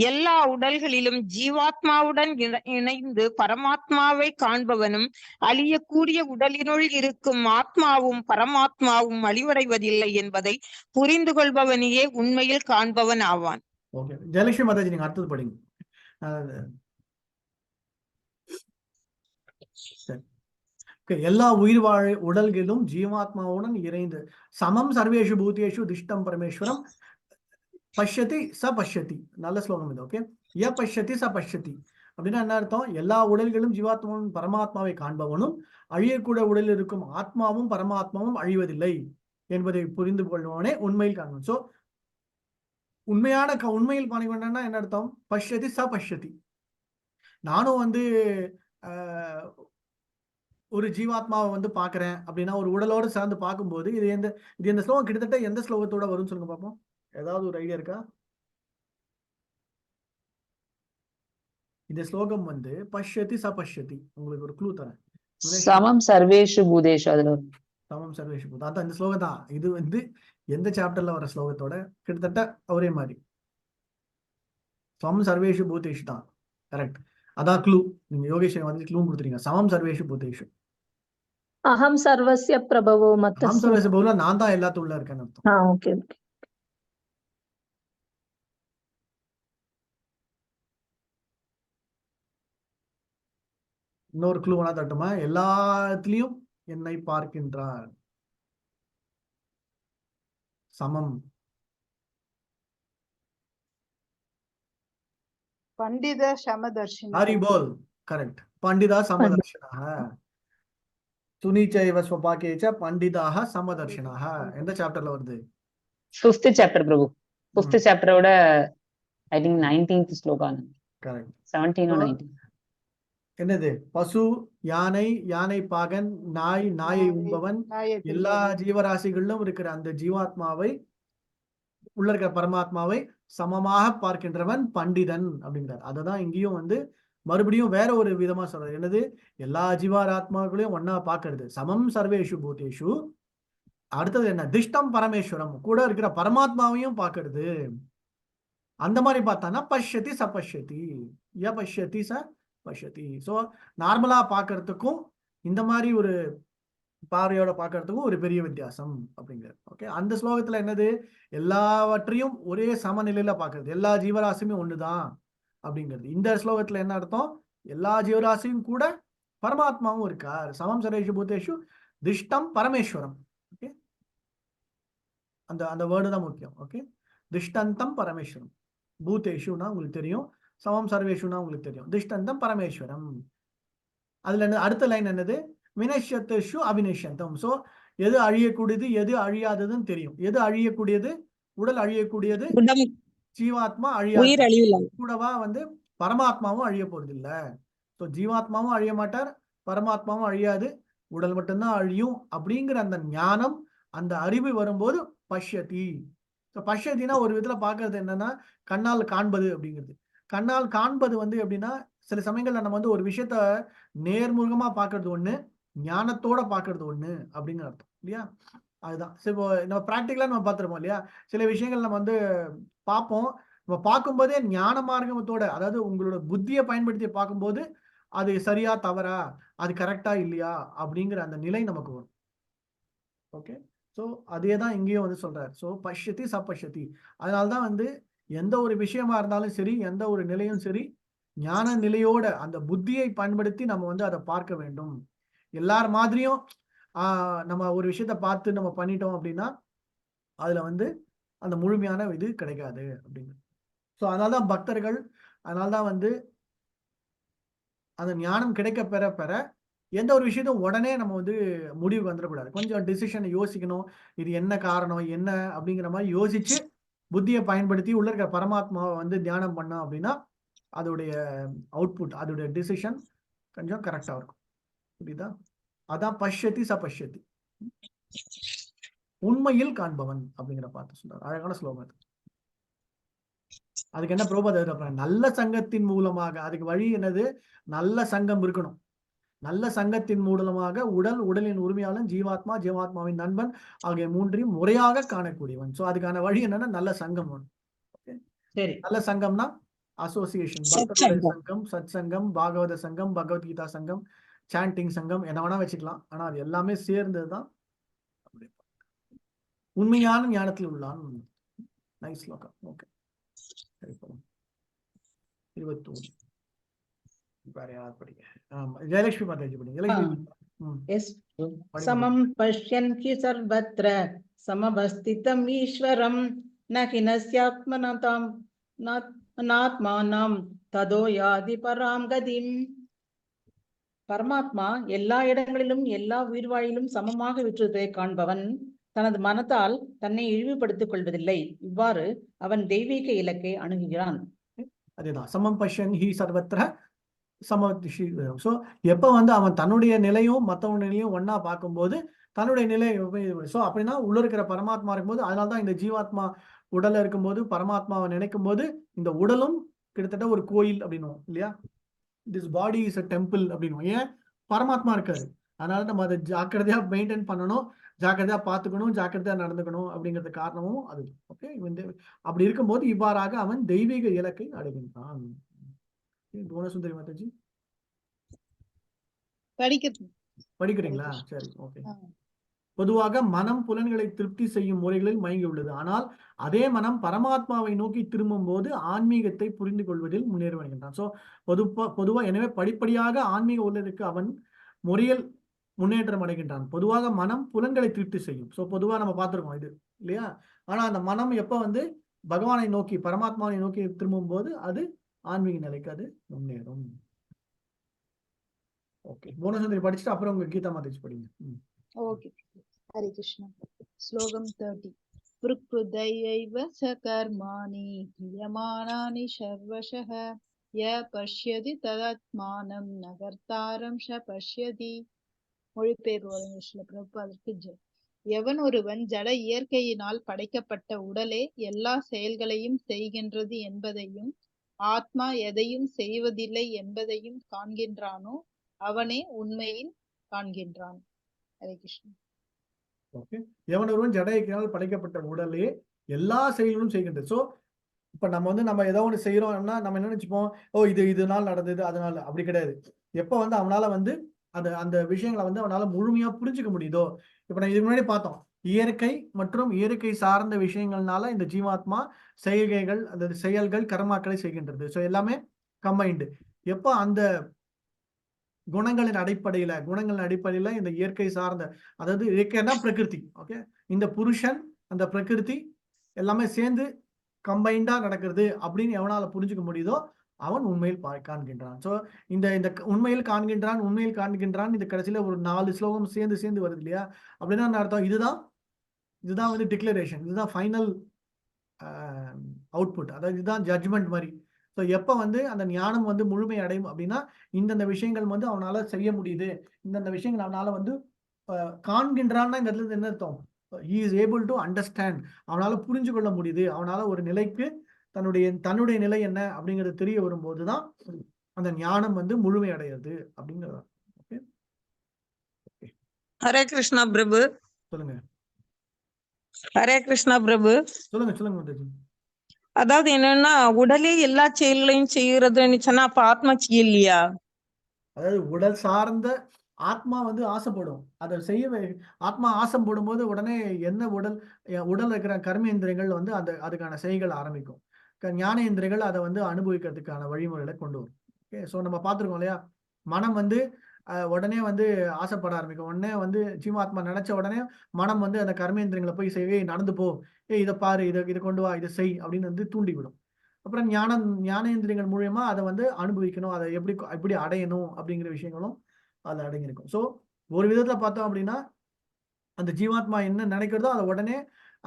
எல்லா உடல்களிலும் ஜீவாத்மாவுடன் இணைந்து பரமாத்மாவை காண்பவனும், அழியக்கூடிய உடலினுள் இருக்கும் ஆத்மாவும் பரமாத்மாவும் அழிவடைவதில்லை என்பதை புரிந்து கொள்பவனையே உண்மையில் காண்பவன் ஆவான். ஓகே, ஜெயலட்சுமி மாதாஜி நீங்க அடுத்தது படிங்க. எல்லா உயிர் வாழ உடல்களிலும் ஜீவாத்மாவுடன் இறைந்து சமம் சர்வேஷு பூதேஷு திஷ்டம் பரமேஸ்வரம் பஷ்யதி ச பஷ்யதி. நல்ல ஸ்லோகம் இது. ஓகே, ய பஷ்யதி ச பஷ்யதி அப்படின்னா என்ன அர்த்தம்? எல்லா உடல்களும் ஜீவாத்மாவும் பரமாத்மாவை காண்பவனும், அழியக்கூடிய உடலில் இருக்கும் ஆத்மாவும் பரமாத்மாவும் அழிவதில்லை என்பதை புரிந்து கொள்வனே உண்மையில் காண்பவன். ஸோ உண்மையில் காண்பவன்னா என்ன அர்த்தம்? பஷ்யதி ச பஷ்யதி. நானும் வந்து ஒரு ஜீவாத்மாவை வந்து பாக்குறேன் அப்படின்னா, ஒரு உடலோடு சேர்ந்து பார்க்கும்போது இது எந்த ஸ்லோகம் கிட்டத்தட்ட எந்த ஸ்லோகத்தோட வரும்னு சொல்லுங்க பார்ப்போம். ஏதாவது ஒரு ஐடியா இருக்கா? இந்த ஸ்லோகம் வந்து பஷ்யதி ச பஷ்யதி. உங்களுக்கு ஒரு க்ளூ தரேன். சமம் சர்வேஷு பூதேஷு. அதுல சமம் சர்வேஷு பூதம், அதான் இந்த ஸ்லோகம் தான். இது வந்து எந்த சாப்டர்ல வர ஸ்லோகத்தோட கிட்டத்தட்ட ஒரே மாதிரி. சமம் சர்வேஷு பூதேஷு தான் கரெக்ட். அதான் க்ளூ. நீங்க யோகேஷ் வந்து க்ளூ கொடுத்துறீங்க. சமம் சர்வேஷு பூதேஷு. அகம் சர்வஸ்ய பிரபவோ மத்தஸ்ய. அகம் சர்வஸ்ய பிரபவோ, நான் தான் எல்லாத்துக்கும் உள்ள இருக்கேன்னு அர்த்தம். Okay okay. இன்னொரு க்ளூ வேணா தட்டுமா? எல்லாத்துலயும் என்னை பார்க்கின்றார். சமம். பண்டித சமதர்ஷினா. ஹரி போல், கரெக்ட். பண்டிதா சமதர்ஷினாக. சுனிச்சைவ ஸ்வபாகேச்ச பண்டிதாக சமதர்ஷினாக. எந்த சாப்டர்ல வருது? 5th chapter Prabhu. 5th சாப்டரோட I think 19th shloka. Correct. 17 or 19. என்னது? பசு, யானை, யானை பாகன், நாய், நாயை உண்பவன், எல்லா ஜீவராசிகளிலும் இருக்கிற அந்த ஜீவாத்மாவை, உள்ள இருக்கிற பரமாத்மாவை சமமாக பார்க்கின்றவன் பண்டிதன் அப்படிங்கிறார். அததான் இங்கேயும் வந்து மறுபடியும் வேற ஒரு விதமா சொல்றாரு. என்னது? எல்லா ஜீவாத்மாக்களையும் ஒன்னா பாக்குறது. சமம் சர்வேஷு பூதேஷு. அடுத்தது என்ன? திஷ்டம் பரமேஸ்வரம், கூட இருக்கிற பரமாத்மாவையும் பாக்குறது. அந்த மாதிரி பார்த்தானா பஷ்யதி ச பஷ்யதி, ய பஷ்யதி ச பஷ்யதி. ஸோ நார்மலா பாக்குறதுக்கும் இந்த மாதிரி ஒரு பார்வையோட பாக்குறதுக்கும் ஒரு பெரிய வித்தியாசம் அப்படிங்கிறது. ஓகே, அந்த ஸ்லோகத்துல என்னது? எல்லாவற்றையும் ஒரே சமநிலையில பாக்குறது, எல்லா ஜீவராசியுமே ஒண்ணுதான் அப்படிங்கிறது. இந்த ஸ்லோகத்துல என்ன அர்த்தம்? எல்லா ஜீவராசியும் கூட பரமாத்மாவும் இருக்கார். சமம் சர்வேஷு பூதேஷு திஷ்டம் பரமேஸ்வரம். ஓகே, அந்த வேர்டு தான் முக்கியம். ஓகே, திஷ்டந்தம் பரமேஸ்வரம். பூதேஷுனா உங்களுக்கு தெரியும், சமம் சர்வேஷுனா உங்களுக்கு தெரியும், திஷ்டந்தம் பரமேஸ்வரம். அதுல என்ன அடுத்த லைன் என்னது? வினஷ்யத்து அவினஷ்யந்தம். ஸோ எது அழியக்கூடியது எது அழியாததுன்னு தெரியும். எது அழியக்கூடியது? உடல் அழியக்கூடியது, ஜீவாத்மா அழியாது. கூடவா வந்து பரமாத்மாவும் அழிய போறது இல்ல. ஸோ ஜீவாத்மாவும் அழிய மாட்டார், பரமாத்மாவும் அழியாது, உடல் மட்டும்தான் அழியும் அப்படிங்கிற அந்த ஞானம், அந்த அறிவு வரும்போது பஷ்யதி. ஸோ பஷ்யத்தினா ஒரு விதத்துல பாக்குறது என்னன்னா கண்ணால் காண்பது அப்படிங்கிறது. கண்ணால் காண்பது வந்து எப்படின்னா, சில சமயங்கள்ல நம்ம வந்து ஒரு விஷயத்த நேர்முகமா பாக்குறது ஒண்ணு, ஞானத்தோட பாக்குறது ஒண்ணு அப்படின்னு அர்த்தம் இல்லையா? அதுதான். சரி, இப்போ நம்ம பிராக்டிகலா நம்ம பார்த்திருப்போம் இல்லையா? சில விஷயங்கள் நம்ம வந்து பார்ப்போம். நம்ம பார்க்கும்போதே ஞான மார்க்கத்தோட, அதாவது உங்களோட புத்திய பயன்படுத்தி பார்க்கும்போது, அது சரியா தவறா, அது கரெக்டா இல்லையா அப்படிங்கிற அந்த நிலை நமக்கு வரும். ஓகே. ஸோ அதே தான் இங்கேயும் வந்து சொல்றாரு. ஸோ பஷ்யதி சபஷ்யதி. அதனால தான் வந்து எந்த ஒரு விஷயமா இருந்தாலும் சரி, எந்த ஒரு நிலையும் சரி, ஞான நிலையோட அந்த புத்தியை பயன்படுத்தி நம்ம வந்து அதை பார்க்க வேண்டும். எல்லார் மாதிரியும் நம்ம ஒரு விஷயத்த பார்த்து நம்ம பண்ணிட்டோம் அப்படின்னா, அதுல வந்து அந்த முழுமையான இது கிடைக்காது அப்படின்னு. ஸோ அதனால்தான் பக்தர்கள், அதனால்தான் வந்து அந்த ஞானம் கிடைக்க பெற பெற எந்த ஒரு விஷயத்தையும் உடனே நம்ம வந்து முடிவுக்கு வந்துடக்கூடாது. கொஞ்சம் டிசிஷன் யோசிக்கணும். இது என்ன காரணம், என்ன அப்படிங்கிற மாதிரி யோசிச்சு புத்தியை பயன்படுத்தி உள்ள இருக்கிற பரமாத்மாவை வந்து தியானம் பண்ணோம் அப்படின்னா அதோடைய அவுட்புட், அதோடைய டிசிஷன் கொஞ்சம் கரெக்டா இருக்கும். புரியுதா? அதான் பஷ்யதி சபஷ்யதி, உண்மையில் காண்பவன் அப்படிங்கிற பார்த்து சொல்றாரு. அழகான ஸ்லோகம். அதுக்கு என்ன பிரபோத, நல்ல சங்கத்தின் மூலமாக, அதுக்கு வழி என்னது? நல்ல சங்கம் இருக்கணும். நல்ல சங்கத்தின் மூலமாக உடல், உடலின் உரிமையாளன், ஜீவாத்மா, ஜீவாத்மாவின் நண்பன் ஆகிய மூன்றையும் முறையாக காணக்கூடியவன். சோ அதுக்கான வழி என்னன்னா நல்ல சங்கம். நல்ல சங்கம்னா அசோசியேஷன், பக்தர்கள் சங்கம், சத் சங்கம், பாகவத சங்கம், பகவத்கீதா சங்கம், சாண்டிங் சங்கம், என்ன வேணா வச்சுக்கலாம். ஆனா அது எல்லாமே சேர்ந்ததுதான் உண்மையான ஞானத்தில் உள்ளான். நைஸ் ஸ்லோகம். ஓகே, 21 வேற யாராவது படிங்க. ஜெயலட்சுமி மாதாஜி படிங்க. சமம் பஷ்யன் ஹி சர்வத்ர சமவஸ்திதம் ஈஸ்வரம் ந ஹி நஸ்யாத்மனாதாம் நாத்மானாம் ததோ யாதி பராம் கதிம். பரமாத்மா எல்லா இடங்களிலும் எல்லா உயிர்வாழிலும் சமமாக விற்றுவதை காண்பவன் தனது மனத்தால் தன்னை இழிவுபடுத்திக் கொள்வதில்லை. இவ்வாறு அவன் தெய்வீக இலக்கை அணுகுகிறான். அதேதான், சமம் பஷ்யன் ஹி சர்வத்ர சமதிஷி. ஸோ எப்போ வந்து அவன் தன்னுடைய நிலையும் மற்றவங்க நிலையும் ஒன்னா பார்க்கும்போது தன்னுடைய நிலை. ஸோ அப்படின்னா உள்ள இருக்கிற பரமாத்மா இருக்கும்போது, அதனால்தான் இந்த ஜீவாத்மா உடல்ல இருக்கும்போது பரமாத்மாவை நினைக்கும் போது இந்த உடலும் கிட்டத்தட்ட ஒரு கோயில் அப்படின்னும் இல்லையா? This body is a temple அப்படின்னும். ஏன்? பரமாத்மா இருக்காரு. அதனால நம்ம அதை ஜாக்கிரதையா மெயின்டைன் பண்ணணும், ஜாக்கிரதையா பார்த்துக்கணும், ஜாக்கிரதையா நடந்துக்கணும் அப்படிங்கிறது காரணமும் அது. ஓகே, அப்படி இருக்கும்போது இவ்வாறாக அவன் தெய்வீக இலக்கை அடைகின்றான். புவனசுந்தரி மாதாஜி படிக்கிறீங்களா? சரி, ஓகே. பொதுவாக மனம் புலன்களை திருப்தி செய்யும் முறைகளில் மயங்கி உள்ளது. ஆனால் அதே மனம் பரமாத்மாவை நோக்கி திரும்பும் போது ஆன்மீகத்தை புரிந்து கொள்வதில் முன்னேறி வருகின்றான். ஸோ பொதுவா எனவே படிப்படியாக ஆன்மீக உள்ளதுக்கு அவன் முறையில் முன்னேற்றம் அடைகின்றான். பொதுவாக மனம் புலன்களை திருப்தி செய்யும். ஸோ பொதுவா நம்ம பார்த்துருக்கோம் இது இல்லையா? ஆனா அந்த மனம் எப்ப வந்து பகவானை நோக்கி பரமாத்மாவை நோக்கி திரும்பும் போது அது ஆன்மீக நிலைக்கு அது முன்னேறும். ஓகே, புவனசுந்தரி படிச்சுட்டு அப்புறம் உங்க கீதா மாதாஜி படிங்க. ஓகே, ஹரே கிருஷ்ணா. ஸ்லோகம் 30. பிரக்ருதையைவ சகர்மாணி யமானானி சர்வஷஹ ய பஷ்யதி ததாத்மானம் நகர்த்தாரம் ஷ பஷ்யதி. மொழிபெயர்ப்பு பிரபுபாதருக்கு ஜெய். எவன் ஒருவன் ஜட இயற்கையினால் படைக்கப்பட்ட உடலே எல்லா செயல்களையும் செய்கின்றது என்பதையும் ஆத்மா எதையும் செய்வதில்லை என்பதையும் காண்கின்றானோ அவனே உண்மையில் காண்கின்றான். ஹரே கிருஷ்ணா. ஓகே, எவன் ஒருவன் ஜட இயற்கையினால் படைக்கப்பட்ட உடலே எல்லா செயல்களும் செய்கின்றது. ஸோ இப்ப நம்ம வந்து நம்ம ஏதோ ஒன்று செய்யறோம்னா நம்ம என்ன நினைச்சுப்போம், ஓ இதனால நடந்தது அதனால. அப்படி கிடையாது. எப்ப வந்து அவனால வந்து அந்த விஷயங்களை வந்து அவனால முழுமையா புரிஞ்சுக்க முடியுதோ. இப்ப நான் இதுக்கு முன்னாடி பார்த்தோம், இயற்கை மற்றும் இயற்கை சார்ந்த விஷயங்கள்னால இந்த ஜீவாத்மா செய்கைகள், அந்த செயல்கள், கர்மாக்களை செய்கின்றது. ஸோ எல்லாமே கம்பைன்டு. எப்போ அந்த குணங்களின் அடிப்படையில இந்த இயற்கை சார்ந்த, அதாவது இயற்கைனா பிரகிருதி. ஓகே, இந்த புருஷன் அந்த பிரகிருதி எல்லாமே சேர்ந்து கம்பைண்டா நடக்கிறது அப்படின்னு எவனால புரிஞ்சுக்க முடியுதோ அவன் உண்மையில் காண்கின்றான். ஸோ இந்த உண்மையில் காண்கின்றான் இந்த கடைசியில ஒரு 4 ஸ்லோகம் சேர்ந்து வருது இல்லையா? அப்படின்னா அர்த்தம் இதுதான் வந்து டிக்ளரேஷன், இதுதான் ஃபைனல் அவுட்புட், அதாவது இதுதான் ஜட்ஜ்மெண்ட் மாதிரி. ஸோ எப்போ வந்து அந்த ஞானம் வந்து முழுமை அடையும் அப்படின்னா இந்தந்த விஷயங்கள் வந்து அவனால செய்ய முடியுது, இந்தந்த விஷயங்கள் அவனால வந்து காண்கின்றான்னா இந்த இடத்துல என்ன அர்த்தம்? he is able to understand, அவனால புரிஞ்சு கொள்ள முடியுது, அவனால ஒரு நிலைக்கு தன்னுடைய நிலை என்ன அப்படிங்கிறது தெரிய வரும்போதுதான் அந்த ஞானம் வந்து முழுமை அடையுது அப்படிங்கிறது. ஹரே கிருஷ்ணா பிரபு. சொல்லுங்க. ஹரே கிருஷ்ணா பிரபு. சொல்லுங்க மாதாஜி. அதாவது என்னன்னா, உடலே எல்லா செயல்களையும் செய்யறதுன்னு சொன்னா அப்ப ஆத்மா இல்லையா? அதாவது உடல் சார்ந்த ஆத்மா வந்து ஆசைப்படும், அதை ஆத்மா ஆசைப்படும் போது உடனே என்ன உடல் இருக்கிற கர்மேந்திரங்கள் வந்து அதுக்கான செய்கள் ஆரம்பிக்கும். ஞானேந்திரங்கள் அதை வந்து அனுபவிக்கிறதுக்கான வழிமுறைகளை கொண்டு வரும். ஓகே, ஸோ நம்ம பார்த்துருக்கோம் இல்லையா, மனம் வந்து உடனே வந்து ஆசைப்பட ஆரம்பிக்கும். உடனே வந்து ஜீவாத்மா நினைச்ச உடனே மனம் வந்து அந்த கர்மேந்திரங்களை போய் செய்வே, நடந்து போ, இதை பாரு, இதை கொண்டு வா, இதை செய் அப்படின்னு வந்து தூண்டிவிடும். அப்புறம் ஞானேந்திரியங்கள் மூலியமா அதை வந்து அனுபவிக்கணும், அதை எப்படி அடையணும் அப்படிங்கிற விஷயங்களும் அது அடங்கியிருக்கும். ஸோ ஒரு விதத்துல பார்த்தோம் அப்படின்னா அந்த ஜீவாத்மா என்ன நினைக்கிறதோ அதை உடனே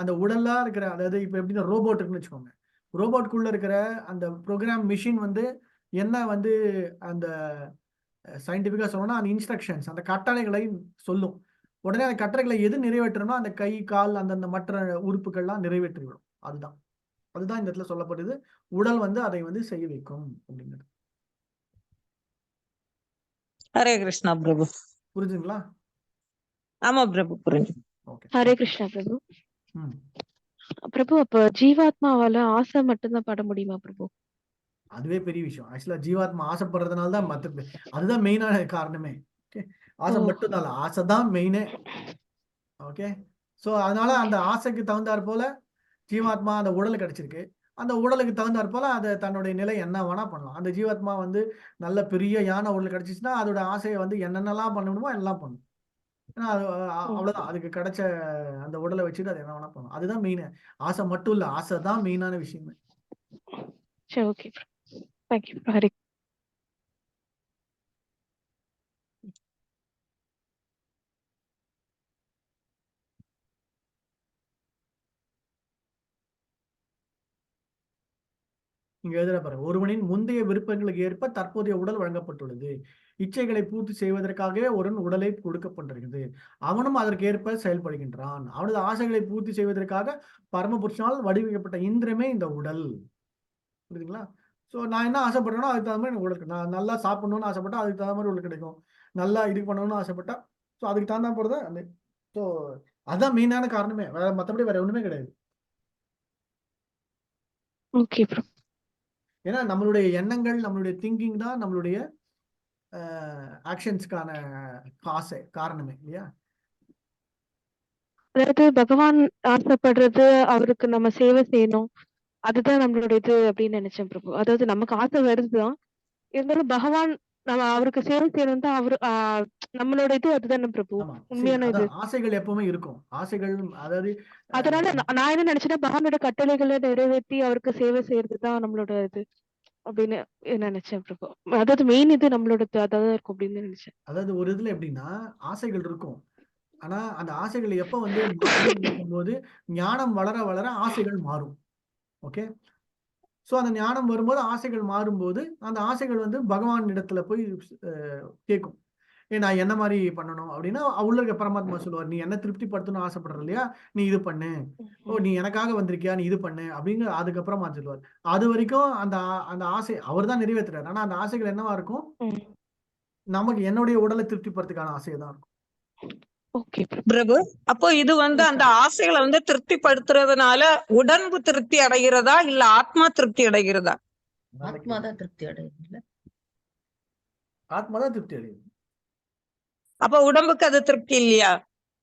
அந்த உடலா இருக்கிற, அதாவது இப்ப எப்படின்னா ரோபோட் இருக்குன்னு வச்சுக்கோங்க, ரோபோட்குள்ள இருக்கிற அந்த ப்ரோக்ராம் மிஷின் வந்து என்ன வந்து அந்த சயின்டிபிக்கா சொல்லணும்னா அந்த இன்ஸ்ட்ரக்ஷன்ஸ், அந்த கட்டளைகளை சொல்லும். உடனே அந்த கட்டளைகளை எது நிறைவேற்றணும்னா அந்த கை கால் அந்த மற்ற உறுப்புகள்லாம் நிறைவேற்றிவிடும். அதுதான் இந்த இடத்துல சொல்லப்படுது, உடல் வந்து அதை வந்து செய்ய வைக்கும் அப்படிங்கிறது. ஹரே கிருஷ்ணா பிரபு. புரிஞ்சுங்களா? ஆமா பிரபு, புரிஞ்சு. ஹரே கிருஷ்ணா பிரபு. பிரபு, அப்ப ஜீவாத்மாவால ஆசை மட்டும்தான் பட முடியுமா பிரபு? அதுவே பெரிய விஷயம். ஆக்சுவலா ஜீவாத்மா ஆசைப்படுறதுனால தான் அதுதான் மெயினான காரணமே. ஓகே, ஆசை மட்டும்தான், ஆசைதான் மெயினே. ஓகே, ஸோ அதனால அந்த ஆசைக்கு தகுந்தாற் போல ஜீவாத்மா அந்த உடல் கிடைச்சிருக்கு. அந்த உடலுக்கு தகுந்தாற் போல அதை தன்னுடைய நிலை என்ன வேணா பண்ணலாம். அந்த ஜீவாத்மா வந்து நல்ல பெரிய யானை உடல் கிடைச்சிச்சுன்னா அதோட ஆசையை வந்து என்னென்னலாம் பண்ணணுமோ எல்லாம் பண்ணும். ஏன்னா அவ்வளவுதான், அதுக்கு கிடைச்ச அந்த உடலை வச்சுட்டு அது என்ன வேணா பண்ணும். அதுதான் மெயின். ஆசை மட்டும் இல்ல, ஆசை தான் மெயினான விஷயமே. சரி, ஓகே. தேங்க்யூ. ஹரே. இங்க எழுதுற பாருங்க, ஒருவனின் முந்தைய விருப்பங்களுக்கு ஏற்ப தற்போதைய உடல் வழங்கப்பட்டுள்ளது. இச்சைகளை பூர்த்தி செய்வதற்காகவே ஒரு உடலை கொடுக்கப்பட்டிருக்கிறது. அவனும் அதற்கு ஏற்ப செயல்படுகின்றான். அவனது ஆசைகளை பூர்த்தி செய்வதற்காக பரமபுருஷனால் வடிவமைக்கப்பட்ட இந்திரமே இந்த உடல். புரியுதுங்களா? ஸோ நான் என்ன ஆசைப்படுறேனோ அதுக்கு தகுந்த மாதிரி எனக்கு உடல், நான் நல்லா சாப்பிடணும்னு ஆசைப்பட்டா அதுக்கு தகுந்த மாதிரி உடல் கிடைக்கும். நல்லா இது பண்ணணும்னு ஆசைப்பட்டா ஸோ அதுக்கு தகுந்த போறது அந்த. ஸோ அதுதான் மெயினான காரணமே, மற்றபடி வேற ஒண்ணுமே கிடையாது. Okay bro. ஏன்னா நம்மளுடைய எண்ணங்கள், நம்மளுடைய திங்கிங் தான் நம்மளுடைய ஆக்ஷன்ஸ்க்கான காரணமே இல்லையா? அதாவது பகவான் ஆசைப்படுறது அவருக்கு நம்ம சேவை செய்யணும், அதுதான் நம்மளோட இது அப்படின்னு நினைச்சேன் பிரபு. அதாவது நமக்கு ஆசை வருதுதான், இருந்தாலும் பகவான் நம்ம அவருக்கு சேவை செய்யணும் தான் அவரு நம்மளோட இது அதுதானே பிரபு, உண்மையான இது. ஆசைகள் எப்பவுமே இருக்கும், ஆசைகள். அதாவது அதனால நான் என்ன நினைச்சேன்னா பகவானோட கட்டளைகளை நிறைவேற்றி அவருக்கு சேவை செய்யறதுதான் நம்மளோட இது அப்படின்னு நினைச்சேன் பிரபு. அதாவது மெயின் இது நம்மளோட அதான் இருக்கும் அப்படின்னு நினைச்சேன். அதாவது ஒரு இதுல எப்படின்னா ஆசைகள் இருக்கும், ஆனா அந்த ஆசைகள் எப்ப வந்து போது ஞானம் வளர வளர ஆசைகள் மாறும். ஓகே, ஸோ அந்த ஞானம் வரும்போது ஆசைகள் மாறும்போது அந்த ஆசைகள் வந்து பகவான் இடத்துல போய் கேட்கும், நான் என்ன மாதிரி பண்ணணும் அப்படின்னா உள்ள இருக்க பரமாத்மா சொல்லுவார், நீ என்ன திருப்திப்படுத்தணும்னு ஆசைப்படுற இல்லையா, நீ இது பண்ணு, நீ எனக்காக வந்திருக்கியா, நீ இது பண்ணு அப்படிங்கிற அதுக்கப்புறமா சொல்லுவார். அது வரைக்கும் அந்த ஆசை அவர் தான் நிறைவேற்றுறாரு, ஆனா அந்த ஆசைகள் என்னவா இருக்கும், நமக்கு என்னுடைய உடலை திருப்திப்படுறதுக்கான ஆசையை தான் இருக்கும். ஓகே பிரபு, அப்போ இது வந்து அந்த ஆசைகளை வந்து திருப்திப்படுத்துறதுனால உடம்பு திருப்தி அடைகிறதா இல்ல ஆத்மா திருப்தி அடைகிறதா? ஆத்மா தான் திருப்தி அடையுது. ஆத்மா தான் திருப்தி அடையுது. அப்ப உடம்புக்கு அது திருப்தி இல்லையா?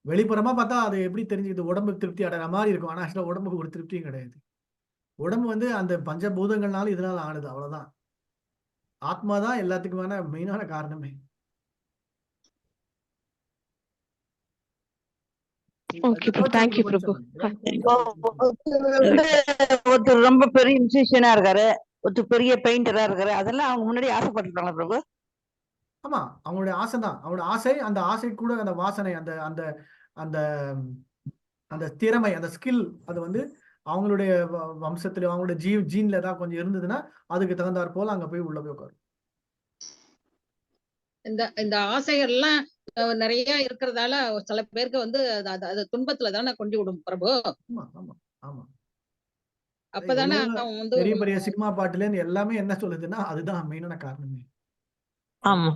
வெளிப்புறமா பார்த்தா அது எப்படி தெரிஞ்சுக்குது, உடம்புக்கு திருப்தி அடைகிற மாதிரி இருக்கும், ஆனா ஆக்சுவலா உடம்புக்கு ஒரு திருப்தியும் கிடையாது. உடம்பு வந்து அந்த பஞ்சபூதங்கள்னால இதனால ஆனது, அவ்வளவுதான். ஆத்மா தான் எல்லாத்துக்குமான மெயினான காரணமே. ஓகே பிரபு, தேங்க் யூ பிரபு. ஒருத்தர் ரொம்ப பெரிய மியூசிஷியனா இருக்காரு, ஒருத்தர் பெரிய பெயிண்டரா இருக்காரு, அதெல்லாம் அவங்க முன்னாடி ஆசைப்பட்டுருக்காங்களா பிரபு? ஆமா, அவங்களுடைய ஆசை தான், அவங்களோட ஆசை. அந்த ஆசை கூட அந்த வாசனை, அந்த அந்த அந்த அந்த திறமை, அந்த ஸ்கில், அது வந்து அவங்களுடைய வம்சத்துல அவங்களுடைய ஜீன்ல தான் கொஞ்சம் இருந்ததுன்னா அதுக்கு தகுந்தாற் போல அங்க போய் உள்ள போய் உட்காரும். இந்த ஆசைகள்லாம் நிறைய இருக்கிறதால சில பேருக்கு வந்து அது துன்பத்துல தானே கொண்டு விடும் பிரபு. அப்பதானே அவன் வந்து பெரிய பெரிய சினிமா பாட்டுல இருந்து எல்லாமே என்ன சொல்லுதுன்னா அதுதான் மெயினான காரணமே. ஆமா.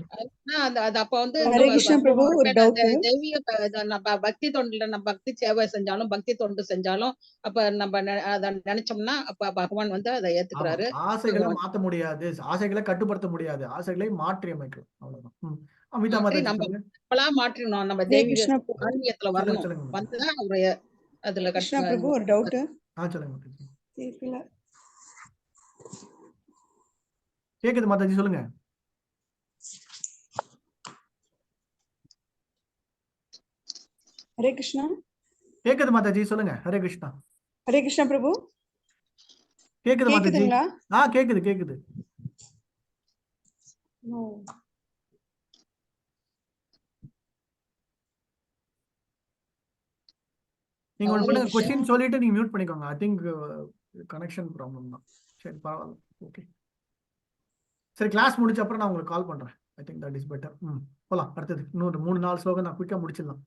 அது அப்ப வந்து ஹரே கிருஷ்ணா பிரபு, ஒரு டவுட். தெய்வீக நம்ம பக்தி தொண்டுல நம்ம பக்தி சேவை செஞ்சாலும் பக்தி தொண்டு செஞ்சாலும் அப்ப நம்ம அத நினைச்சோம்னா அப்ப பகவான் வந்து அதை ஏத்துக்கிறாரு. ஆசைகளை மாத்த முடியாது, ஆசைகளை கட்டுப்படுத்த முடியாது, ஆசைகளை மாற்றி அமைக்கலாம், அவ்வளவுதான். அமிதா மாதாஜி சொல்லுங்க. நம்மளா மாற்றினோம், நம்ம ஹரே தெய்வீக கிருஷ்ணா ஆன்மீகத்துல வரணும், சொல்லுங்க. வந்துதான் அவரு அதுல கிருஷ்ணா பிரபு, ஒரு டவுட். சொல்லுங்க மாதாஜி. கேட்கல. கேக்குது மாதாஜி, சொல்லுங்க. ஹரே கிருஷ்ணா. கேக்குது மாதாஜி, சொல்லுங்க. ஹரே கிருஷ்ணா. ஹரே கிருஷ்ணா பிரபு. கேக்குது மாதாஜி. கேக்குதுங்களா? கேக்குது கேக்குது. நீங்க ஒன்று பண்ணுங்க, கொஸ்டின் சொல்லிட்டு நீங்க மியூட் பண்ணிக்கோங்க. ஐ திங்க் கனெக்ஷன் ப்ராப்ளம் தான். சரி, பரவாயில்ல. ஓகே, சரி. கிளாஸ் முடிச்ச அப்புறம் நான் உங்களுக்கு கால் பண்றேன். I think that is better. போலாம். அடுத்தது இன்னொரு 3-4 ஸ்லோகம் நான் குயிக்கா முடிச்சிடலாம்.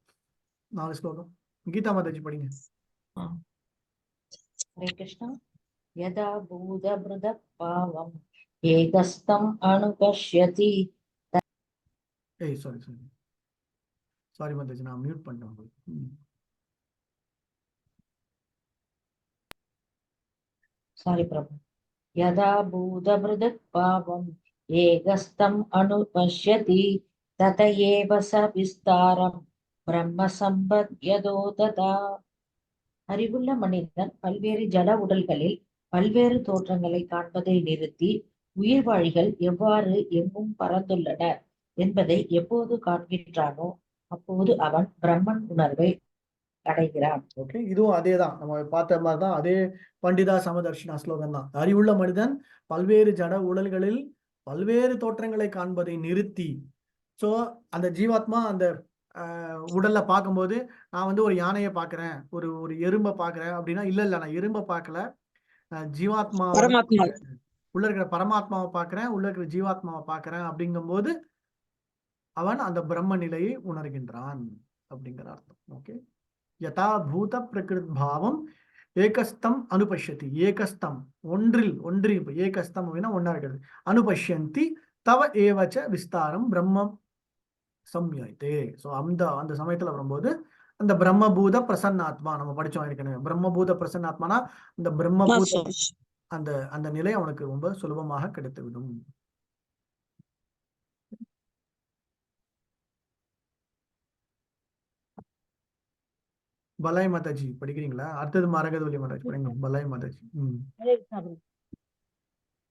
4 ஸ்லோகம். கீதா மாதாஜி படிங்க. ஹரே கிருஷ்ணா. யதா பூதபிருத பாவம் ஏகஸ்தம் அனுபஷ்யதி. சாரி மாதாஜி, நான் மியூட் பண்ணிட்டேன் உங்களுக்கு. சாரி பிரபு. யதா பூதபிருத பாவம் ஏகஸ்தம் அனுபஷ்யதி தத ஏவ ச விஸ்தாரம் பிரம்ம சம்பத்யதோ ததா. அறிவுள்ள மனிதன் பல்வேறு ஜட உடல்களில் பல்வேறு தோற்றங்களை காண்பதை நிறுத்தி உயிர்வாழிகள் எவ்வாறு எங்கும் பறந்துள்ளனர் என்பதை எப்போது காண்கின்றானோ அப்போது அவன் பிரம்மன் உணர்வை அடைகிறான். ஓகே, இதுவும் அதேதான், நம்ம பார்த்த மாதிரிதான். அதே பண்டிதா சமதர்ஷினா ஸ்லோகம் தான். அறிவுள்ள மனிதன் பல்வேறு ஜட உடல்களில் பல்வேறு தோற்றங்களை காண்பதை நிறுத்தி, சோ அந்த ஜீவாத்மா அந்த உடல்ல பார்க்கும்போது நான் வந்து ஒரு யானையை பார்க்கிறேன், ஒரு எறும்பை பார்க்கிறேன் அப்படின்னா, இல்ல நான் எறும்பை பார்க்கல, ஜீவாத்மா உள்ள இருக்கிற பரமாத்மாவை பார்க்கிறேன், உள்ள இருக்கிற ஜீவாத்மாவை பார்க்கிறேன் அப்படிங்கும்போது அவன் அந்த பிரம்ம நிலையை உணர்கின்றான் அப்படிங்கிற அர்த்தம். ஓகே, யதா பூத பிரகிருத் பாவம் ஏகஸ்தம் அனுபஷ்யதி. ஏகஸ்தம் ஒன்றில் ஏகஸ்தம் அப்படின்னா ஒன்னா இருக்கிறது. அனுபஷ்யந்தி தவ ஏவச்ச விஸ்தாரம் பிரம்மம் சம்யதே. ஸோ அந்த சமயத்துல வரும்போது அந்த பிரம்மபூத பிரசன்னாத்மா நம்ம படிச்சோம் ஏற்கனவே. பிரம்மபூத பிரசன்னாத்மானா அந்த பிரம்மபூத அந்த நிலை அவனுக்கு ரொம்ப சுலபமாக கிடைத்துவிடும். பலாய் மாதாஜி படிக்கிறீங்களா? அடுத்தது மரகதவல்லி மாதாஜி படிங்க. பலாய் மாதாஜி.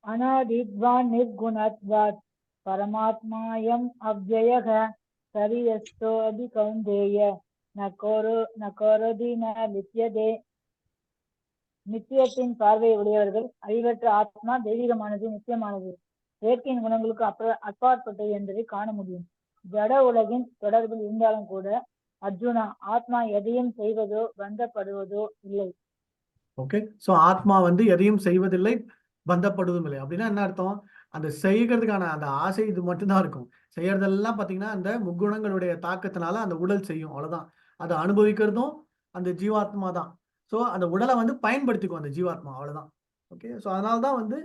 அநாதித்வான் நிர்குணத்வாத் பரமாத்மாயம் அவ்யயக சரியஸ்தோ அபி கௌந்தேய நகோரதி ந லிப்யதே. நித்தியத்தின் பார்வையை உடையவர்கள் அறிவற்ற ஆத்மா தெய்வீகமானது, நித்தியமானது, இயற்கையின் குணங்களுக்கு அப்பாற்பட்டது என்பதை காண முடியும். ஜட உலகின் தொடர்பில் இருந்தாலும் கூட அர்ஜுனா, ஆத்மா எதையும் செய்வதோ பந்தப்படுவதோ இல்லை. ஓகே, சோ ஆத்மா வந்து எதையும் செய்வதில்லை, பந்தப்படுவதும் இல்லை. அப்படின்னா என்ன அர்த்தம்? அந்த செய்கிறதுக்கான அந்த ஆசை இது மட்டும்தான் இருக்கும். செய்யறதெல்லாம் பாத்தீங்கன்னா அந்த முக்குணங்களுடைய தாக்கத்தினால அந்த உடல் செய்யும், அவ்வளவுதான். அதை அனுபவிக்கிறதும் அந்த ஜீவாத்மா தான். ஸோ அந்த உடலை வந்து பயன்படுத்திக்கும் அந்த ஜீவாத்மா, அவ்வளவுதான். ஓகே, ஸோ அதனால்தான் வந்து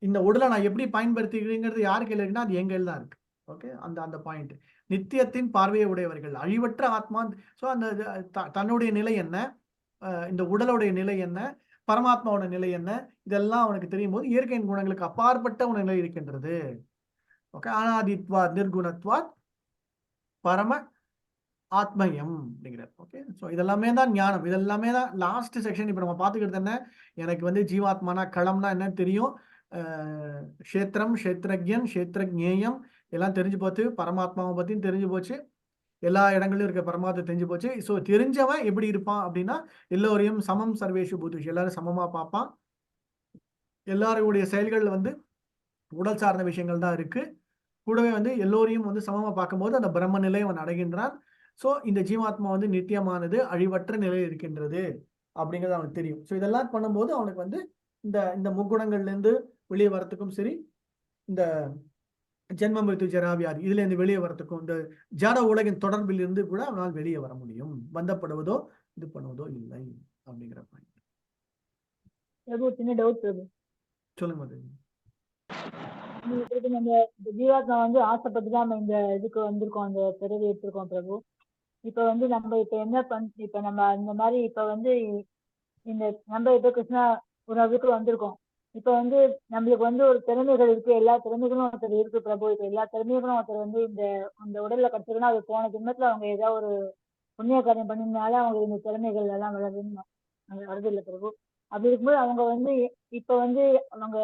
இந்த உடலை நான் எப்படி பயன்படுத்திக்கிறேங்கிறது யாரு கையில் இருக்குன்னா அது எங்க கையில் தான் இருக்கு. ஓகே, அந்த பாயிண்ட். நித்தியத்தின் பார்வையை உடையவர்கள் அழிவற்ற ஆத்மா. ஸோ அந்த தன்னுடைய நிலை என்ன, இந்த உடலுடைய நிலை என்ன, பரமாத்மாவோட நிலை என்ன, இதெல்லாம் அவனுக்கு தெரியும் போது இயற்கையின் குணங்களுக்கு அப்பாற்பட்ட ஒரு நிலை இருக்கின்றது. ஓகே, அனாதித்வாத் நிர்குணத்வாத் பரம ஆத்மயம் அப்படிங்கிறார். ஓகே, ஸோ இதெல்லாமே தான் ஞானம், இதெல்லாமே தான் லாஸ்ட் செக்ஷன். இப்போ நம்ம பார்த்துக்கிறது என்ன, எனக்கு வந்து ஜீவாத்மானா களம்னா என்ன தெரியும், க்ஷேத்திரம், க்ஷேத்ரஜன், க்ஷேத்ரஜேயம் எல்லாம் தெரிஞ்சு போச்சு, பரமாத்மாவை பற்றியும் தெரிஞ்சு போச்சு, எல்லா இடங்களிலும் இருக்க பரமாத்மா தெரிஞ்சு போச்சு. ஸோ தெரிஞ்சவன் எப்படி இருப்பான் அப்படின்னா எல்லோரையும் சமம் சர்வேஷு பூத்துஷு, எல்லாரும் சமமா பார்ப்பான். எல்லாருடைய செயல்கள் வந்து உடல் சார்ந்த விஷயங்கள் தான் இருக்கு. கூடவே வந்து எல்லோரையும் வந்து சமமா பார்க்கும்போது அந்த பிரம்ம நிலை அவன் அடைகின்றான். ஸோ இந்த ஜீவாத்மா வந்து நித்தியமானது, அழிவற்ற நிலையில் இருக்கின்றது அப்படிங்கிறது அவனுக்கு தெரியும். ஸோ இதெல்லாம் பண்ணும்போது அவனுக்கு வந்து இந்த முக்குணங்கள்ல இருந்து வெளியே வரத்துக்கும் சரி, இந்த ஜென்ம மிருத்து ஜராவியாதி இதுல இருந்து வெளியே வரத்துக்கும், இந்த ஜட உலகின் தொடர்பில் இருந்து கூட அவனால் வெளியே வர முடியும். பந்தப்படுவதோ இது பண்ணுவதோ இல்லை அப்படிங்கிற பாயிண்ட். பிரபு சின்ன டவுட் பிரபு. சொல்லுங்க மாதாஜி. இந்த ஜீவாத்மா வந்து ஆசைப்பட்டுதான் நம்ம இந்த இதுக்கு வந்திருக்கோம், அந்த பிறவி எடுத்திருக்கோம் பிரபு. இப்ப வந்து நம்ம இப்ப என்ன இப்ப நம்ம இந்த மாதிரி இப்ப வந்து இந்த நம்ம இப்ப கிருஷ்ணா உணவுக்கு வந்திருக்கோம். இப்ப வந்து நம்மளுக்கு வந்து ஒரு திறமைகள் இருக்கு, எல்லா திறமைகளும் ஒருத்தர் இருக்கு பிரபு. இப்ப எல்லா திறமைகளும் ஒருத்தர் வந்து இந்த உடல்ல கிடைச்சிருக்குன்னா அது போன ஜென்மத்துல அவங்க ஏதாவது ஒரு புண்ணிய காரியம் பண்ணினால அவங்க இந்த திறமைகள் எல்லாம் வளருன்னு வருது இல்லை பிரபு. அப்படி இருக்கும்போது அவங்க வந்து இப்ப வந்து அவங்க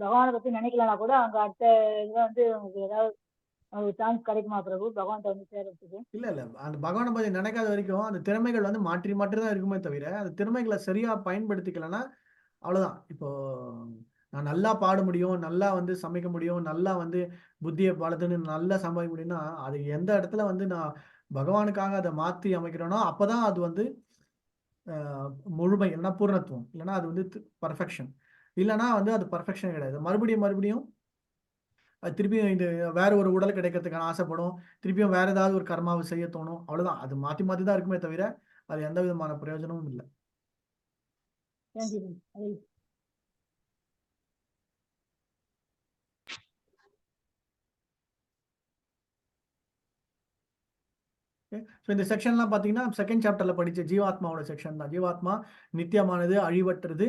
பகவானை பத்தி நினைக்கலன்னா கூட அவங்க அடுத்த இதுல வந்து அவங்களுக்கு ஏதாவது சான்ஸ் கிடைக்குமா பிரபு பகவான்கிட்ட வந்து சேர்றதுக்கு? இல்ல அந்த பகவானை பத்தி நினைக்காத வரைக்கும் அந்த திறமைகள் வந்து மாற்றி மாற்றி தான் இருக்குமே தவிர அந்த திறமைகளை சரியா பயன்படுத்திக்கலன்னா அவ்வளவுதான். இப்போ நான் நல்லா பாட முடியும், நல்லா வந்து சமைக்க முடியும், நல்லா வந்து புத்தியை வளர்த்துன்னு நல்லா சம்பாதிக்க முடியும்னா அது எந்த இடத்துல வந்து நான் பகவானுக்காக அதை மாற்றி அமைக்கிறேனோ அப்பதான் அது வந்து முழுமை, இல்லைன்னா பூர்ணத்துவம், இல்லைன்னா அது வந்து பர்ஃபெக்ஷன். இல்லைன்னா வந்து அது பர்ஃபெக்ஷன் கிடையாது. மறுபடியும் அது திருப்பியும் இது வேற ஒரு உடல் கிடைக்கிறதுக்கான ஆசைப்படும், திருப்பியும் வேற ஏதாவது ஒரு கர்மாவை செய்ய தோணும். அவ்வளவுதான். அது மாற்றி மாற்றி தான் இருக்குமே தவிர அது எந்த விதமான பிரயோஜனமும் இல்லை. இந்த செக்ஷன்லாம் பார்த்தீங்கன்னா செகண்ட் சாப்டர்ல படிச்ச ஜீவாத்மாவோட செக்ஷன் தான். ஜீவாத்மா நித்தியமானது, அழிவற்றது,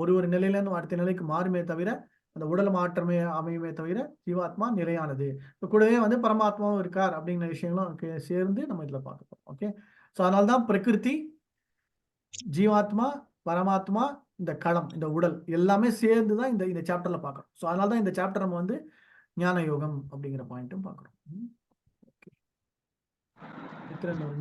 ஒரு நிலையிலேருந்து அடுத்த நிலைக்கு மாறுமே தவிர அந்த உடல் மாற்றமே அமையுமே தவிர ஜீவாத்மா நிலையானது. கூடவே வந்து பரமாத்மாவும் இருக்கார் அப்படிங்கிற விஷயங்களும் சேர்ந்து நம்ம இதுல பார்க்கலாம். ஓகே, ஸோ அதனால்தான் பிரகிருதி, ஜீவாத்மா, பரமாத்மா, இந்த களம், இந்த உடல் எல்லாமே சேர்ந்து தான் இந்த சாப்டர்ல பார்க்கறோம். ஸோ அதனால்தான் இந்த சாப்டர் நம்ம வந்து ஞான யோகம் அப்படிங்கிற பாயிண்ட்டும் பார்க்குறோம்.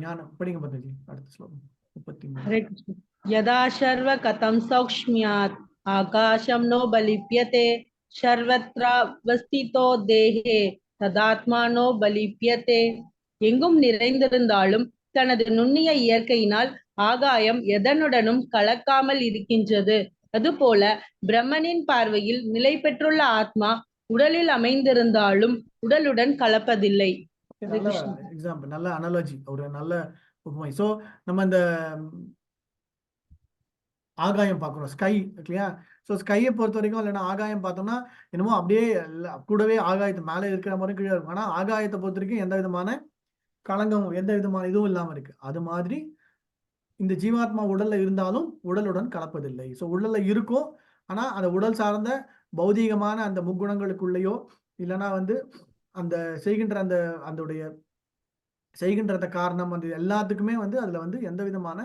ஞானம் படிங்க பத்தஜி, அடுத்த ஸ்லோகம் 33. யதா சர்வ கதம் சௌக்ஷ்மியாத் ஆகாசம் நோ பலிப்யதே சர்வத்ராவஸ்திதோ தேஹே ததாத்மானோ பலிப்யதே. எங்கும் நிறைந்திருந்தாலும் தனது நுண்ணிய இயற்கையினால் ஆகாயம் எதனுடனும் கலக்காமல் இருக்கின்றது. அதுபோல பிரம்மனின் பார்வையில் நிலை பெற்றுள்ள ஆத்மா உடலில் அமைந்திருந்தாலும் உடலுடன் கலப்பதில்லை. நல்ல எக்ஸாம்பிள், நல்ல அனாலஜி, ஒரு நல்ல உண்மை. ஸோ நம்ம இந்த ஆகாயம் பார்க்குறோம், ஸ்கை இல்லையா? ஸோ ஸ்கையை பொறுத்த வரைக்கும் இல்லைன்னா ஆகாயம் பார்த்தோம்னா என்னமோ அப்படியே கூடவே ஆகாயத்து மேலே இருக்கிற மாதிரி கீழே இருக்கும். ஆனால் ஆகாயத்தை பொறுத்த வரைக்கும் எந்த விதமான களங்கம், எந்த விதமான இதுவும் இல்லாமல் இருக்கு. அது மாதிரி இந்த ஜீவாத்மா உடல்ல இருந்தாலும் உடலுடன் கலப்பதில்லை. ஸோ உடல்ல இருக்கும், ஆனால் அந்த உடல் சார்ந்த பௌதீகமான அந்த முக்குணங்களுக்குள்ளேயோ இல்லைன்னா வந்து அந்த செய்கின்ற அதோடைய செய்கின்ற காரணம் அந்த எல்லாத்துக்குமே வந்து அதுல வந்து எந்த விதமான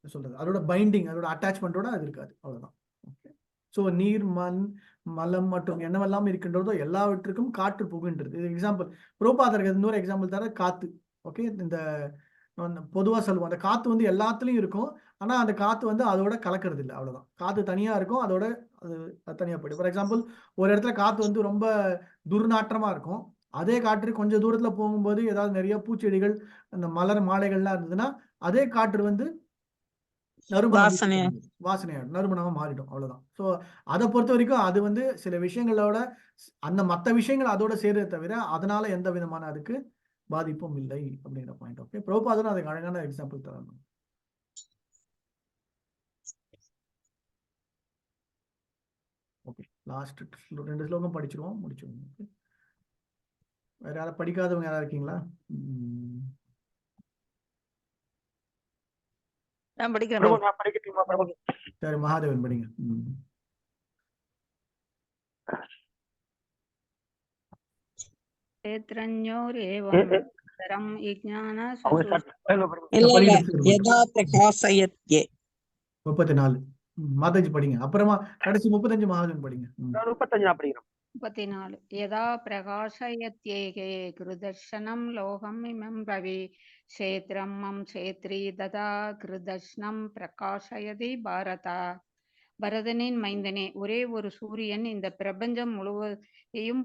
சொல்றது அதோட பைண்டிங், அதோட அட்டாச்மெண்டோட அது இருக்காது. அவ்வளவுதான். ஓகே, ஸோ நீர், மண், மலம் மற்றும் என்னவெல்லாம் இருக்கின்றதோ எல்லாவற்றுக்கும் காற்று புகுன்றது. இது எக்ஸாம்பிள். புரோபாதருக்கு இன்னொரு எக்ஸாம்பிள் தர காத்து. ஓகே, இந்த பொதுவாக சொல்லுவோம் அந்த காத்து வந்து எல்லாத்துலயும் இருக்கும், ஆனா அந்த காத்து வந்து அதோட கலக்கிறது இல்லை. அவ்வளவுதான். காத்து தனியா இருக்கும், அதோட அது தனியா போயிடும். ஃபார் எக்ஸாம்பிள், ஒரு இடத்துல காத்து வந்து ரொம்ப துர்நாற்றமா இருக்கும், அதே காற்று கொஞ்சம் தூரத்துல போகும்போது ஏதாவது நிறைய பூச்செடிகள், அந்த மலர் மாலைகள்லாம் இருந்ததுன்னா அதே காற்று வந்து வாசனையாடும், நறுமணமா மாறிடும். அவ்வளவுதான். ஸோ அதை பொறுத்த வரைக்கும் அது வந்து சில விஷயங்களோட அந்த மற்ற விஷயங்கள் அதோட சேருதே தவிர அதனால எந்த விதமான அதுக்கு பாதிப்பும் இல்லை அப்படிங்கிற பாயிண்ட். ஓகே, பிரபுபாதரும் அதுக்கு அழகான எக்ஸாம்பிள் தரணும். ஓகே, லாஸ்ட் 2 ஸ்லோகம் படிச்சிருவோம், முடிச்சிருவோம். ஓகே, வேற யாராவது படிக்காதவங்க யாராவது இருக்கீங்களா? நான் படிக்கிறேன். சரி, மகாதேவன் படிங்க. மாதாஜி படிங்க, அப்புறமா கடைசி 35 மகாதேவன் படிங்க. 35 படிக்கிறோம். 34. யதா பிரகாசயத்யேகே கிருதர்ஷனம் லோகம் இமம் ரவி க்ஷேத்ரம் மம் க்ஷேத்ரி ததா கிருதர்ஷனம் பிரகாசயதி பாரதா. பரதனின் மைந்தனே, ஒரே ஒரு சூரியன் இந்த பிரபஞ்சம் முழுவதையும்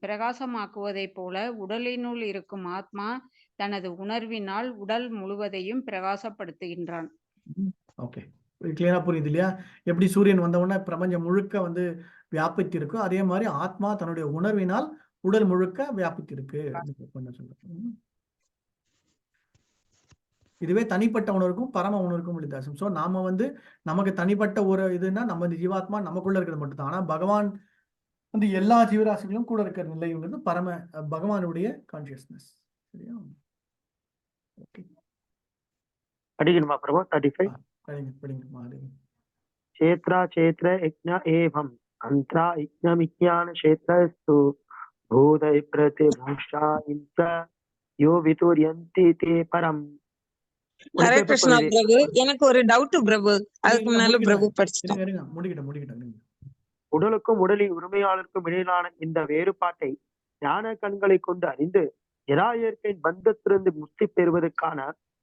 பிரகாசமாக்குவதைப் போல உடலினுள் இருக்கும் ஆத்மா தனது உணர்வினால் உடல் முழுவதையும் பிரகாசப்படுத்துகின்றான். ஓகே, கிளியரா புரியுது இல்லையா? எப்படி சூரியன் வந்த உடனே பிரபஞ்சம் முழுக்க வந்து வியாபித்திருக்கு, அதே மாதிரி ஆத்மா தன்னுடைய உணர்வினால் உடல் முழுக்க வியாபித்திருக்கு. இதுவே தனிப்பட்ட உணர்வுக்கும் பரம உணர்வுக்கும் வித்தியாசம். ஸோ நாம வந்து நமக்கு தனிப்பட்ட ஒரு இதுன்னா நம்ம இந்த ஜீவாத்மா நமக்குள்ள இருக்கிறது மட்டும் தான். ஆனா பகவான் வந்து எல்லா ஜீவராசிகளும் கூட இருக்கிற நிலைங்கிறது பகவானுடைய கான்சியஸ்னஸ். சரியா? ஓகே, படிக்கணுமா பிரபு? 35 படிங்க மாதிரி. क्षेत्रा क्षेत्र यज्ञ एवं अंतरा यज्ञ विज्ञान क्षेत्रस्तु भूतै प्रतिभूषा इंच यो वितुर्यन्ति ते परम. ஹரே கிருஷ்ணா பிரபு. எனக்கு ஒரு டவுட் பிரபு, அதுக்கு முன்னால பிரபு படிச்சுட்டோம். முடிக்கிட்டேன். உடலுக்கும் உடலின் உரிமையாளருக்கும் இடையிலான இந்த வேறுபாட்டை ஞான கண்களை கொண்டு அறிந்து இயற்கையின் பந்தத்திலிருந்து முக்தி பெறுவதற்கான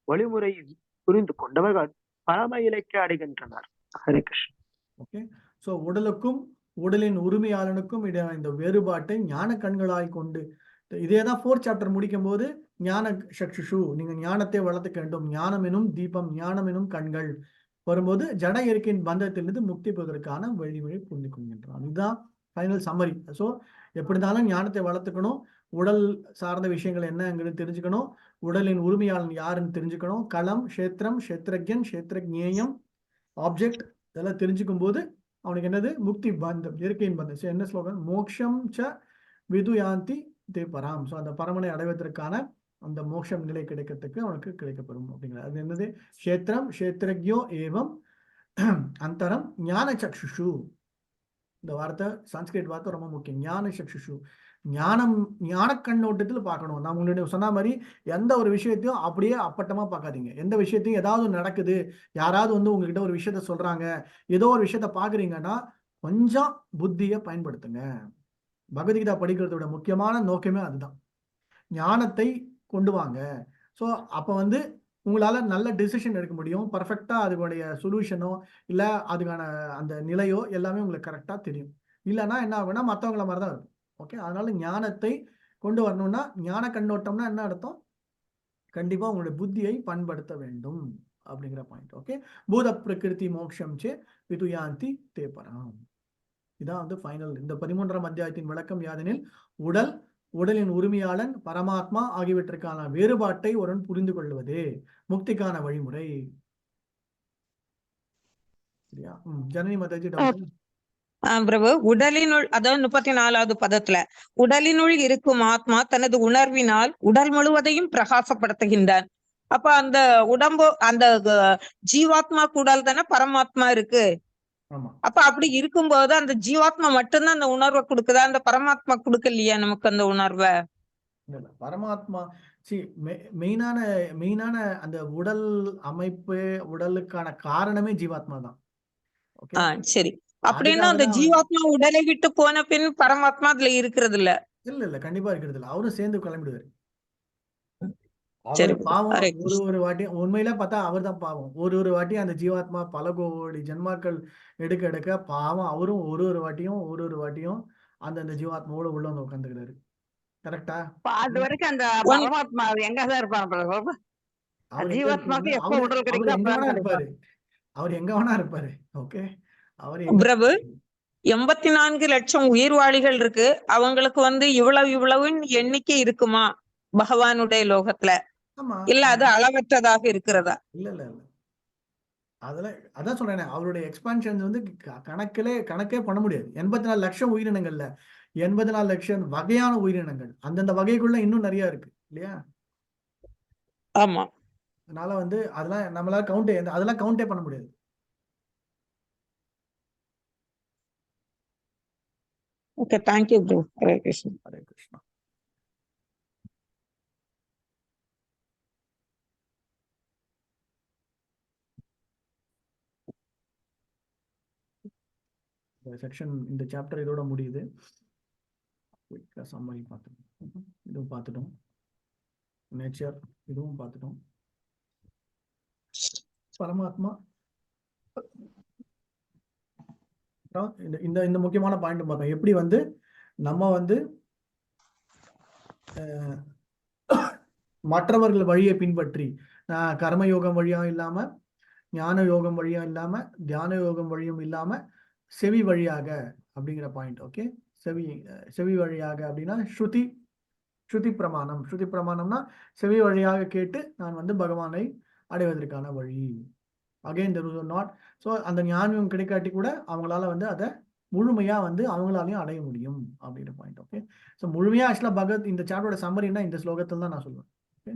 வழிமுறையை புரிந்து கொண்டவர்கள் பரம இலக்கை அடைகின்றனர். ஹரே கிருஷ்ணா. ஓகே, சோ உடலுக்கும் உடலின் உரிமையாளனுக்கும் இடையான இந்த வேறுபாட்டை ஞான கண்களாய் கொண்டு, இதேதான் 4th சாப்டர் முடிக்கும் போது ஞான சக்ஷுஷு, நீங்க ஞானத்தை வளர்த்துக்க வேண்டும், ஞானம் எனும் தீபம், ஞானம் எனும் கண்கள் வரும்போது ஜட இயற்கையின் பந்தத்திலிருந்து முக்தி பெறுவதற்கான வழிமுறை புரிந்து கொள்கின்றான். இதுதான் ஃபைனல் சம்மரி. ஸோ எப்படி இருந்தாலும் ஞானத்தை வளர்த்துக்கணும், உடல் சார்ந்த விஷயங்கள் என்னங்கிறது தெரிஞ்சுக்கணும், உடலின் உரிமையாளன் யாருன்னு தெரிஞ்சுக்கணும், களம், கஷேத்திரம், கஷேத்திரஜன், கஷேத்திரஜேயம், ஆப்ஜெக்ட் இதெல்லாம் தெரிஞ்சுக்கும் போது அவனுக்கு என்னது முக்தி பந்தம், இயற்கையின் பந்தம். ஸோ என்ன ஸ்லோகன்? மோக்ஷம் ச விதுயாந்தி தே பராம். ஸோ அந்த பரமனை அடைவதற்கான அந்த மோட்சம் நிலை கிடைக்கிறதுக்கு அவனுக்கு கிடைக்கப்பெறும் அப்படிங்கிறது. அது என்னது? கஷேத்திரம் கஷேத்திரஜோ ஏவம் அந்தரம் ஞான சக்ஷுஷு. இந்த வார்த்தை சான்ஸ்கிரிட் வார்த்தை ரொம்ப முக்கியம். ஞான சக்ஷுஷு, ஞானம், ஞான கண்ணோட்டத்தில் பார்க்கணும். நான் முன்னாடி சொன்ன மாதிரி எந்த ஒரு விஷயத்தையும் அப்படியே அப்பட்டமா பார்க்காதீங்க. எந்த விஷயத்தையும் ஏதாவது நடக்குது, யாராவது வந்து உங்ககிட்ட ஒரு விஷயத்த சொல்றாங்க, ஏதோ ஒரு விஷயத்த பாக்குறீங்கன்னா கொஞ்சம் புத்தியை பயன்படுத்துங்க. பகவத்கீதா படிக்கிறதோட முக்கியமான நோக்கமே அதுதான். ஞானத்தை கொண்டு வாங்க. ஸோ அப்போ வந்து உங்களால நல்ல டிசிஷன் எடுக்க முடியும். பர்ஃபெக்டா அதுடைய சொல்யூஷனோ இல்ல அதுக்கான அந்த நிலையோ எல்லாமே உங்களுக்கு கரெக்டா தெரியும். இல்லைன்னா என்ன ஆகுனா மற்றவங்கள மாதிரி தான் இருக்கும். ஓகே, அதனால ஞானத்தை கொண்டு வரணும்னா ஞான கண்ணோட்டம்னா என்ன அர்த்தம்? கண்டிப்பா உங்களுடைய புத்தியை பண்படுத்த வேண்டும் அப்படிங்கிற பாயிண்ட். ஓகே, பூத பிரகிருதி மோக்ஷம் சே விதுயாந்தி தே பராம். இதான் வந்து ஃபைனல். இந்த 13ஆம் அத்தியாயத்தின் விளக்கம் யாதெனில் உடல், உடலின் உரிமையாளன், பரமாத்மா ஆகியவற்றுக்கான வேறுபாட்டை ஒருவன் புரிந்து கொள்வதே முக்திக்கான வழிமுறை. சரியா? ஜனனி மாதாஜி டாக்டர். பிரபு, உடலினுள், அதாவது 34வது பதத்துல, உடலினுள் இருக்கும் ஆத்மா தனது உணர்வினால் உடல் முழுவதையும் பிரகாசப்படுத்துகின்றான். அப்ப அந்த உடம்பு, அந்த ஜீவாத்மா உடல் தானே பரமாத்மா இருக்கு. அப்ப அப்படி இருக்கும்போது அந்த ஜீவாத்மா மட்டும்தான் அந்த உணர்வை கொடுக்குதா, அந்த பரமாத்மா கொடுக்கலையா நமக்கு அந்த உணர்வை? பரமாத்மா மெயினான அந்த உடல் அமைப்பு, உடலுக்கான காரணமே ஜீவாத்மா தான். சரி, அப்படின்னா அந்த ஜீவாத்மா உடலை விட்டு போன பின் பரமாத்மா அதுல இருக்கிறது இல்ல? இல்ல கண்டிப்பா இருக்கிறது இல்ல. அவரும் சேர்ந்து கிளம்பிடுவாரு. சரி, பாவம் ஒரு வாட்டி உண்மையில பார்த்தா அவர் தான் பாவம். ஒரு வாட்டி அந்த ஜீவாத்மா பல கோடி ஜென்மாக்கள் எடுக்க பாவம் அவரும் ஒரு வாட்டியும் அந்த ஜீவாத்மாவோட உள்ள வந்து உட்காந்துக்கிறாரு. கரெக்டா? அது வரைக்கும் அந்த பரமாத்மா எங்கதான் இருப்பாரு? ஜீவாத்மாக்கு எப்ப உடல் கிடைக்குது அவர் எங்க வேணா இருப்பாரு. ஓகே, பிரபு, 84 லட்சம் உயிர்வாளிகள் இருக்கு. அவங்களுக்கு வந்து இவ்வளவு எண்ணிக்கை இருக்குமா பகவானுடைய லோகத்துல? இல்ல அது அளவற்றதாக இருக்கிறதா? இல்ல அதெல்லாம் அதான் சொல்றேன். அவருடைய எக்ஸ்பான்ஷன் வந்து கணக்கே பண்ண முடியாது. 84 லட்சம் உயிரினங்கள்ல 84 லட்சம் வகையான உயிரினங்கள், அந்தந்த வகைக்குள்ள இன்னும் நிறைய இருக்கு இல்லையா? ஆமா. அதனால வந்து அதெல்லாம் நம்மளால அதெல்லாம் கவுண்டே பண்ண முடியாது. Okay, thank you bro. Hare Krishna. Hare Krishna. Section, இந்த சாப்டர் இதோட முடியுது. சம்மரி பார்த்துட்டோம், இதுவும் பார்த்துட்டோம், நேச்சர் இதுவும் பார்த்துட்டோம், பரமாத்மா. இந்த முக்கியமான பாயிண்ட் பார்த்தோம். எப்படி வந்து நம்ம வந்து மற்றவர்கள் வழியை பின்பற்றி கர்மயோகம் வழியும் இல்லாம, ஞான யோகம் வழியும் இல்லாம, தியான யோகம் வழியும் இல்லாம செவி வழியாக அப்படிங்கிற பாயிண்ட். ஓகே, செவி வழியாக அப்படின்னா ஸ்ருதி பிரமாணம். ஸ்ருதி பிரமாணம்னா செவி வழியாக கேட்டு நான் வந்து பகவானை அடைவதற்கான வழி. Again there is not. So அந்த ஞானம் கிடைக்காட்டி கூட அவங்களால வந்து அதை முழுமையா வந்து அவங்களாலையும் அடைய முடியும் அப்படின்ற பாயிண்ட். ஓகே, ஸோ முழுமையா ஆக்சுவலா பகவத் இந்த சாப்டரோட சம்மரின்னா இந்த ஸ்லோகத்தில் தான் நான் சொல்லுவேன். ஓகே,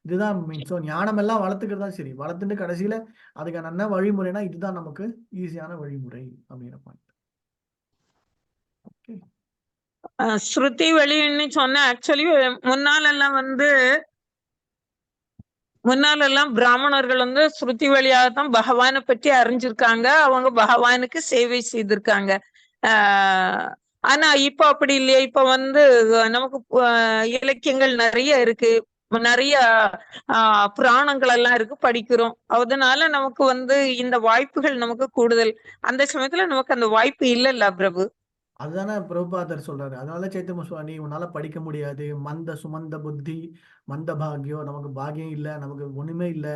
இதுதான் மீன். ஸோ ஞானம் எல்லாம் வளர்த்துக்கிறதா சரி, வளர்த்துட்டு கடைசியில அதுக்கான என்ன வழிமுறைனா இதுதான் நமக்கு ஈஸியான வழிமுறை அப்படிங்கிற பாயிண்ட். ஓகே, ஸ்ருதி வெளின்னு சொன்ன ஆக்சுவலி முன்னாலெல்லாம் பிராமணர்கள் வந்து ஸ்ருதி வழியாகத்தான் பகவானை பற்றி அறிஞ்சிருக்காங்க, அவங்க பகவானுக்கு சேவை செய்திருக்காங்க. ஆனா இப்ப அப்படி இல்லையா? இப்ப வந்து நமக்கு இலக்கியங்கள் நிறைய இருக்கு, நிறைய புராணங்கள் எல்லாம் இருக்கு, படிக்கிறோம். அதனால நமக்கு வந்து இந்த வாய்ப்புகள் நமக்கு கூடுதல். அந்த சமயத்துல நமக்கு அந்த வாய்ப்பு இல்லைல்ல பிரபு? அதுதானே பிரபுபாதர் சொல்றாரு. அதனால சைத்தன்ய சுவாமி உன்னால படிக்க முடியாது, மந்த சுமந்த புத்தி மந்த பாகியம், நமக்கு பாகியம் இல்லை, நமக்கு ஒண்ணுமே இல்லை,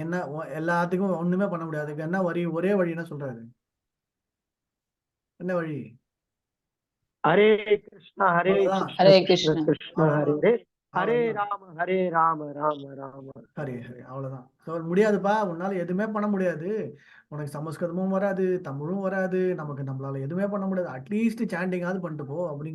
என்ன எல்லாத்துக்கும் ஒண்ணுமே பண்ண முடியாது, அதுக்கு என்ன வழி? ஒரே வழி என்ன சொல்றாரு? என்ன வழி? ஹரே கிருஷ்ணா ஹரே ஹரே கிருஷ்ண கிருஷ்ணா. கிருஷ்ண ஹரே ஹரே ஹரே ராம ராம ராம ஹரே ஹரே. அவ்வளவுதான். ஸோ முடியாதுப்பா, உன்னால எதுவுமே பண்ண முடியாது, உனக்கு சமஸ்கிருதமும் வராது, தமிழும் வராது, நம்மளால எதுவுமே பண்ண முடியாது, அட்லீஸ்ட் சாண்டிங்காவது பண்ணிட்டு போ அப்படிங்கிற